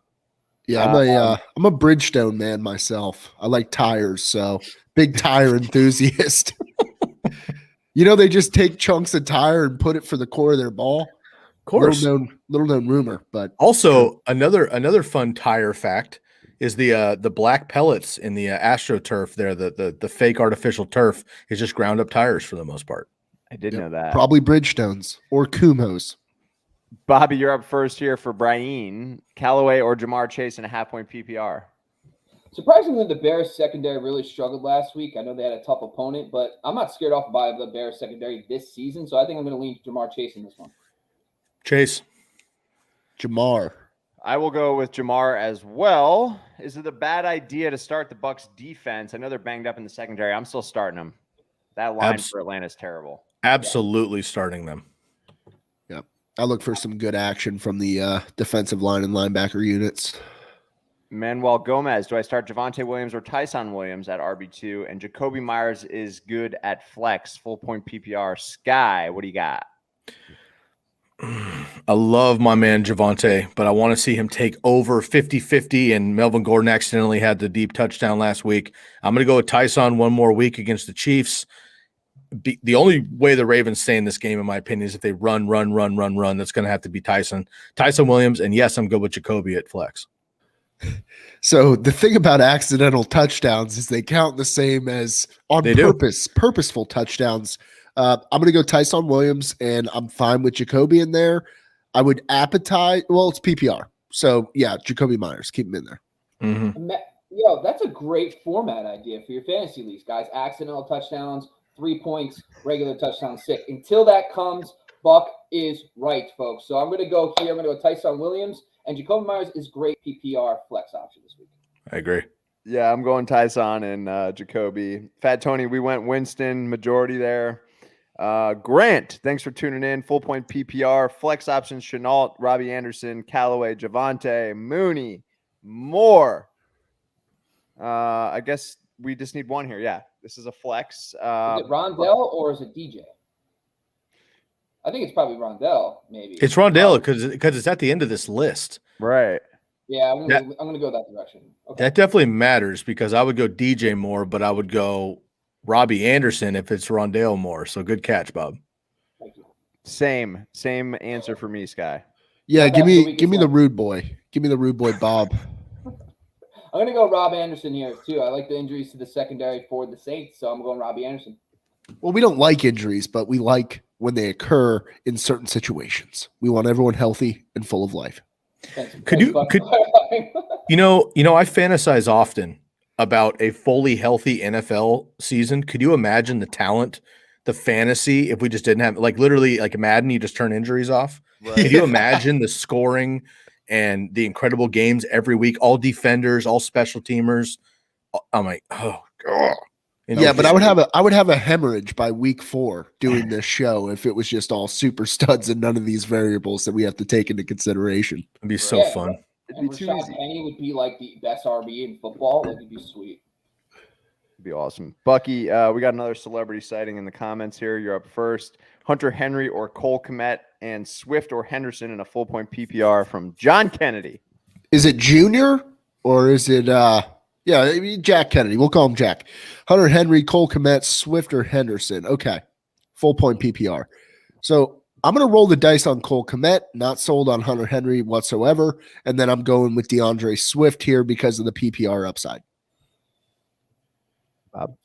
Yeah, I'm a Bridgestone man myself. I like tires, so big tire enthusiast. You know, they just take chunks of tire and put it for the core of their ball. Of course. Little known rumor, but also another fun tire fact is the black pellets in the AstroTurf there, the fake artificial turf is just ground up tires for the most part. I did know that. Probably Bridgestones or Kumho's. Bobby, you're up first here for Brian. Callaway or Jamar Chase in a half-point PPR? Surprisingly, the Bears secondary really struggled last week. I know they had a tough opponent, but I'm not scared off by the Bears secondary this season, so I think I'm going to lean Jamar Chase in this one. Chase. Jamar. I will go with Jamar as well. Is it a bad idea to start the Bucs defense? I know they're banged up in the secondary. I'm still starting them. That line for Atlanta is terrible. Absolutely starting them. Yep. I look for some good action from the defensive line and linebacker units. Manuel Gomez. Do I start Javonte Williams or Tyson Williams at RB2? And Jacoby Myers is good at flex, full point PPR. Sky, what do you got? I love my man Javonte, but I want to see him take over 50-50, and Melvin Gordon accidentally had the deep touchdown last week. I'm going to go with Tyson one more week against the Chiefs. The only way the Ravens stay in this game, in my opinion, is if they run. That's going to have to be Tyson Williams, and yes, I'm good with Jacoby at flex. So the thing about accidental touchdowns is they count the same as purposeful touchdowns. I'm going to go Tyson Williams, and I'm fine with Jacoby in there. I would appetite. Well, it's PPR. So, yeah, Jacoby Myers. Keep him in there. Mm-hmm. Yo, that's a great format idea for your fantasy leagues, guys. Accidental touchdowns, 3 points, regular touchdown, 6. Until that comes, Buck is right, folks. So I'm going to go here. I'm going to go Tyson Williams, and Jacoby Myers is great PPR flex option this week. I agree. Yeah, I'm going Tyson and Jacoby. Fat Tony, we went Winston, majority there. Grant, thanks for tuning in. Full point PPR, flex options, Shenault, Robbie Anderson, Callaway, Javonte, Mooney, Moore. I guess we just need one here. Yeah, this is a flex. Is it Rondell or is it DJ? I think it's probably Rondell, maybe. It's Rondell because it's at the end of this list. Right. Yeah, I'm gonna go that direction. Okay. That definitely matters because I would go DJ Moore, but I would go Robbie Anderson if it's Rondale Moore. So good catch, Bob. Thank you. Same answer for me, Sky. Yeah, give me the rude boy. Give me the rude boy, Bob. I'm gonna go Rob Anderson here too. I like the injuries to the secondary for the Saints, so I'm going Robbie Anderson. Well, we don't like injuries, but we like when they occur in certain situations. We want everyone healthy and full of life. Could you I fantasize often about a fully healthy NFL season. Could you imagine the talent, the fantasy, if we just didn't have, like, literally like Madden, you just turn injuries off? Right. Could you imagine the scoring and the incredible games every week, all defenders, all special teamers? I'm like, oh God. Yeah, but I would have a hemorrhage by week 4 doing this show if it was just all super studs and none of these variables that we have to take into consideration. It'd be so fun. And Rashad Penny would be like the best RB in football. Like, it'd be sweet. It'd be awesome. Bucky, we got another celebrity sighting in the comments here. You're up first. Hunter Henry or Cole Kmet, and Swift or Henderson in a full point PPR from John Kennedy. Is it Junior or is it Jack Kennedy? We'll call him Jack. Hunter Henry, Cole Kmet, Swift or Henderson. Okay. Full point PPR. So I'm going to roll the dice on Cole Kmet, not sold on Hunter Henry whatsoever. And then I'm going with DeAndre Swift here because of the PPR upside. Bob?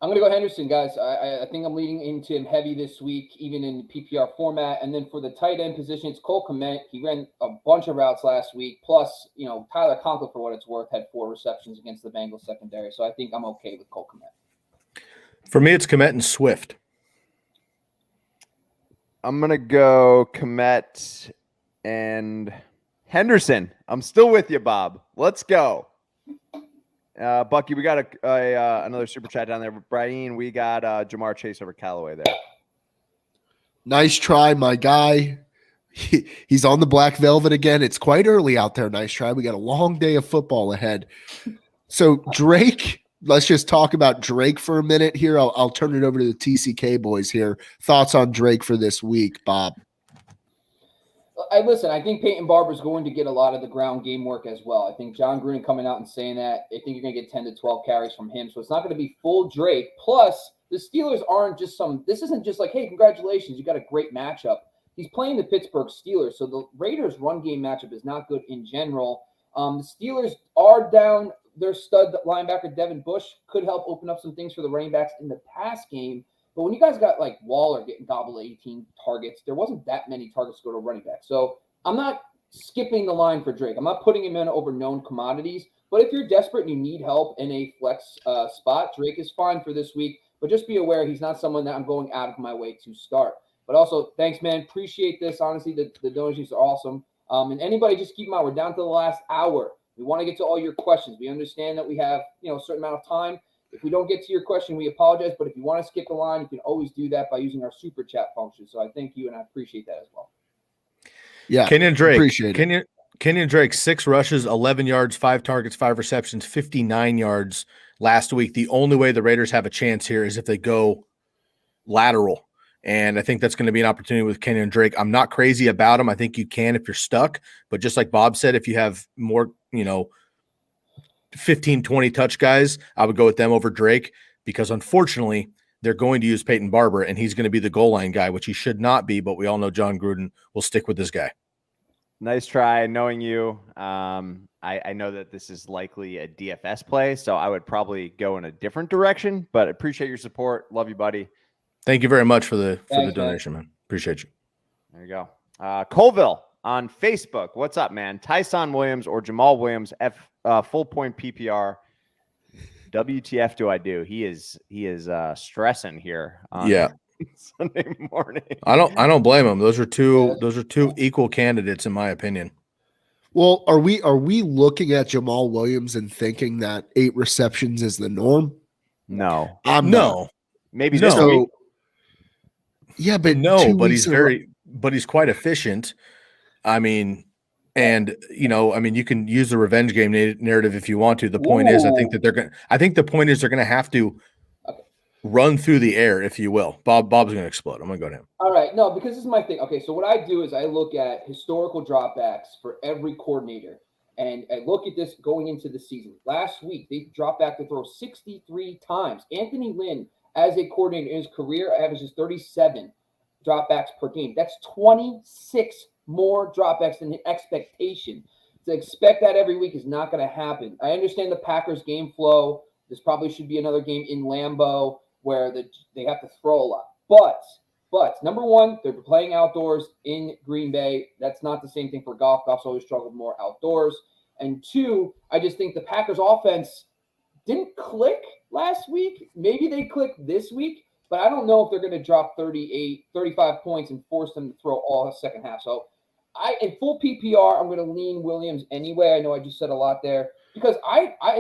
I'm going to go Henderson, guys. I think I'm leading into him heavy this week, even in PPR format. And then for the tight end position, it's Cole Kmet. He ran a bunch of routes last week. Plus, Tyler Conklin, for what it's worth, had 4 receptions against the Bengals secondary. So I think I'm okay with Cole Kmet. For me, it's Kmet and Swift. I'm going to go Kmet and Henderson. I'm still with you, Bob. Let's go. Bucky, we got another super chat down there. Brian, we got Jamar Chase over Callaway there. Nice try, my guy. He's on the black velvet again. It's quite early out there. Nice try. We got a long day of football ahead. So Drake, let's just talk about Drake for a minute here. I'll turn it over to the TCK boys here. Thoughts on Drake for this week, Bob? I think Peyton Barber's going to get a lot of the ground game work as well. I think John Gruden coming out and saying that, I think you're going to get 10 to 12 carries from him. So it's not going to be full Drake. Plus, the Steelers aren't just this isn't just like, hey, congratulations, you got a great matchup. He's playing the Pittsburgh Steelers. So the Raiders' run game matchup is not good in general. The Steelers are down their stud linebacker, Devin Bush, could help open up some things for the running backs in the pass game. But when you guys got like Waller getting gobbled 18 targets, there wasn't that many targets to go to running back. So I'm not skipping the line for Drake. I'm not putting him in over known commodities. But if you're desperate and you need help in a flex spot, Drake is fine for this week. But just be aware he's not someone that I'm going out of my way to start. But also, thanks, man. Appreciate this. Honestly, the donations are awesome. And anybody, just keep in mind, we're down to the last hour. We want to get to all your questions. We understand that we have a certain amount of time. If we don't get to your question, we apologize. But if you want to skip the line, you can always do that by using our super chat function. So I thank you, and I appreciate that as well. Yeah, Kenyon Drake. Appreciate it. Kenyon Drake, 6 rushes, 11 yards, 5 targets, 5 receptions, 59 yards last week. The only way the Raiders have a chance here is if they go lateral. And I think that's going to be an opportunity with Kenyon Drake. I'm not crazy about him. I think you can if you're stuck. But just like Bob said, if you have more, 15, 20 touch guys, I would go with them over Drake because unfortunately they're going to use Peyton Barber and he's going to be the goal line guy, which he should not be, but we all know John Gruden will stick with this guy. Nice try. Knowing you, I know that this is likely a DFS play, so I would probably go in a different direction, but appreciate your support. Love you, buddy. Thank you very much for the donation, man. Appreciate you. There you go. Colville on Facebook. What's up, man? Tyson Williams or Jamal Williams, full point PPR. WTF do I do? He is stressing here on Sunday morning. I don't blame him. Those are two equal candidates in my opinion. Well, are we looking at Jamal Williams and thinking that 8 receptions is the norm? No. No. Maybe this week. Yeah, but but he's quite efficient. I mean, and you can use the revenge game narrative if you want to. The point is, I think the point is they're going to have to run through the air, if you will. Bob's going to explode. I'm going to go to him. All right, no, because this is my thing. Okay, so what I do is I look at historical dropbacks for every coordinator, and I look at this going into the season. Last week they dropped back to throw 63 times. Anthony Lynn, as a coordinator in his career, averages 37 dropbacks per game. That's 26 more dropbacks than the expectation. To expect that every week is not going to happen. I understand the Packers game flow. This probably should be another game in Lambeau where they have to throw a lot. But But number one, they're playing outdoors in Green Bay. That's not the same thing for Goff. Goff's always struggled more outdoors. And two, I just think the Packers offense didn't click last week. Maybe they click this week, but I don't know if they're going to drop 35 points and force them to throw all the second half. So in full PPR, I'm going to lean Williams anyway. I know I just said a lot there because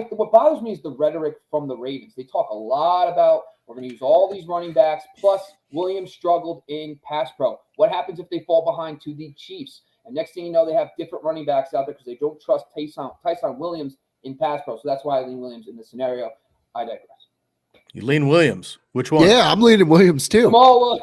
what bothers me is the rhetoric from the Ravens. They talk a lot about we're going to use all these running backs. Plus, Williams struggled in pass pro. What happens if they fall behind to the Chiefs? And next thing you know, they have different running backs out there because they don't trust Tyson Williams in pass pro. So that's why I lean Williams in this scenario. I digress. You lean Williams. Which one? Yeah, I'm leaning Williams too. Well,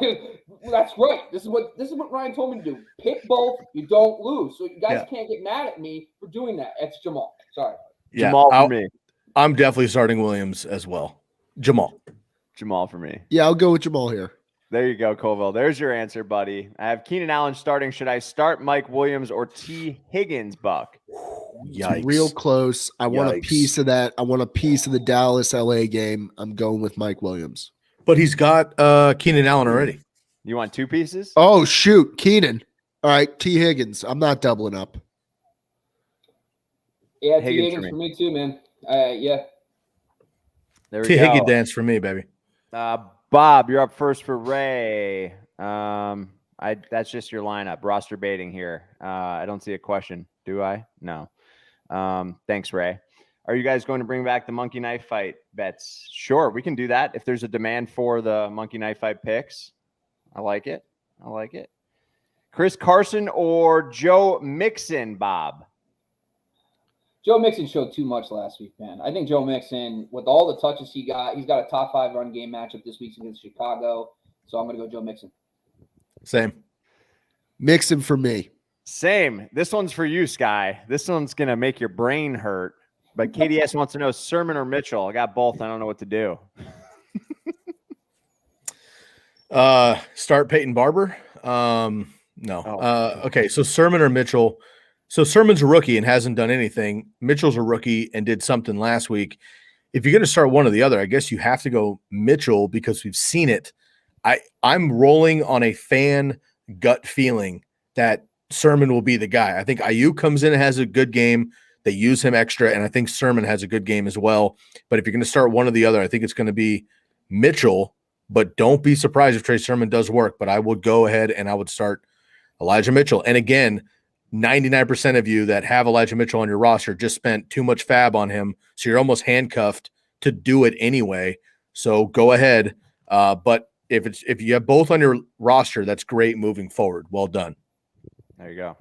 that's right. This is what Ryan told me to do. Pick both. You don't lose. So you guys can't get mad at me for doing that. It's Jamal. Sorry. Yeah, Jamal for me. I'm definitely starting Williams as well. Jamal for me. Yeah, I'll go with Jamal here. There you go, Colville. There's your answer, buddy. I have Keenan Allen starting. Should I start Mike Williams or T. Higgins, Buck? Yikes. It's real close. I want a piece of that. I want a piece of the Dallas LA game. I'm going with Mike Williams. But he's got Keenan Allen already. You want two pieces? Oh, shoot. Keenan. All right. T. Higgins. I'm not doubling up. Yeah, T. Higgins for me too, man. Yeah. There we T. go. Higgins dance for me, baby. Bob, you're up first for Ray. That's just your lineup. Roster baiting here. I don't see a question. Do I? No. Thanks, Ray. Are you guys going to bring back the monkey knife fight bets? Sure, we can do that if there's a demand for the monkey knife fight picks. I like it. Chris Carson or Joe Mixon, Bob? Joe Mixon showed too much last week, man. I think Joe Mixon, with all the touches he's got a top 5 run game matchup this week against Chicago. So I'm going to go Joe Mixon. Same. Mixon for me. Same. This one's for you, Sky. This one's going to make your brain hurt. But KDS wants to know Sermon or Mitchell. I got both. I don't know what to do. Start Peyton Barber. No. Okay, so Sermon or Mitchell. So Sermon's a rookie and hasn't done anything. Mitchell's a rookie and did something last week. If you're going to start one or the other, I guess you have to go Mitchell because we've seen it. I'm rolling on a fan gut feeling that Sermon will be the guy. I think Ayuk comes in and has a good game. They use him extra, and I think Sermon has a good game as well. But if you're going to start one or the other, I think it's going to be Mitchell. But don't be surprised if Trey Sermon does work. But I would go ahead and I would start Elijah Mitchell. And again, 99% of you that have Elijah Mitchell on your roster just spent too much fab on him. So you're almost handcuffed to do it anyway. So go ahead. But if you have both on your roster, that's great moving forward. Well done. There you go.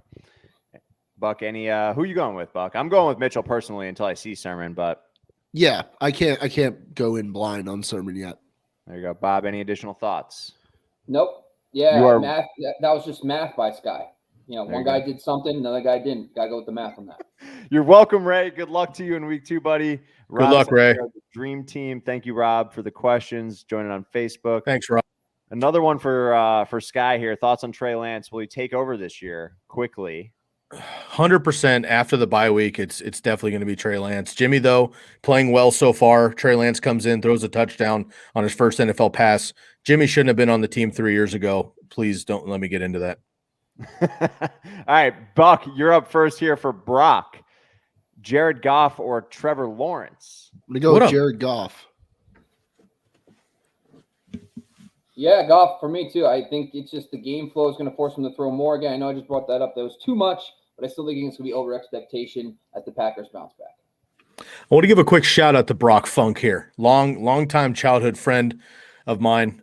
Buck, who you going with, Buck? I'm going with Mitchell personally until I see Sermon, but yeah, I can't go in blind on Sermon yet. There you go. Bob, any additional thoughts? Nope. Yeah, math. That was just math by Sky. One guy did something, another guy didn't. Got to go with the math on that. You're welcome, Ray. Good luck to you in week 2, buddy. Good luck, Ray. Dream team. Thank you, Rob, for the questions. Joining on Facebook. Thanks, Rob. Another one for Sky here. Thoughts on Trey Lance? Will he take over this year quickly? 100% after the bye week. It's definitely going to be Trey Lance. Jimmy, though, playing well so far. Trey Lance comes in, throws a touchdown on his first NFL pass. Jimmy shouldn't have been on the team 3 years ago. Please don't let me get into that. All right, Buck, you're up first here for Brock. Jared Goff or Trevor Lawrence? I'm going to go with Jared Goff. Yeah, Goff for me too. I think it's just the game flow is going to force him to throw more again. I know I just brought that up. That was too much, but I still think it's going to be over expectation as the Packers bounce back. I want to give a quick shout out to Brock Funk here. Long time childhood friend of mine.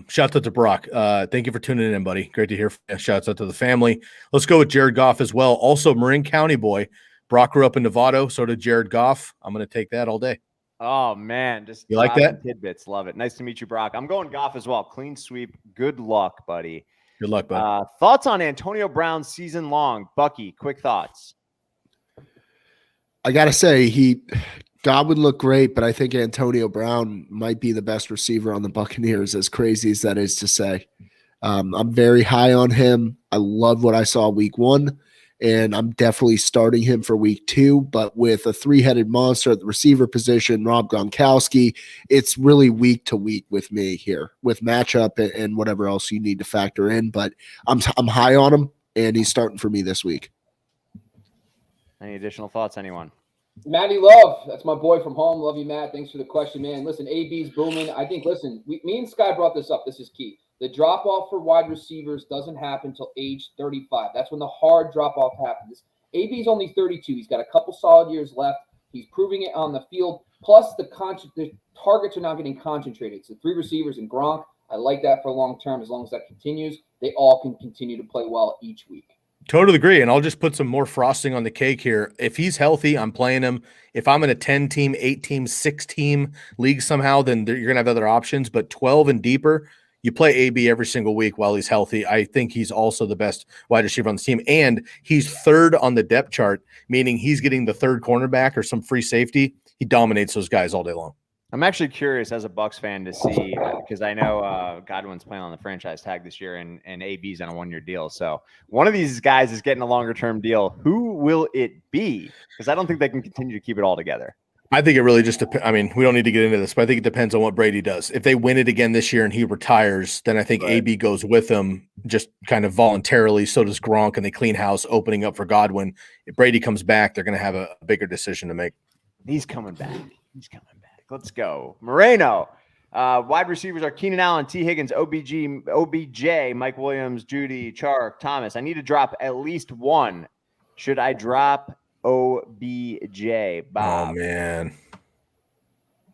Shout out to Brock. Thank you for tuning in, buddy. Great to hear from you. Shouts out to the family. Let's go with Jared Goff as well. Also, Marin County boy. Brock grew up in Novato. So did Jared Goff. I'm going to take that all day. Oh, man. Just you like that? Tidbits. Love it. Nice to meet you, Brock. I'm going Goff as well. Clean sweep. Good luck, buddy. Good luck, buddy. Thoughts on Antonio Brown season long? Bucky, quick thoughts. I got to say, God would look great, but I think Antonio Brown might be the best receiver on the Buccaneers, as crazy as that is to say. I'm very high on him. I love what I saw week 1, and I'm definitely starting him for week 2. But with a three-headed monster at the receiver position, Rob Gronkowski, it's really week to week with me here with matchup and whatever else you need to factor in. But I'm high on him, and he's starting for me this week. Any additional thoughts, anyone? Matty Love, that's my boy from home. Love you, Matt. Thanks for the question, man. Listen, AB's booming. I think, me and Sky brought this up. This is key. The drop-off for wide receivers doesn't happen until age 35. That's when the hard drop-off happens. AB's only 32. He's got a couple solid years left. He's proving it on the field. Plus, the targets are now getting concentrated. So 3 receivers and Gronk. I like that for long term. As long as that continues, they all can continue to play well each week. Totally agree. And I'll just put some more frosting on the cake here. If he's healthy, I'm playing him. If I'm in a 10-team, 8-team, 6-team league somehow, then you're going to have other options. But 12 and deeper, you play AB every single week while he's healthy. I think he's also the best wide receiver on the team. And he's third on the depth chart, meaning he's getting the third cornerback or some free safety. He dominates those guys all day long. I'm actually curious as a Bucs fan to see, because I know Godwin's playing on the franchise tag this year and AB's on a 1-year deal. So one of these guys is getting a longer-term deal. Who will it be? Because I don't think they can continue to keep it all together. I think it really just depends. I mean, we don't need to get into this, but I think it depends on what Brady does. If they win it again this year and he retires, then I think AB goes with him just kind of voluntarily. So does Gronk, and they clean house, opening up for Godwin. If Brady comes back, they're going to have a bigger decision to make. He's coming back. Let's go. Moreno. Wide receivers are Keenan Allen, T. Higgins, OBJ, Mike Williams, Judy, Chark, Thomas. I need to drop at least one. Should I drop OBJ, Bob? Oh, man.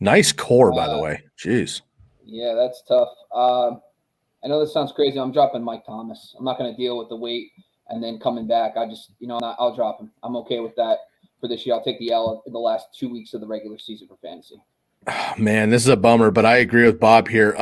Nice core, by the way. Jeez. Yeah, that's tough. I know this sounds crazy. I'm dropping Mike Thomas. I'm not going to deal with the weight and then coming back. I'll drop him. I'm okay with that for this year. I'll take the L in the last 2 weeks of the regular season for fantasy. Oh, man, this is a bummer, but I agree with Bob here.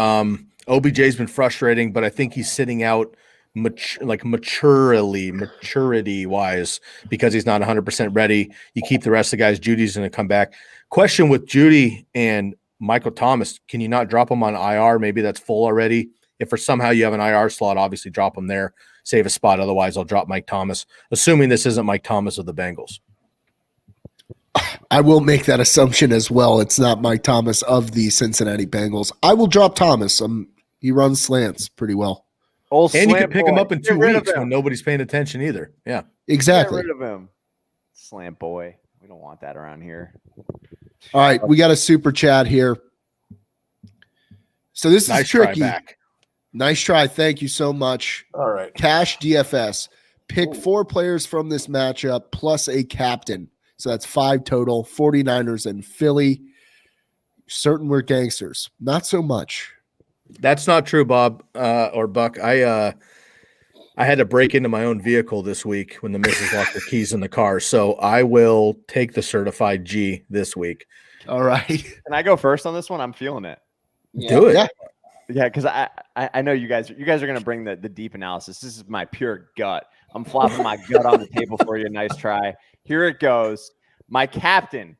OBJ's been frustrating, but I think he's sitting out maturity-wise because he's not 100% ready. You keep the rest of the guys. Judy's going to come back. Question with Judy and Michael Thomas, can you not drop him on IR? Maybe that's full already. If for somehow you have an IR slot, obviously drop him there. Save a spot. Otherwise, I'll drop Mike Thomas, assuming this isn't Mike Thomas of the Bengals. I will make that assumption as well. It's not Mike Thomas of the Cincinnati Bengals. I will drop Thomas. He runs slants pretty well. And you can pick him up in 2 weeks when nobody's paying attention either. Yeah, exactly. Get rid of him. Slant boy. We don't want that around here. All right, we got a super chat here. So this is tricky. Nice try. Thank you so much. All right. Cash DFS. Pick 4 players from this matchup plus a captain. So that's 5 total, 49ers and Philly. Certain we're gangsters. Not so much. That's not true, Bob or Buck. I had to break into my own vehicle this week when the missus lost the keys in the car. So I will take the certified G this week. All right. Can I go first on this one? I'm feeling it. Yeah. Do it. Yeah, because I know you guys are going to bring the deep analysis. This is my pure gut. I'm flopping my gut on the table for you. Nice try. Here it goes. My captain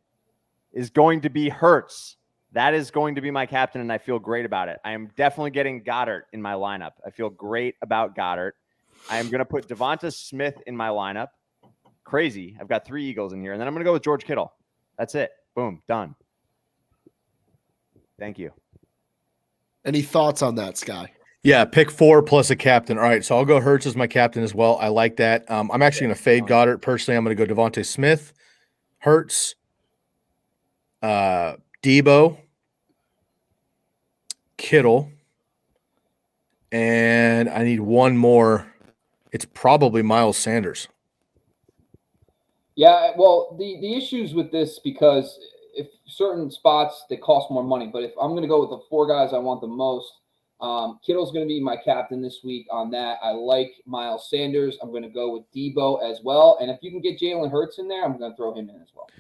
is going to be Hurts. That is going to be my captain, and I feel great about it. I am definitely getting Goddard in my lineup. I feel great about Goddard. I am going to put Devonta Smith in my lineup. Crazy. I've got 3 Eagles in here, and then I'm going to go with George Kittle. That's it. Boom. Done. Thank you. Any thoughts on that, Sky? Yeah, pick 4 plus a captain. All right, so I'll go Hurts as my captain as well. I like that. I'm actually going to fade Goddard. Personally, I'm going to go Devonta Smith, Hurts, Debo, Kittle, and I need one more. It's probably Miles Sanders. Yeah, well, the issues with this, because if certain spots, they cost more money. But if I'm going to go with the 4 guys I want the most, Kittle's going to be my captain this week on that. I like Miles Sanders. I'm going to go with Debo as well. And if you can get Jalen Hurts in there, I'm going to throw him in as well.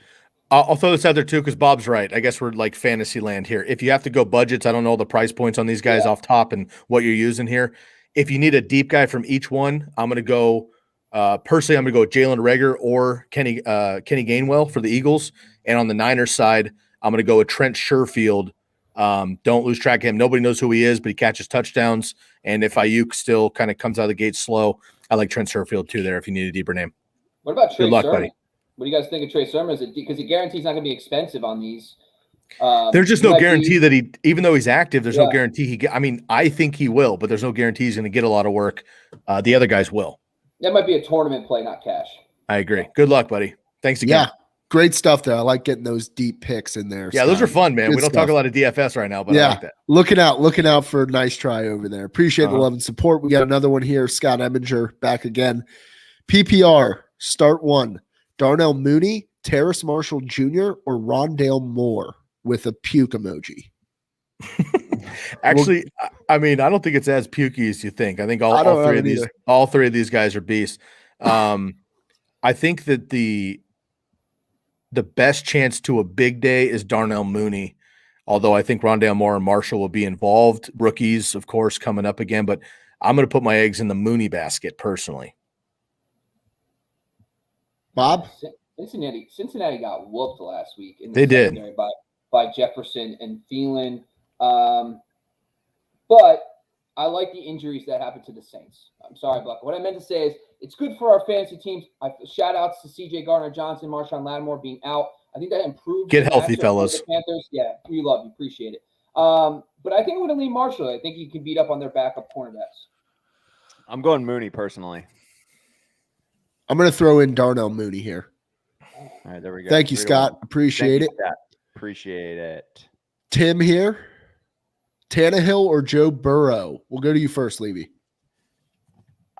I'll throw this out there too because Bob's right. I guess we're like fantasy land here. If you have to go budgets, I don't know the price points on these guys off top and what you're using here. If you need a deep guy from each one, I'm going to go personally, I'm going to go with Jalen Reagor or Kenny Gainwell for the Eagles. And on the Niners side, I'm going to go with Trent Sherfield. Don't lose track of him. Nobody knows who he is, but he catches touchdowns. And if Ayuk still kind of comes out of the gate slow, I like Trent Sherfield too there if you need a deeper name. What about Trey Good luck, Sermon? buddy. What do you guys think of Trey Sermon? Is it because he guarantees not going to be expensive on these? There's just he no might guarantee that he, even though he's active, there's no Yeah. guarantee he get. I mean, I think he will, but there's no guarantee he's going to get a lot of work. The other guys will. That might be a tournament play, not cash. I agree. Good luck, buddy. Thanks again. Yeah, great stuff there. I like getting those deep picks in there. Yeah, those are Scott. fun, man. Good We don't stuff. talk a lot of DFS right now, but I like that. Looking out for a nice try over there. Appreciate the love and support. We got another one here. Scott Eminger back again. PPR, start one. Darnell Mooney, Terrace Marshall Jr., or Rondale Moore with a puke emoji. Actually, I mean, I don't think it's as pukey as you think. I think all three of these guys are beasts. I think that the best chance to a big day is Darnell Mooney, although I think Rondale Moore and Marshall will be involved. Rookies, of course, coming up again, but I'm going to put my eggs in the Mooney basket personally. Bob? Cincinnati got whooped last week. They did. By Jefferson and Thielen. But I like the injuries that happened to the Saints. I'm sorry, Buck. What I meant to say is it's good for our fantasy teams. Shout outs to CJ Gardner-Johnson, Marshawn Lattimore being out. I think that improves. Get healthy, fellas. The Panthers. Yeah, we love you. Appreciate it. But I think I'm going to lean Marshall. I think he can beat up on their backup cornerbacks. I'm going Mooney personally. I'm going to throw in Darnell Mooney here. All right, there we go. Thank you, Scott. Appreciate it. Appreciate it. Tim here. Tannehill or Joe Burrow? We'll go to you first, Levy.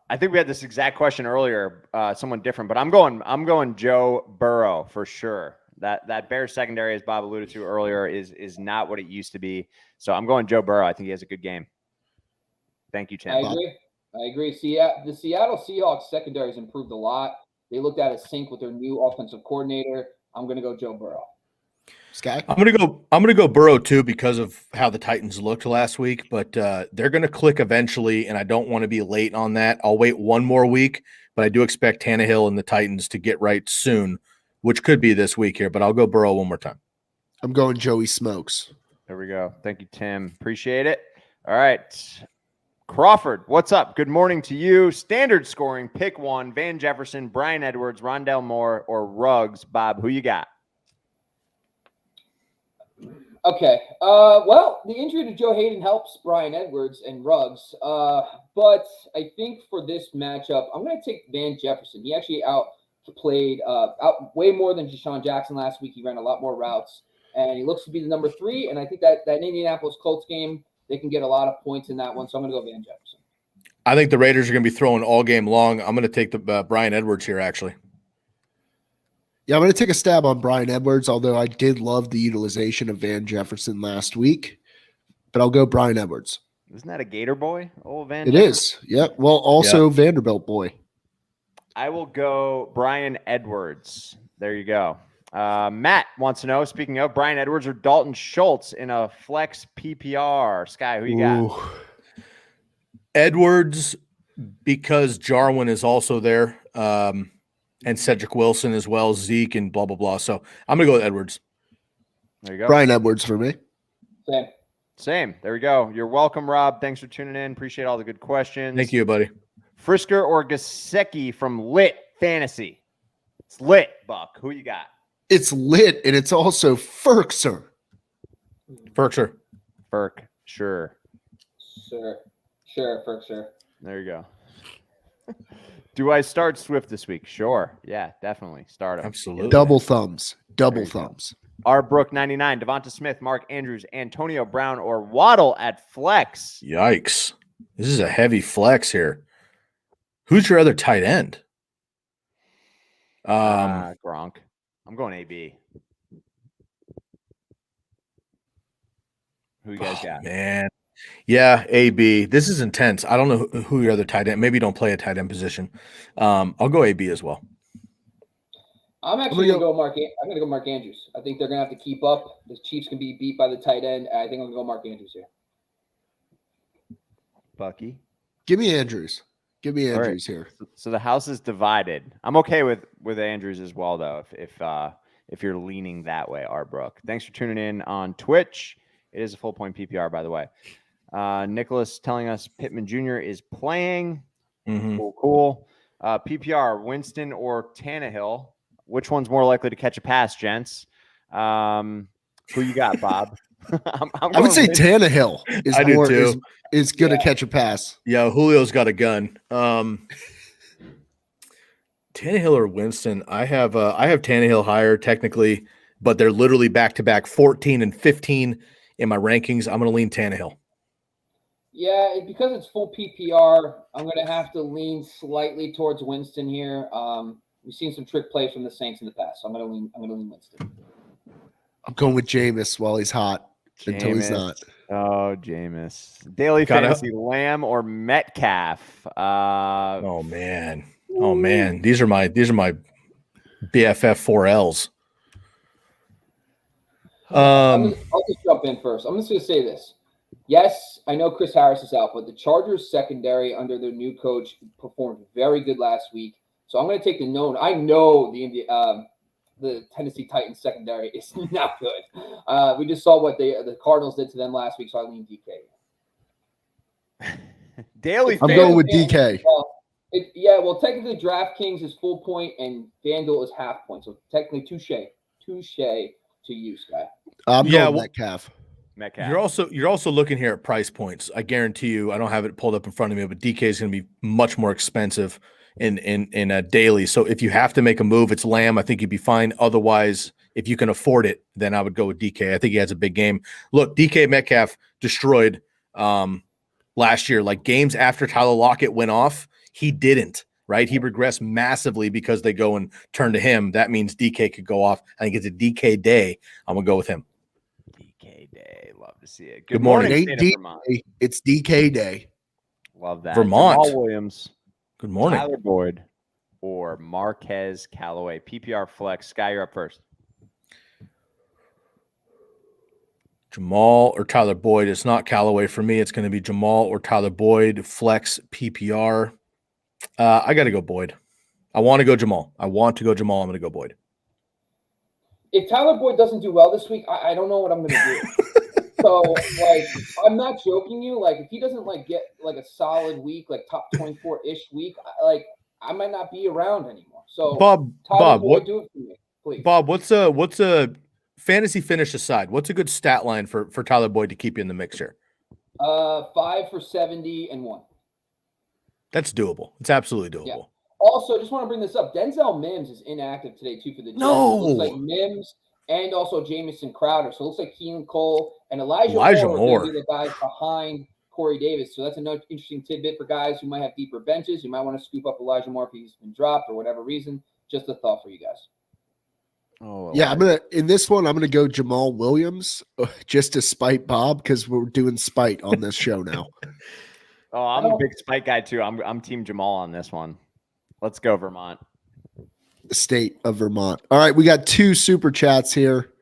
I think we had this exact question earlier, someone different, but I'm going Joe Burrow for sure. That Bears secondary, as Bob alluded to earlier, is not what it used to be. So I'm going Joe Burrow. I think he has a good game. Thank you, Tim. I agree. The Seattle Seahawks secondary has improved a lot. They looked at a sync with their new offensive coordinator. I'm going to go Joe Burrow. Sky? I'm gonna go Burrow too because of how the Titans looked last week, but they're gonna click eventually, and I don't want to be late on that. I'll wait one more week, but I do expect Tannehill and the Titans to get right soon, which could be this week here. But I'll go Burrow one more time. I'm going Joey Smokes. There we go. Thank you, Tim. Appreciate it. All right. Crawford, what's up? Good morning to you. Standard scoring, pick one. Van Jefferson, Brian Edwards, Rondale Moore, or Ruggs. Bob, who you got? Okay. Well, the injury to Joe Hayden helps Brian Edwards and Ruggs. But I think for this matchup, I'm going to take Van Jefferson. He actually outplayed way more than Deshaun Jackson last week. He ran a lot more routes, and he looks to be the number 3. And I think that Indianapolis Colts game, they can get a lot of points in that one. So I'm going to go Van Jefferson. I think the Raiders are going to be throwing all game long. I'm going to take the Brian Edwards here, actually. Yeah, I'm going to take a stab on Brian Edwards, although I did love the utilization of Van Jefferson last week. But I'll go Brian Edwards. Isn't that a Gator boy? Oh, Van. It is. Yeah. Well, also Vanderbilt boy. I will go Brian Edwards. There you go. Matt wants to know, speaking of Brian Edwards or Dalton Schultz in a flex PPR. Sky, who you got? Edwards, because Jarwin is also there. And Cedric Wilson as well, Zeke and blah, blah, blah. So I'm going to go with Edwards. There you go. Brian Edwards for me. Same. There we go. You're welcome, Rob. Thanks for tuning in. Appreciate all the good questions. Thank you, buddy. Frisker or Gasecki from Lit Fantasy? It's lit, Buck. Who you got? It's lit, and it's also Ferkser. Ferkser. Ferk, sure. Sure, Ferkser. There you go. Do I start Swift this week? Sure. Yeah, definitely. Start him. Absolutely. Double thumbs. Double thumbs. R. Brook 99, Devonta Smith, Mark Andrews, Antonio Brown, or Waddle at flex. Yikes. This is a heavy flex here. Who's your other tight end? Gronk. I'm going AB. Who you guys got? Man. Yeah, AB. This is intense. I don't know who your other tight end. Maybe don't play a tight end position. I'll go AB as well. I'm actually going to go Mark. I'm going to go Mark Andrews. I think they're going to have to keep up. The Chiefs can be beat by the tight end. I think I'm going to go Mark Andrews here. Bucky. Give me Andrews. Give me Andrews here. So the house is divided. I'm okay with Andrews as well, though. If you're leaning that way, R. Brook. Thanks for tuning in on Twitch. It is a full point PPR, by the way. Nicholas telling us Pittman Jr. is playing. Mm-hmm. Cool. PPR, Winston or Tannehill? Which one's more likely to catch a pass, gents? Who you got, Bob? I would say Winston. Tannehill I do too. is going to catch a pass. Yeah, Julio's got a gun. Tannehill or Winston? I have Tannehill higher technically, but they're literally back-to-back 14 and 15 in my rankings. I'm going to lean Tannehill. Yeah, because it's full PPR, I'm going to have to lean slightly towards Winston here. We've seen some trick plays from the Saints in the past, so I'm going to lean Winston. I'm going with Jameis while he's hot until he's not. Oh, Jameis. Daily fantasy, Lamb or Metcalf? Oh man. These are my BFF 4Ls. I'll just jump in first. I'm just going to say this. Yes, I know Chris Harris is out, but the Chargers secondary under their new coach performed very good last week. So I'm going to take the known. I know the Tennessee Titans secondary is not good. We just saw what the Cardinals did to them last week, so I lean DK. Daily I'm going with DK. Well, technically DraftKings is full point and FanDuel is half point. So technically touche to you, Sky. I'm going Metcalf. You're also looking here at price points. I guarantee you, I don't have it pulled up in front of me, but DK is going to be much more expensive in a daily. So if you have to make a move, it's Lamb. I think you'd be fine. Otherwise, if you can afford it, then I would go with DK. I think he has a big game. Look, DK Metcalf destroyed last year. Like games after Tyler Lockett went off, he didn't. Right? He regressed massively because they go and turn to him. That means DK could go off. I think it's a DK day. I'm gonna go with him. DK day. Love to see it. Good morning. It ain't DK, it's DK day. Love that. Vermont. Jamal Williams. Good morning. Tyler Boyd or Marquez Callaway. PPR flex. Sky, you're up first. Jamal or Tyler Boyd. It's not Callaway for me. It's going to be Jamal or Tyler Boyd. Flex PPR. I got to go Boyd. I want to go Jamal. I'm going to go Boyd. If Tyler Boyd doesn't do well this week, I don't know what I'm going to do. So, I'm not joking you. If he doesn't, get, a solid week, top 24-ish week, I might not be around anymore. So, Bob, Boyd, do it for me, please. Bob, what's a fantasy finish aside? What's a good stat line for Tyler Boyd to keep you in the mix here? 5 for 70 and 1. That's doable. It's absolutely doable. Yeah. Also, just want to bring this up. Denzel Mims is inactive today, too, for the Jets. No. It looks like Mims and also Jamison Crowder. So it looks like Keelan Cole and Elijah Moore are going to be the guys behind Corey Davis. So that's another interesting tidbit for guys who might have deeper benches. You might want to scoop up Elijah Moore if he's been dropped or whatever reason. Just a thought for you guys. Oh, yeah, I'm gonna go Jamal Williams just to spite Bob because we're doing spite on this show now. Oh, I'm a big spite guy too. I'm Team Jamal on this one. Let's go, Vermont. The state of Vermont. All right, we got 2 super chats here.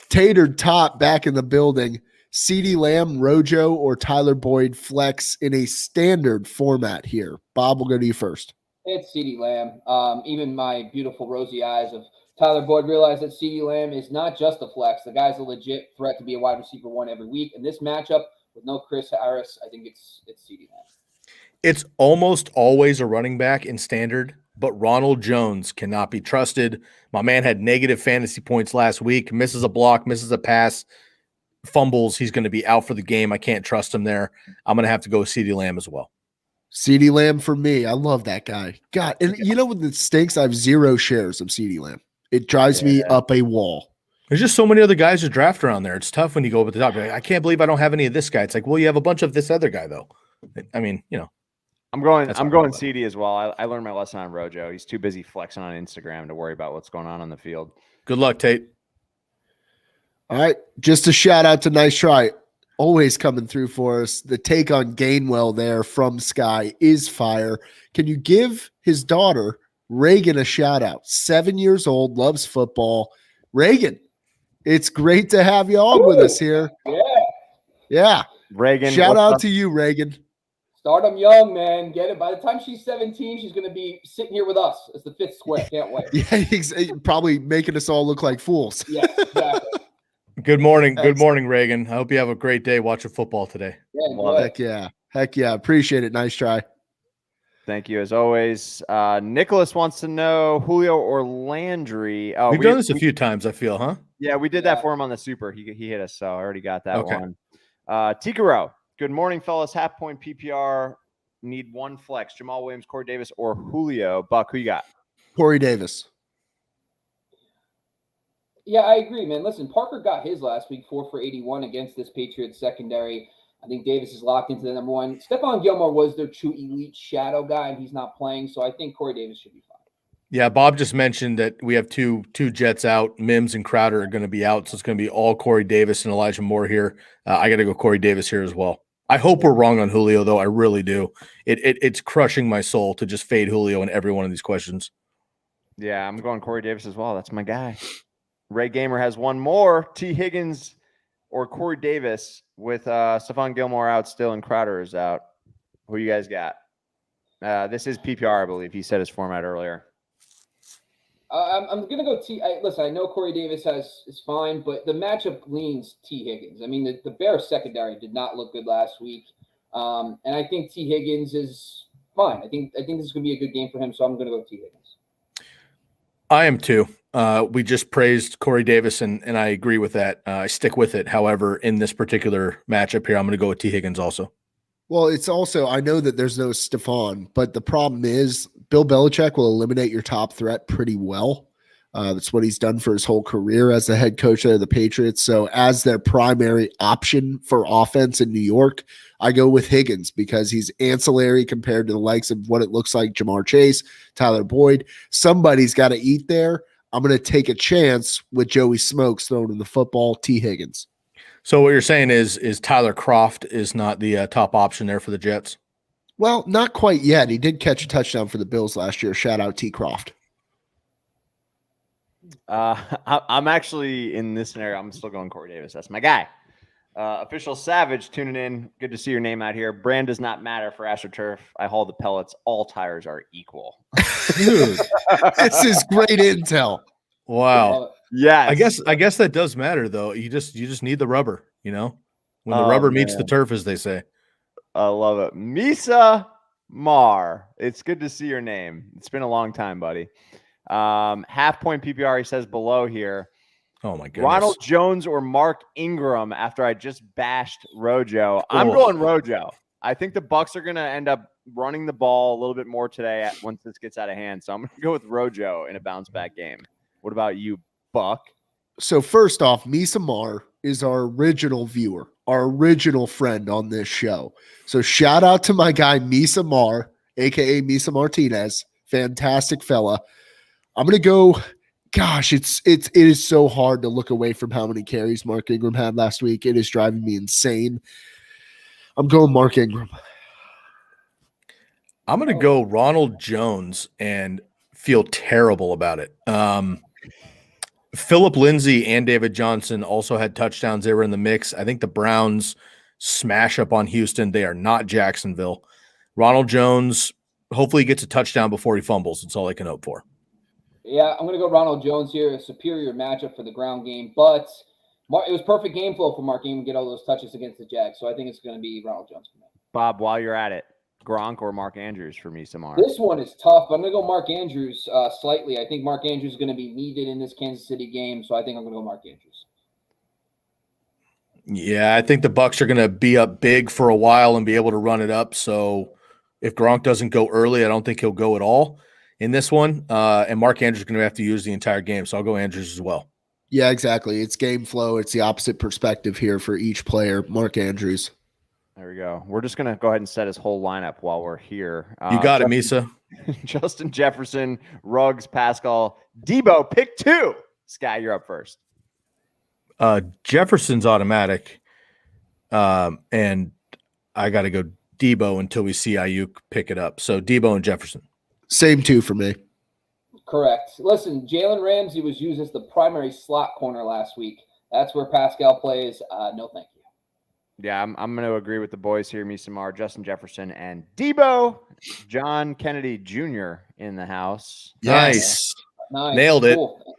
Tatered Top back in the building. CeeDee Lamb, Rojo, or Tyler Boyd flex in a standard format here. Bob, we'll go to you first. It's CeeDee Lamb. Even my beautiful rosy eyes of Tyler Boyd realize that CeeDee Lamb is not just a flex. The guy's a legit threat to be a wide receiver 1 every week. In this matchup with no Chris Harris, I think it's CeeDee Lamb. It's almost always a running back in standard, but Ronald Jones cannot be trusted. My man had negative fantasy points last week, misses a block, misses a pass, fumbles. He's going to be out for the game. I can't trust him there. I'm going to have to go with CeeDee Lamb as well. CeeDee Lamb for me. I love that guy. God, and you know what stinks? I have 0 shares of CeeDee Lamb. It drives me up a wall. There's just so many other guys to draft around there. It's tough when you go over the top. You're like, I can't believe I don't have any of this guy. It's like, well, you have a bunch of this other guy, though. I mean, I'm going CD as well. I learned my lesson on Rojo. He's too busy flexing on Instagram to worry about what's going on the field. Good luck, Tate. All right. Just a shout out to Nice Try. Always coming through for us. The take on Gainwell there from Sky is fire. Can you give his daughter, Reagan, a shout out? 7 years old, loves football. Reagan, it's great to have you on with us here. Yeah. Reagan. Shout out to you, Reagan. Start them young, man. Get it. By the time she's 17, she's going to be sitting here with us as the 5th square. Can't wait. Yeah, probably making us all look like fools. Yeah, exactly. Good morning. Good morning, Reagan. I hope you have a great day watching football today. Yeah, Heck yeah. Appreciate it. Nice try. Thank you as always. Nicholas wants to know Julio or Landry. Oh, We've done this a few times, I feel, huh? Yeah, we did that for him on the Super. He hit us, so I already got that Okay. one. Tikaro, good morning, fellas. Half point PPR. Need one flex. Jamal Williams, Corey Davis, or Julio. Buck, who you got? Corey Davis. Yeah, I agree, man. Listen, Parker got his last week, 4 for 81 against this Patriots secondary. I think Davis is locked into the number one. Stephon Gilmore was their true elite shadow guy, and he's not playing, so I think Corey Davis should be fine. Yeah, Bob just mentioned that we have two Jets out. Mims and Crowder are going to be out, so it's going to be all Corey Davis and Elijah Moore here. I got to go Corey Davis here as well. I hope we're wrong on Julio, though. I really do. It's crushing my soul to just fade Julio in every one of these questions. Yeah, I'm going Corey Davis as well. That's my guy. Ray Gamer has one more. T. Higgins or Corey Davis with Stephon Gilmore out still and Crowder is out. Who you guys got? This is PPR, I believe. He said his format earlier. I'm going to go T. Listen, I know Corey Davis is fine, but the matchup leans T. Higgins. I mean, the Bears secondary did not look good last week, and I think T. Higgins is fine. I think this is going to be a good game for him, so I'm going to go T. Higgins. I am too. We just praised Corey Davis, and I agree with that. I stick with it. However, in this particular matchup here, I'm going to go with T. Higgins also. Well, it's also, I know that there's no Stephon, but the problem is Bill Belichick will eliminate your top threat pretty well. That's what he's done for his whole career as the head coach of the Patriots. So as their primary option for offense in New York, I go with Higgins because he's ancillary compared to the likes of what it looks like Jamar Chase, Tyler Boyd. Somebody's got to eat there. I'm going to take a chance with Joey Smokes throwing in the football, T. Higgins. So what you're saying is Tyler Kroft is not the top option there for the Jets? Well, not quite yet. He did catch a touchdown for the Bills last year. Shout out T. Kroft. I'm actually in this scenario. I'm still going Corey Davis. That's my guy. Official Savage tuning in. Good to see your name out here. Brand does not matter for AstroTurf. I haul the pellets. All tires are equal. Dude, this is great intel. Wow. Yeah. I guess that does matter though. You just need the rubber, you know, when the rubber meets the turf, as they say. I love it. Misa Mar. It's good to see your name. It's been a long time, buddy. Half point PPR, he says below here. Oh my goodness. Ronald Jones or Mark Ingram after I just bashed Rojo. I'm going Rojo. I think the Bucks are going to end up running the ball a little bit more today once this gets out of hand. So I'm going to go with Rojo in a bounce back game. What about you, Buck? So first off, Misa Mar is our original viewer, our original friend on this show. So shout out to my guy, Misa Mar, a.k.a. Misa Martinez. Fantastic fella. I'm going to go, gosh, it is so hard to look away from how many carries Mark Ingram had last week. It is driving me insane. I'm going Mark Ingram. I'm going to go Ronald Jones and feel terrible about it. Phillip Lindsay and David Johnson also had touchdowns. They were in the mix. I think the Browns smash up on Houston. They are not Jacksonville. Ronald Jones, hopefully he gets a touchdown before he fumbles. That's all I can hope for. Yeah, I'm going to go Ronald Jones here. A superior matchup for the ground game, but it was perfect game flow for Mark Ingram to get all those touches against the Jags. So I think it's going to be Ronald Jones for me. Bob, while you're at it, Gronk or Mark Andrews for me, Samar? This one is tough, but I'm going to go Mark Andrews slightly. I think Mark Andrews is going to be needed in this Kansas City game, so I think I'm going to go Mark Andrews. Yeah, I think the Bucks are going to be up big for a while and be able to run it up. So if Gronk doesn't go early, I don't think he'll go at all in this one. And Mark Andrews is going to have to use the entire game, so I'll go Andrews as well. Yeah, exactly. It's game flow. It's the opposite perspective here for each player. Mark Andrews. There we go. We're just going to go ahead and set his whole lineup while we're here. You got it, Misa. Justin Jefferson, Ruggs, Pascal, Debo, pick 2. Sky, you're up first. Jefferson's automatic. And I got to go Debo until we see Ayuk pick it up. So Debo and Jefferson. Same 2 for me. Correct. Listen, Jalen Ramsey was used as the primary slot corner last week. That's where Pascal plays. No, thank you. Yeah, I'm going to agree with the boys here, Misamar, Justin Jefferson, and Debo. John Kennedy Jr. in the house. Nice. Nice. Nailed it. Cool.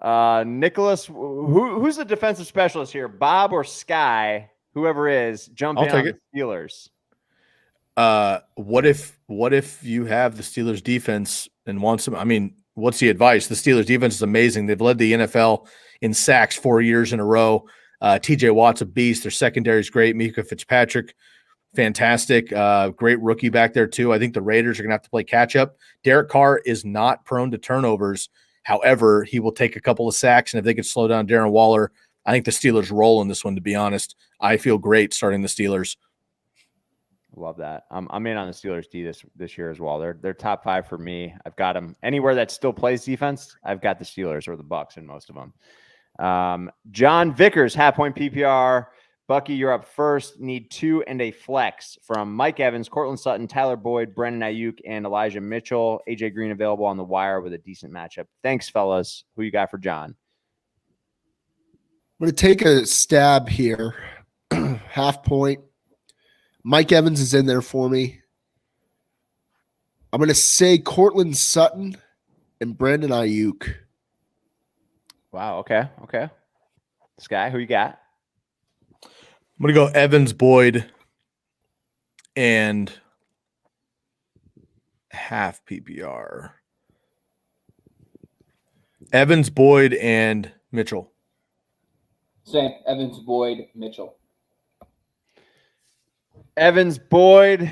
Yes. Nicholas, who's the defensive specialist here? Bob or Sky? Whoever is, jump I'll in take on it. the Steelers. What if you have the Steelers defense and want some? I mean, what's the advice? The Steelers defense is amazing. They've led the NFL in sacks 4 years in a row. TJ Watt's a beast. Their secondary is great. Mika Fitzpatrick, fantastic. Great rookie back there too. I think the Raiders are going to have to play catch up. Derek Carr is not prone to turnovers. However, he will take a couple of sacks, and if they could slow down Darren Waller, I think the Steelers roll in this one, to be honest. I feel great starting the Steelers. Love that. I'm in on the Steelers D this year as well. They're top 5 for me. I've got them anywhere that still plays defense. I've got the Steelers or the Bucks in most of them. John Vickers, half-point PPR. Bucky, you're up first. Need 2 and a flex from Mike Evans, Cortland Sutton, Tyler Boyd, Brendan Ayuk, and Elijah Mitchell. AJ Green available on the wire with a decent matchup. Thanks, fellas. Who you got for John? I'm going to take a stab here. Half point. Mike Evans is in there for me. I'm going to say Cortland Sutton and Brandon Ayuk. Wow. Okay. Sky, who you got? I'm going to go Evans, Boyd, and half PPR. Evans, Boyd, and Mitchell. Same. Evans, Boyd, Mitchell. Evans, Boyd.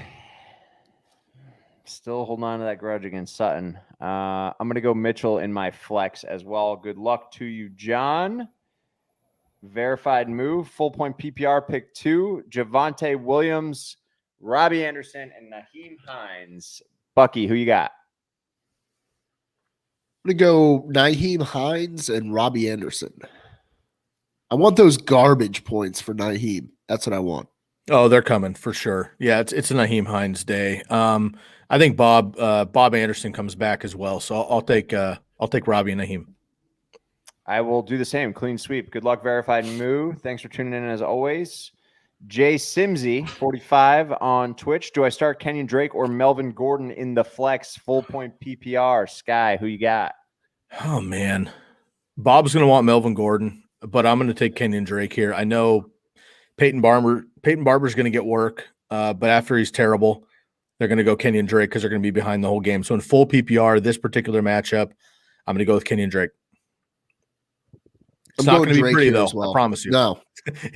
Still holding on to that grudge against Sutton. I'm going to go Mitchell in my flex as well. Good luck to you, John. Verified move. Full point PPR pick 2. Javonte Williams, Robbie Anderson, and Naheem Hines. Bucky, who you got? I'm going to go Naheem Hines and Robbie Anderson. I want those garbage points for Naheem. That's what I want. Oh, they're coming for sure. Yeah, it's a Naheem Hines day. I think Bob Anderson comes back as well, so I'll take Robbie and Naheem. I will do the same. Clean sweep. Good luck, verified move. Thanks for tuning in as always. Jay Simsy, 45 on Twitch. Do I start Kenyon Drake or Melvin Gordon in the flex full point PPR? Sky, who you got? Oh man, Bob's going to want Melvin Gordon, but I'm going to take Kenyon Drake here. I know Peyton Barber's going to get work, but after he's terrible, they're going to go Kenyon Drake because they're going to be behind the whole game. So in full PPR, this particular matchup, I'm going to go with Kenyon Drake. It's not going to be pretty, though. Well. I promise you. No,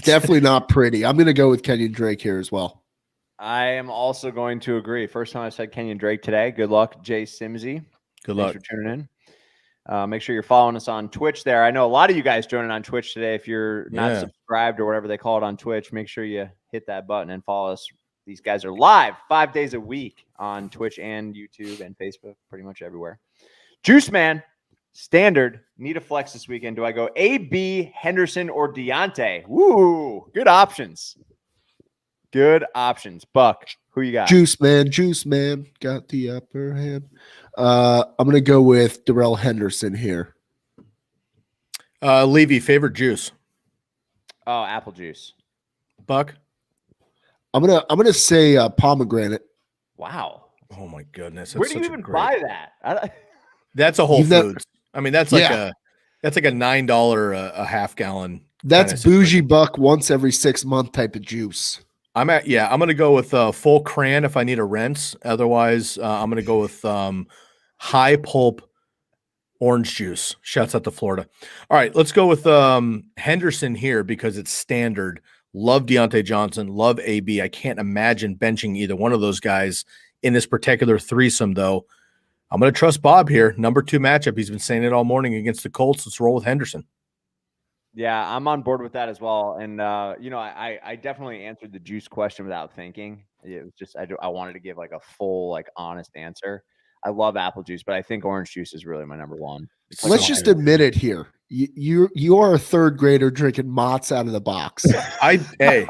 definitely not pretty. I'm going to go with Kenyon Drake here as well. I am also going to agree. First time I said Kenyon Drake today. Good luck, Jay Simsy. Good luck. Thanks for tuning in. Make sure you're following us on Twitch there. I know a lot of you guys joining on Twitch today. If you're not subscribed or whatever they call it on Twitch, make sure you hit that button and follow us. These guys are live 5 days a week on Twitch and YouTube and Facebook, pretty much everywhere. Juice Man, standard, need a flex this weekend. Do I go AB, Henderson, or Deontay? Woo, good options. Good options. Buck, who you got? Juice Man got the upper hand. I'm going to go with Darrell Henderson here. Levy, favorite juice? Oh, apple juice. Buck? I'm gonna say pomegranate. Wow. Oh my goodness. Where do you even buy that? That's a Whole Foods. I mean, that's like a $9 a half gallon. That's bougie Buck once every 6 month type of juice. I'm gonna go with full cran if I need a rinse. Otherwise, I'm gonna go with high pulp orange juice. Shouts out to Florida. All right, let's go with Henderson here because it's standard. Love Deontay Johnson. Love AB. I can't imagine benching either one of those guys in this particular threesome, though. I'm going to trust Bob here. Number 2 matchup. He's been saying it all morning against the Colts. Let's roll with Henderson. Yeah, I'm on board with that as well. And, I definitely answered the juice question without thinking. It was just I wanted to give like a full, honest answer. I love apple juice, but I think orange juice is really my number one. Let's just admit it here. You are a 3rd grader drinking Mott's out of the box. Hey,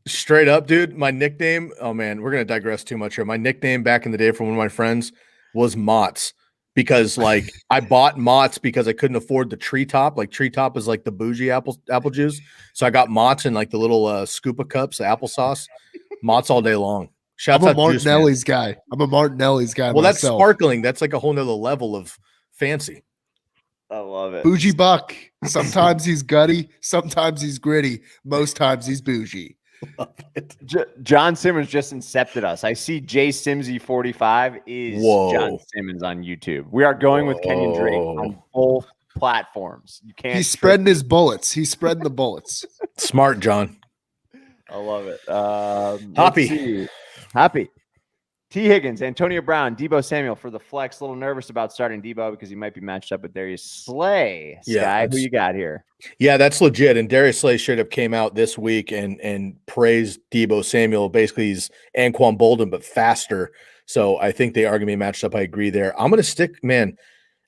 straight up, dude. My nickname. Oh man, we're gonna digress too much here. My nickname back in the day from one of my friends was Mott's because I bought Mott's because I couldn't afford the Treetop. Treetop is like the bougie apple juice, so I got Mott's in the little scoop of cups, the applesauce. Mott's all day long. I'm a Martinelli's guy. Well, myself. That's sparkling. That's like a whole nother level of fancy. I love it. Bougie Buck. Sometimes he's gutty. Sometimes he's gritty. Most times he's bougie. Love it. John Simmons just incepted us. I see Jay Simsy 45 is John Simmons on YouTube. We are going with Kenyon Drake on both platforms. You can't. He's spreading his bullets. He's spreading the bullets. Smart, John. I love it. Happy. T. Higgins, Antonio Brown, Debo Samuel for the flex. A little nervous about starting Debo because he might be matched up with Darius Slay. Sky, who you got here? Yeah, that's legit. And Darius Slay should have came out this week and praised Debo Samuel. Basically, he's Anquan Bolden, but faster. So I think they are going to be matched up. I agree there. I'm going to stick, man.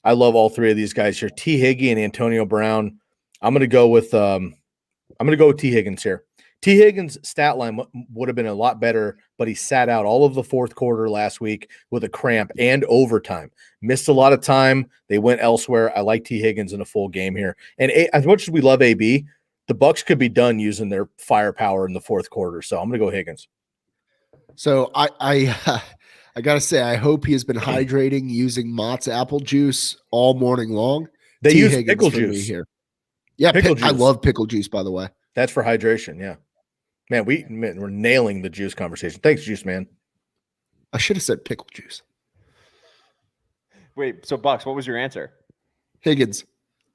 I love all three of these guys here. T. Higgy and Antonio Brown. I'm going to go with T. Higgins here. T. Higgins' stat line would have been a lot better, but he sat out all of the fourth quarter last week with a cramp and overtime. Missed a lot of time. They went elsewhere. I like T. Higgins in a full game here. And as much as we love AB, the Bucks could be done using their firepower in the fourth quarter. So I'm going to go Higgins. So I got to say, I hope he has been hydrating using Mott's apple juice all morning long. They T. use Higgins pickle for me juice here. Yeah, pickle juice. I love pickle juice, by the way. That's for hydration, yeah. Man, we're nailing the juice conversation. Thanks, Juice Man. I should have said pickle juice. Wait, so Bucks, what was your answer? Higgins.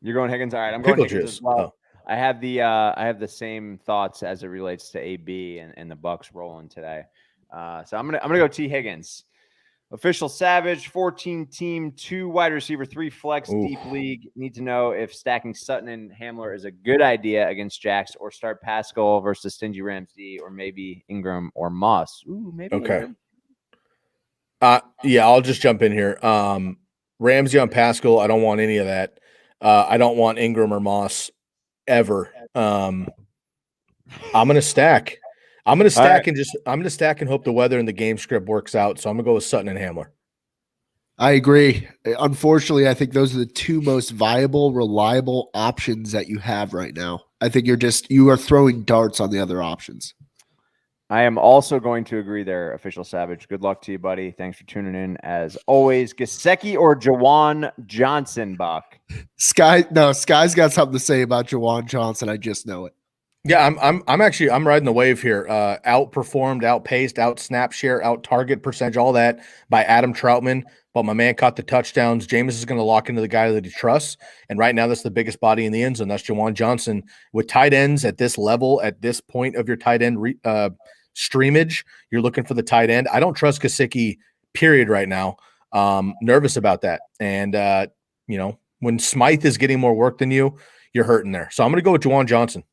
You're going Higgins. All right, I'm pickle going Higgins juice as well. Oh. I have the same thoughts as it relates to AB and the Bucks rolling today. So I'm gonna go T. Higgins. Official Savage, 14-team, 2 wide receiver, 3 flex deep league. Need to know if stacking Sutton and Hamler is a good idea against Jax, or start Pascal versus Stingy Rams D, or maybe Ingram or Moss. Ooh, maybe. Okay. Yeah, I'll just jump in here. Ramsey on Pascal, I don't want any of that. I don't want Ingram or Moss ever. I'm gonna stack. I'm going to stack and hope the weather and the game script works out. So I'm going to go with Sutton and Hamler. I agree. Unfortunately, I think those are the two most viable, reliable options that you have right now. I think you are throwing darts on the other options. I am also going to agree there, Official Savage. Good luck to you, buddy. Thanks for tuning in as always. Gesicki or Jawan Johnson, Buck? Sky's got something to say about Jawan Johnson. I just know it. Yeah, I'm riding the wave here. Outperformed, outpaced, out snap share, out target percentage, all that by Adam Troutman. But my man caught the touchdowns. Jameis is going to lock into the guy that he trusts. And right now, that's the biggest body in the end zone. That's Jawan Johnson. With tight ends at this level, at this point of your tight end streamage, you're looking for the tight end. I don't trust Gesicki, period, right now. Nervous about that. And, when Smythe is getting more work than you, you're hurting there. So I'm going to go with Jawan Johnson.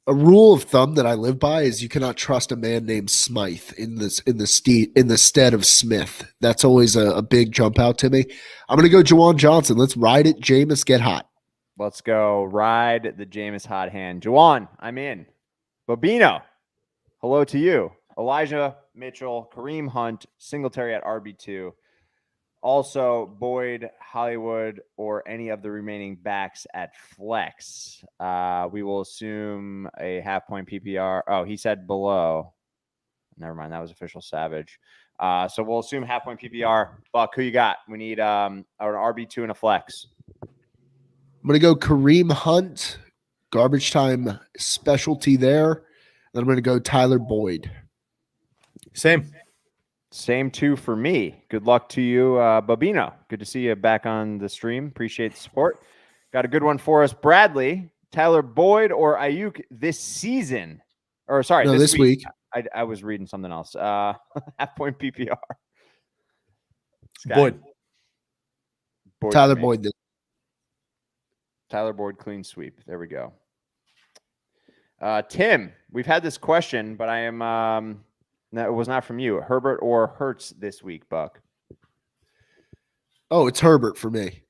A rule of thumb that I live by is you cannot trust a man named Smythe in the stead of Smith. That's always a big jump out to me. I'm going to go Jawan Johnson. Let's ride it. Jameis, get hot. Let's go ride the Jameis hot hand. Jawan, I'm in. Bobino, hello to you. Elijah Mitchell, Kareem Hunt, Singletary at RB2. Also, Boyd, Hollywood, or any of the remaining backs at flex. We will assume a half-point PPR. Oh, he said below. Never mind. That was Official Savage. So we'll assume half-point PPR. Buck, who you got? We need an RB2 and a flex. I'm going to go Kareem Hunt, garbage time specialty there. Then I'm going to go Tyler Boyd. Same two for me. Good luck to you, Babino. Good to see you back on the stream. Appreciate the support. Got a good one for us. Bradley, Tyler Boyd or Ayuk this season? Or sorry, no, this week. I was reading something else. Half-point PPR. Boyd. Tyler Boyd. Tyler Boyd clean sweep. There we go. Tim, we've had this question, but I am no, it was not from you. Herbert or Hurts this week, Buck? Oh, it's Herbert for me.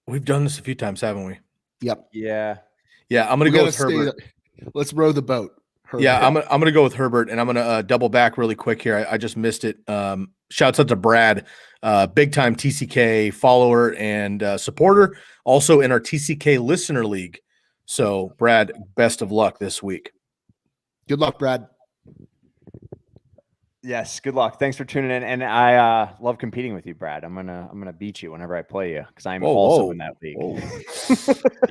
We've done this a few times, haven't we? Yep. Yeah. I'm going to go with Herbert. Let's row the boat. Herbert. Yeah, I'm going to go with Herbert, and I'm going to double back really quick here. I just missed it. Shouts out to Brad, big-time TCK follower and supporter, also in our TCK Listener League. So, Brad, best of luck this week. Good luck, Brad. Yes, good luck. Thanks for tuning in, and I love competing with you, Brad. I'm gonna beat you whenever I play you because I'm also in that league.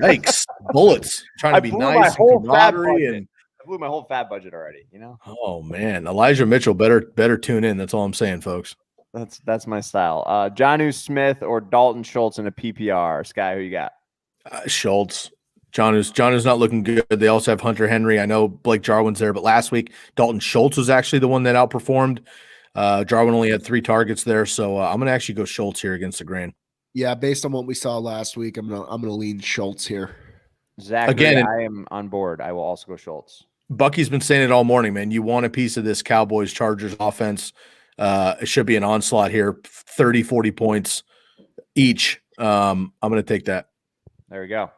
Yikes! Bullets. Trying to be nice and camaraderie, and I blew my whole fat budget already. Oh man, Elijah Mitchell better tune in. That's all I'm saying, folks. That's my style. Jonnu Smith or Dalton Schultz in a PPR. Sky, who you got? Schultz. Jonnu's not looking good. They also have Hunter Henry. I know Blake Jarwin's there, but last week Dalton Schultz was actually the one that outperformed. Jarwin only had 3 targets there, so I'm gonna actually go Schultz here against the grain. Yeah, based on what we saw last week, I'm gonna lean Schultz here. Zachary, again, I am on board. I will also go Schultz. Bucky's been saying it all morning, man. You want a piece of this Cowboys Chargers offense. It should be an onslaught here, 30, 40 points each. I'm going to take that. There we go.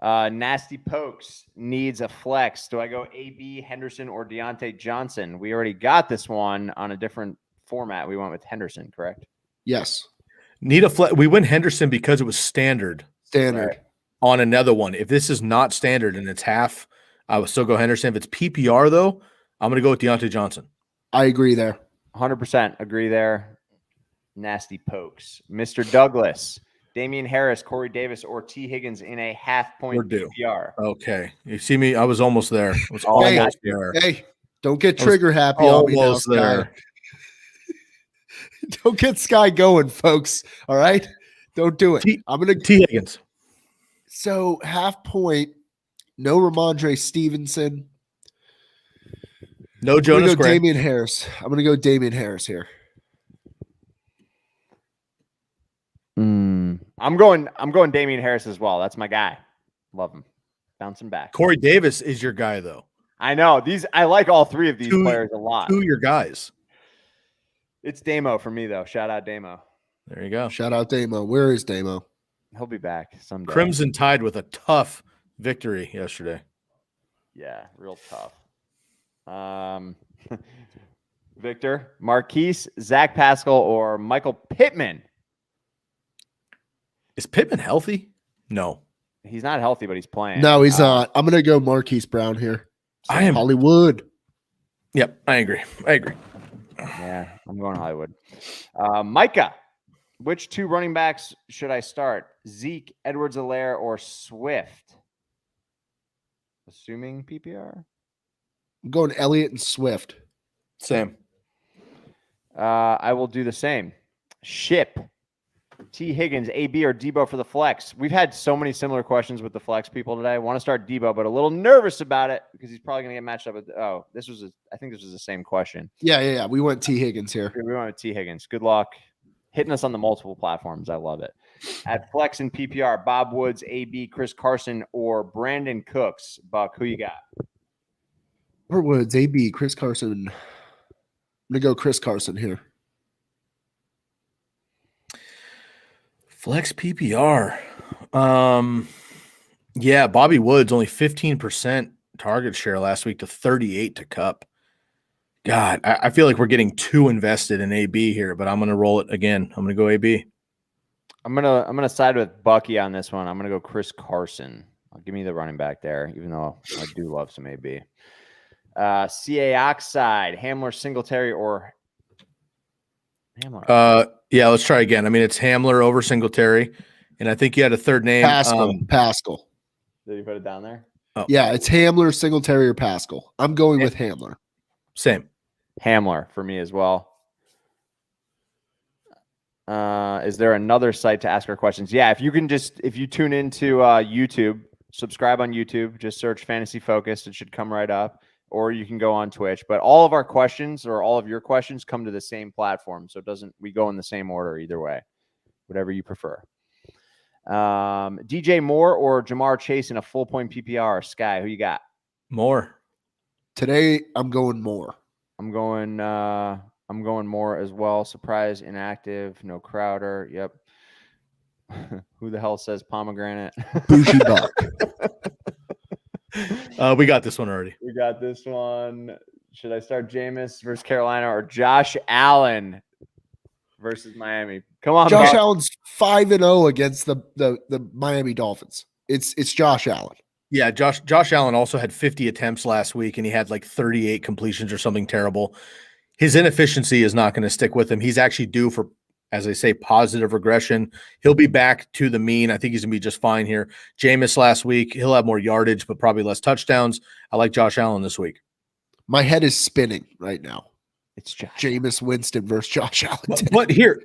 Nasty Pokes needs a flex. Do I go AB, Henderson, or Deontay Johnson? We already got this one on a different format. We went with Henderson, correct? Yes. Need a flex. We went Henderson because it was standard. Standard. On another one. If this is not standard and it's half, I would still go Henderson. If it's PPR, though, I'm going to go with Deontay Johnson. I agree there. 100% agree there. Nasty Pokes. Mr. Douglas, Damian Harris, Corey Davis, or T. Higgins in a half-point PPR. Okay. You see me? I was almost there. I was almost there. Hey, don't get trigger happy on me now, there. Don't get Sky going, folks. All right? Don't do it. I'm going to T. Higgins. So, half point, no Ramondre Stevenson. No Jonas Gray. Damian Harris. I'm going to go Damian Harris here. I'm going Damian Harris as well. That's my guy. Love him. Bouncing back. Corey Davis is your guy, though. I know. I like all 3 of these players a lot. 2 your guys. It's Damo for me, though. Shout out Damo. There you go. Shout out Damo. Where is Damo? He'll be back someday. Crimson Tide with a tough victory yesterday. Yeah, real tough. Victor, Marquise, Zach Pascal, or Michael Pittman? Is Pittman healthy? No. He's not healthy, but he's playing. No, he's not. I'm going to go Marquise Brown here. I am Hollywood. Yep, I agree. Yeah, I'm going Hollywood. Micah, which 2 running backs should I start? Zeke, Edwards-Helaire, or Swift? Assuming PPR? I'm going Elliott and Swift. Same. I will do the same. Ship, T. Higgins, AB, or Debo for the flex. We've had so many similar questions with the flex people today. I want to start Debo, but a little nervous about it because he's probably going to get matched up with. I think this was the same question. Yeah. We went T. Higgins here. We went with T. Higgins. Good luck hitting us on the multiple platforms. I love it. At flex and PPR, Bob Woods, AB, Chris Carson, or Brandon Cooks. Buck, who you got? Woods, AB, Chris Carson. I'm going to go Chris Carson here. Flex PPR. Yeah, Bobby Woods only 15% target share last week to 38 to Cup. God, I feel like we're getting too invested in AB here, but I'm going to roll it again. I'm going to go AB. I'm gonna side with Bucky on this one. I'm gonna go Chris Carson. Give me the running back there, even though I do love some AB. CA Oxide, Hamler, Singletary, or Hamler. Yeah, let's try again. I mean, it's Hamler over Singletary, and I think you had a third name. Pascal. Did you put it down there? Oh. Yeah, it's Hamler, Singletary, or Pascal. I'm going with Hamler. Same. Hamler for me as well. Is there another site to ask our questions? Yeah, if you tune into YouTube, subscribe on YouTube, just search Fantasy Focused. It should come right up. Or you can go on Twitch. But all of our questions or all of your questions come to the same platform. So we go in the same order either way, whatever you prefer. DJ Moore or Jamar Chase in a full point PPR. Sky, who you got? Moore. Today, I'm going Moore. I'm going Moore as well. Surprise, inactive, no Crowder. Yep. Who the hell says pomegranate? Bougie Buck. We got this one already. We got this one. Should I start Jameis versus Carolina or Josh Allen versus Miami? Come on, Josh Allen's 5-0 against the Miami Dolphins. It's Josh Allen. Yeah, Josh Allen also had 50 attempts last week, and he had like 38 completions or something terrible. his inefficiency is not going to stick with him. He's actually due for, as I say, positive regression. He'll be back to the mean. I think he's going to be just fine here. Jameis last week, he'll have more yardage, but probably less touchdowns. I like Josh Allen this week. My head is spinning right now. It's Josh. Jameis Winston versus Josh Allen. But here,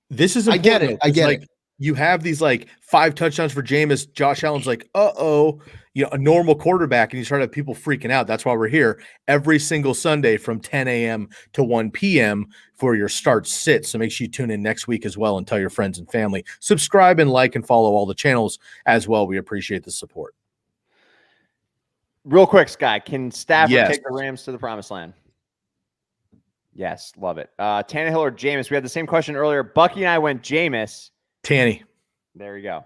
this is important. I get it. You have these 5 touchdowns for Jameis. Josh Allen's like, a normal quarterback, and you start to have people freaking out. That's why we're here every single Sunday from 10 a.m. to 1 p.m. for your start sit. So make sure you tune in next week as well and tell your friends and family. Subscribe and like and follow all the channels as well. We appreciate the support. Real quick, Sky, can Stafford take the Yes. Rams to the promised land? Yes, love it. Tannehill or Jameis? We had the same question earlier. Bucky and I went Jameis. Tanny. There you go.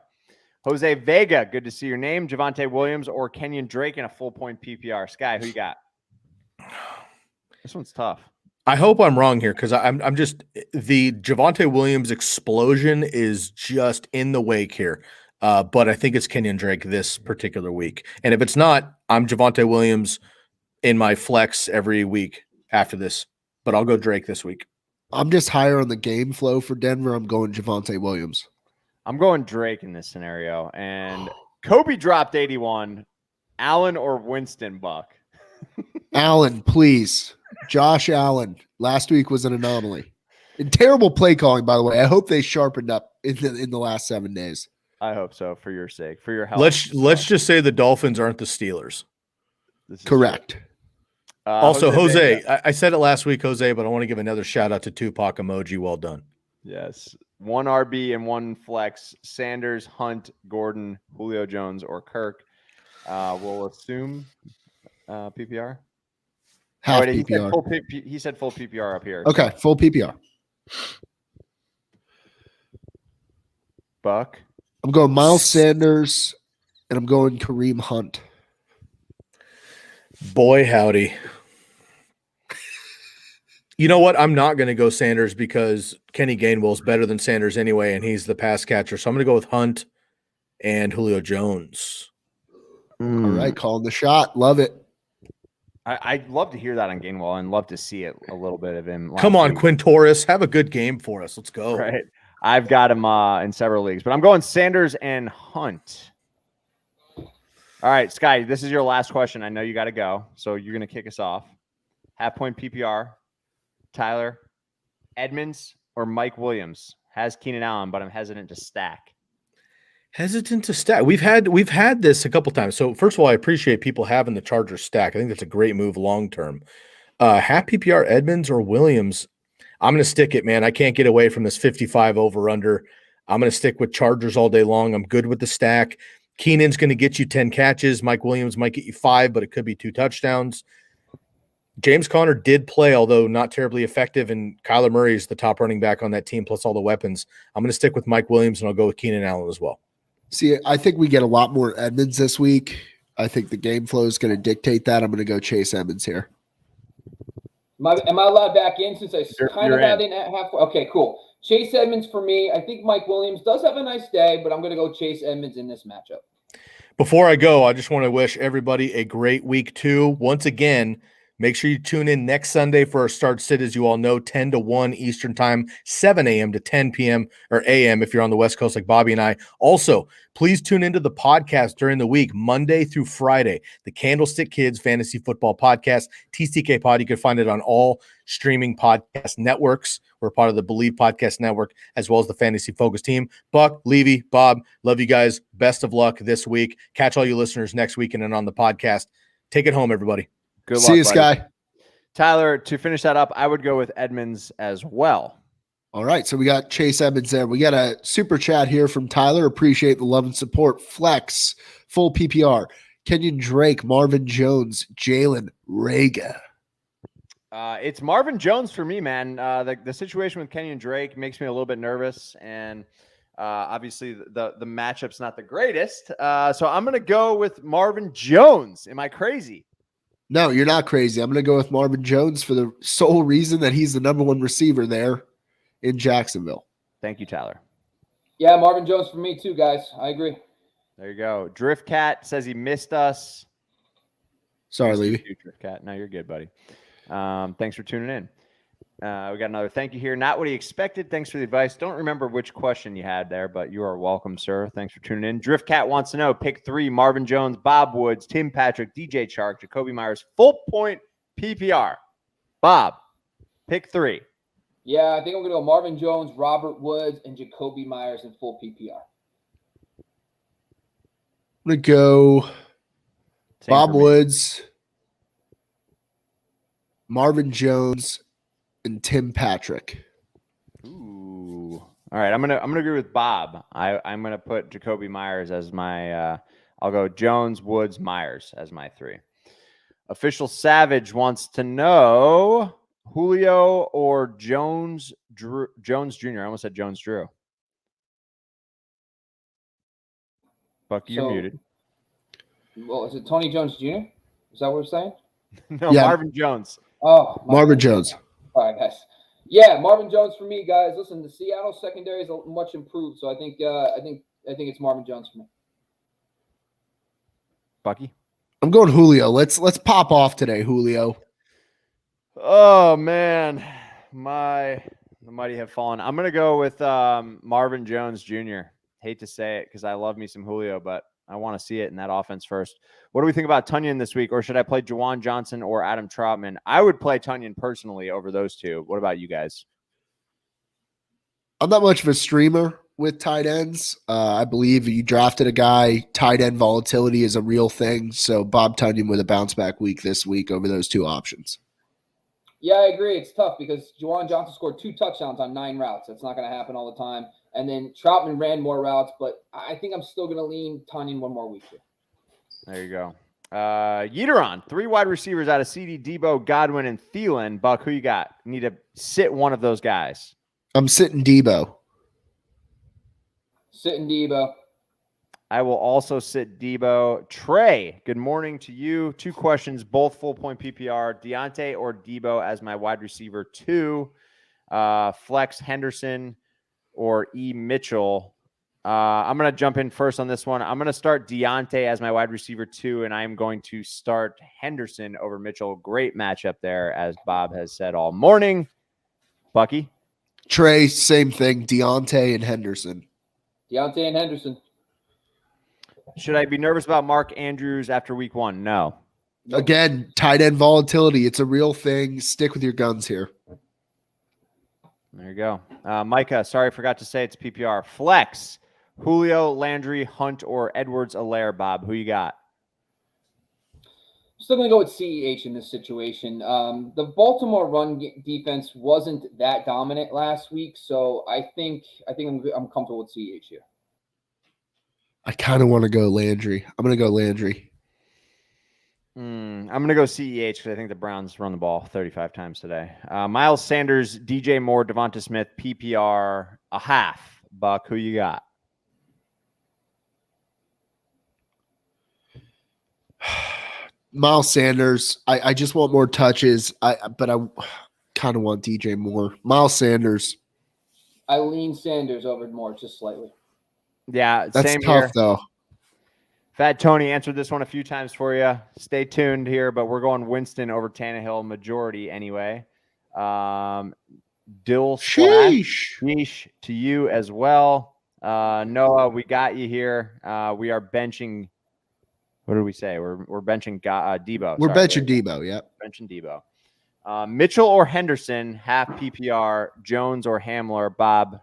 Jose Vega, good to see your name. Javonte Williams or Kenyon Drake in a full point PPR. Sky, who you got? This one's tough. I hope I'm wrong here because I'm just the Javonte Williams explosion is just in the wake here. But I think it's Kenyon Drake this particular week. And if it's not, I'm Javonte Williams in my flex every week after this. But I'll go Drake this week. I'm just higher on the game flow for Denver. I'm going Javonte Williams. I'm going Drake in this scenario. And Kobe dropped 81. Allen or Winston, Buck? Allen, please. Josh Allen. Last week was an anomaly. And terrible play calling, by the way. I hope they sharpened up in the last 7 days. I hope so, for your sake, for your health. Let's just say the Dolphins aren't the Steelers. This is Correct. Also, Jose, Vega. I said it last week, Jose, but I want to give another shout out to Tupac emoji. Well done. Yes. 1 RB and 1 flex. Sanders, Hunt, Gordon, Julio Jones, or Kirk. We'll assume PPR. Half He said PPR. he said full PPR up here. Okay, full PPR. Buck. I'm going Miles Sanders, and I'm going Kareem Hunt. Boy, howdy. You know what? I'm not going to go Sanders because Kenny Gainwell's better than Sanders anyway, and he's the pass catcher. So I'm going to go with Hunt and Julio Jones. All right, calling the shot. Love it. I'd love to hear that on Gainwell and love to see it a little bit of him. Come on, Quintorris. Have a good game for us. Let's go. Right. I've got him in several leagues, but I'm going Sanders and Hunt. All right, Sky, this is your last question. I know you got to go, so you're going to kick us off. Half point PPR. Tyler, Edmonds or Mike Williams? Has Keenan Allen, but I'm hesitant to stack. Hesitant to stack. We've had this a couple times. So first of all, I appreciate people having the Chargers stack. I think that's a great move long term. Half PPR Edmonds or Williams. I'm going to stick it, man. I can't get away from this 55 over under. I'm going to stick with Chargers all day long. I'm good with the stack. Keenan's going to get you 10 catches. Mike Williams might get you 5, but it could be 2 touchdowns. James Conner did play, although not terribly effective, and Kyler Murray is the top running back on that team, plus all the weapons. I'm going to stick with Mike Williams, and I'll go with Keenan Allen as well. See, I think we get a lot more Edmonds this week. I think the game flow is going to dictate that. I'm going to go Chase Edmonds here. Am I allowed back in since I kind of you're got in at half? Okay, cool. Chase Edmonds for me. I think Mike Williams does have a nice day, but I'm going to go Chase Edmonds in this matchup. Before I go, I just want to wish everybody a great week 2. Once again, make sure you tune in next Sunday for our start sit, as you all know, 10 to 1 Eastern time, 7 a.m. to 10 p.m. or a.m. if you're on the West Coast like Bobby and I. Also, please tune into the podcast during the week, Monday through Friday, the Candlestick Kids Fantasy Football Podcast, TCK Pod. You can find it on all streaming podcast networks. We're part of the Believe Podcast Network, as well as the Fantasy Focus team. Buck, Levy, Bob, love you guys. Best of luck this week. Catch all you listeners next week and then on the podcast. Take it home, everybody. Good luck, See you, buddy. Sky. Tyler, to finish that up, I would go with Edmonds as well. All right, so we got Chase Edmonds there. We got a super chat here from Tyler. Appreciate the love and support. Flex, full PPR. Kenyon Drake, Marvin Jones, Jalen Rager. It's Marvin Jones for me, man. The situation with Kenyon Drake makes me a little bit nervous, and obviously the matchup's not the greatest. So I'm going to go with Marvin Jones. Am I crazy? No, you're not crazy. I'm going to go with Marvin Jones for the sole reason that he's the number 1 receiver there in Jacksonville. Thank you, Tyler. Yeah, Marvin Jones for me too, guys. I agree. There you go. Drift Cat says he missed us. Sorry, Levy. Drift Cat. No, you're good, buddy. Thanks for tuning in. We got another thank you here. Not what he expected. Thanks for the advice. Don't remember which question you had there, but you are welcome, sir. Thanks for tuning in. Driftcat wants to know, pick 3, Marvin Jones, Bob Woods, Tim Patrick, DJ Chark, Jacoby Myers, full point PPR. Bob, pick 3. Yeah, I think I'm going to go Marvin Jones, Robert Woods, and Jacoby Myers in full PPR. I'm going to go Same Bob for me. Woods, Marvin Jones, and Tim Patrick. Ooh. All right, I'm gonna agree with Bob. I'm gonna put Jacoby Myers as my. I'll go Jones, Woods, Myers as my 3. Official Savage wants to know Julio or Jones Jr. I almost said Jones Drew. Buck, you're muted. Well, is it Tony Jones Jr.? Is that what we're saying? No, yeah. Marvin Jones. Oh, Marvin Jones. All right, guys. Yeah, Marvin Jones for me, guys. Listen, the Seattle secondary is much improved, so I think it's Marvin Jones for me. Bucky, I'm going Julio. Let's pop off today, Julio. Oh man, the mighty have fallen. I'm gonna go with Marvin Jones Jr. Hate to say it because I love me some Julio, but I want to see it in that offense first. What do we think about Tunyon this week, or should I play Juwan Johnson or Adam Troutman? I would play Tunyon personally over those two. What about you guys? I'm not much of a streamer with tight ends. I believe you drafted a guy, tight end volatility is a real thing. So Bob Tunyon with a bounce back week this week over those 2 options. Yeah, I agree. It's tough because Juwan Johnson scored 2 touchdowns on 9 routes. That's not going to happen all the time. And then Troutman ran more routes, but I think I'm still going to lean Tunyon one more week here. There you go. Yeteron, 3 wide receivers out of CD, Debo, Godwin, and Thielen. Buck, who you got? You need to sit one of those guys. I'm sitting Debo. Sitting Debo. I will also sit Debo. Trey, good morning to you. 2 questions, both full point PPR. Deontay or Debo as my wide receiver 2. Flex Henderson or E. Mitchell. I'm going to jump in first on this one. I'm going to start Deontay as my wide receiver 2, and I'm going to start Henderson over Mitchell. Great matchup there, as Bob has said all morning. Bucky? Trey, same thing. Deontay and Henderson. Deontay and Henderson. Should I be nervous about Mark Andrews after week 1? No. Again, tight end volatility. It's a real thing. Stick with your guns here. There you go. Micah, sorry, I forgot to say it's PPR. Flex, Julio, Landry, Hunt, or Edwards-Helaire. Bob, who you got? I'm still going to go with CEH in this situation. The Baltimore run defense wasn't that dominant last week, so I think I'm comfortable with CEH here. I kind of want to go Landry. I'm going to go Landry. I'm going to go CEH because I think the Browns run the ball 35 times today. Miles Sanders, DJ Moore, Devonta Smith, PPR, a half. Buck, who you got? Miles Sanders. I just want more touches. But I kind of want DJ Moore. Miles Sanders. I lean Sanders over Moore just slightly. Yeah, that's same tough here. Though. Fat Tony answered this one a few times for you. Stay tuned here, but we're going Winston over Tannehill, majority anyway. Dill sheesh to you as well. Noah, we got you here. We are benching. What did we say? We're benching Debo. We're benching Debo. Yep. Benching Debo. Mitchell or Henderson, half PPR. Jones or Hamler. Bob.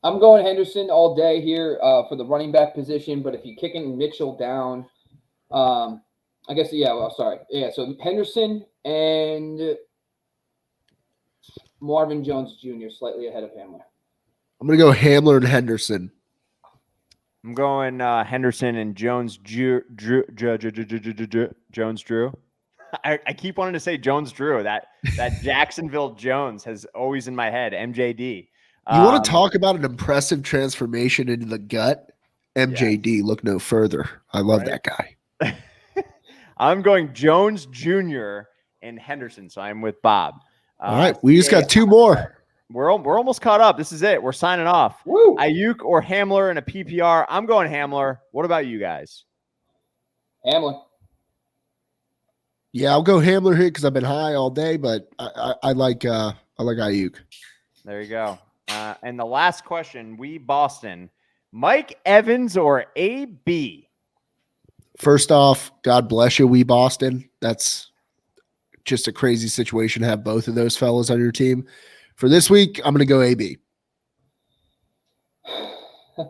I'm going Henderson all day here for the running back position, but if you're kicking Mitchell down, I guess, yeah, well, sorry. Yeah, so Henderson and Marvin Jones Jr. slightly ahead of Hamler. I'm going to go Hamler and Henderson. I'm going Henderson and Jones Drew. Jones Drew. I keep wanting to say Jones Drew. That Jacksonville Jones has always in my head, MJD. You want to talk about an impressive transformation into the gut? MJD, look no further. I love that guy. I'm going Jones Jr. and Henderson, so I'm with Bob. All right, we just got 2 more. We're almost caught up. This is it. We're signing off. Woo! Ayuk or Hamler in a PPR. I'm going Hamler. What about you guys? Hamler. Yeah, I'll go Hamler here because I've been high all day, but I like Ayuk. There you go. And the last question, Boston, Mike Evans or AB? First off, God bless you, Boston. That's just a crazy situation to have both of those fellas on your team. For this week, I'm going to go AB. You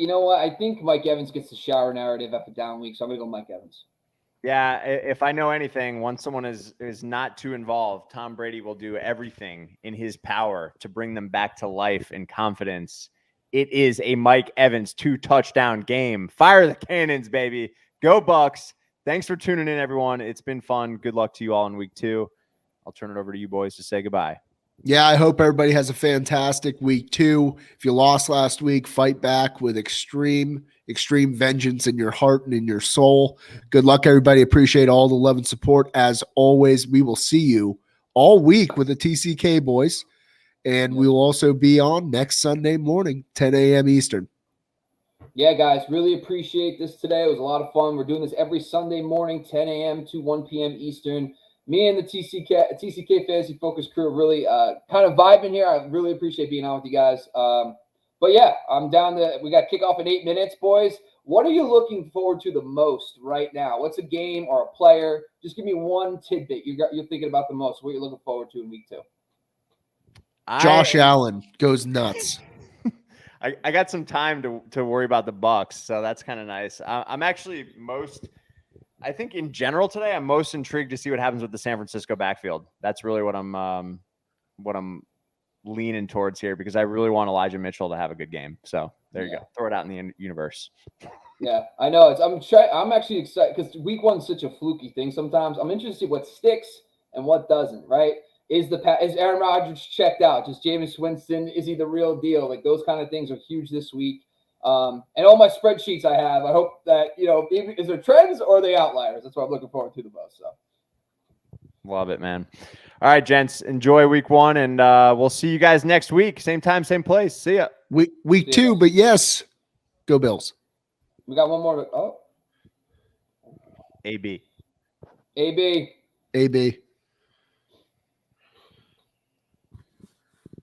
know what? I think Mike Evans gets the shower narrative after down week, so I'm going to go Mike Evans. Yeah, if I know anything, once someone is not too involved, Tom Brady will do everything in his power to bring them back to life and confidence. It is a Mike Evans 2-touchdown game. Fire the cannons, baby. Go Bucks. Thanks for tuning in, everyone. It's been fun. Good luck to you all in week 2. I'll turn it over to you boys to say goodbye. Yeah, I hope everybody has a fantastic week 2. If you lost last week, fight back with extreme vengeance in your heart and in your soul. Good luck, everybody. Appreciate all the love and support. As always, we will see you all week with the TCK boys, and we will also be on next Sunday morning, 10 a.m. Eastern. Yeah, guys, really appreciate this today. It was a lot of fun. We're doing this every Sunday morning, 10 a.m. to 1 p.m. Eastern. Me and the TCK Fantasy Focus crew are really kind of vibing here. I really appreciate being on with you guys. But yeah, I'm down to – we got kickoff in 8 minutes, boys. What are you looking forward to the most right now? What's a game or a player? Just give me one tidbit you're thinking about the most. What you're looking forward to in week 2? Josh Allen goes nuts. I got some time to worry about the Bucks, so that's kind of nice. I'm actually I think in general today, I'm most intrigued to see what happens with the San Francisco backfield. That's really what I'm leaning towards here, because I really want Elijah Mitchell to have a good game. So there you go. Throw it out in the universe. Yeah, I know. I'm actually excited because week 1 is such a fluky thing. Sometimes I'm interested to see what sticks and what doesn't. Right? Is Aaron Rodgers checked out? Just Jameis Winston? Is he the real deal? Like those kind of things are huge this week. And all my spreadsheets I have, I hope that, is there trends or are they outliers? That's what I'm looking forward to the most. So. Love it, man. All right, gents, enjoy week 1, and we'll see you guys next week. Same time, same place. See ya. Week 2, but yes, go Bills. We got one more. AB. AB. AB.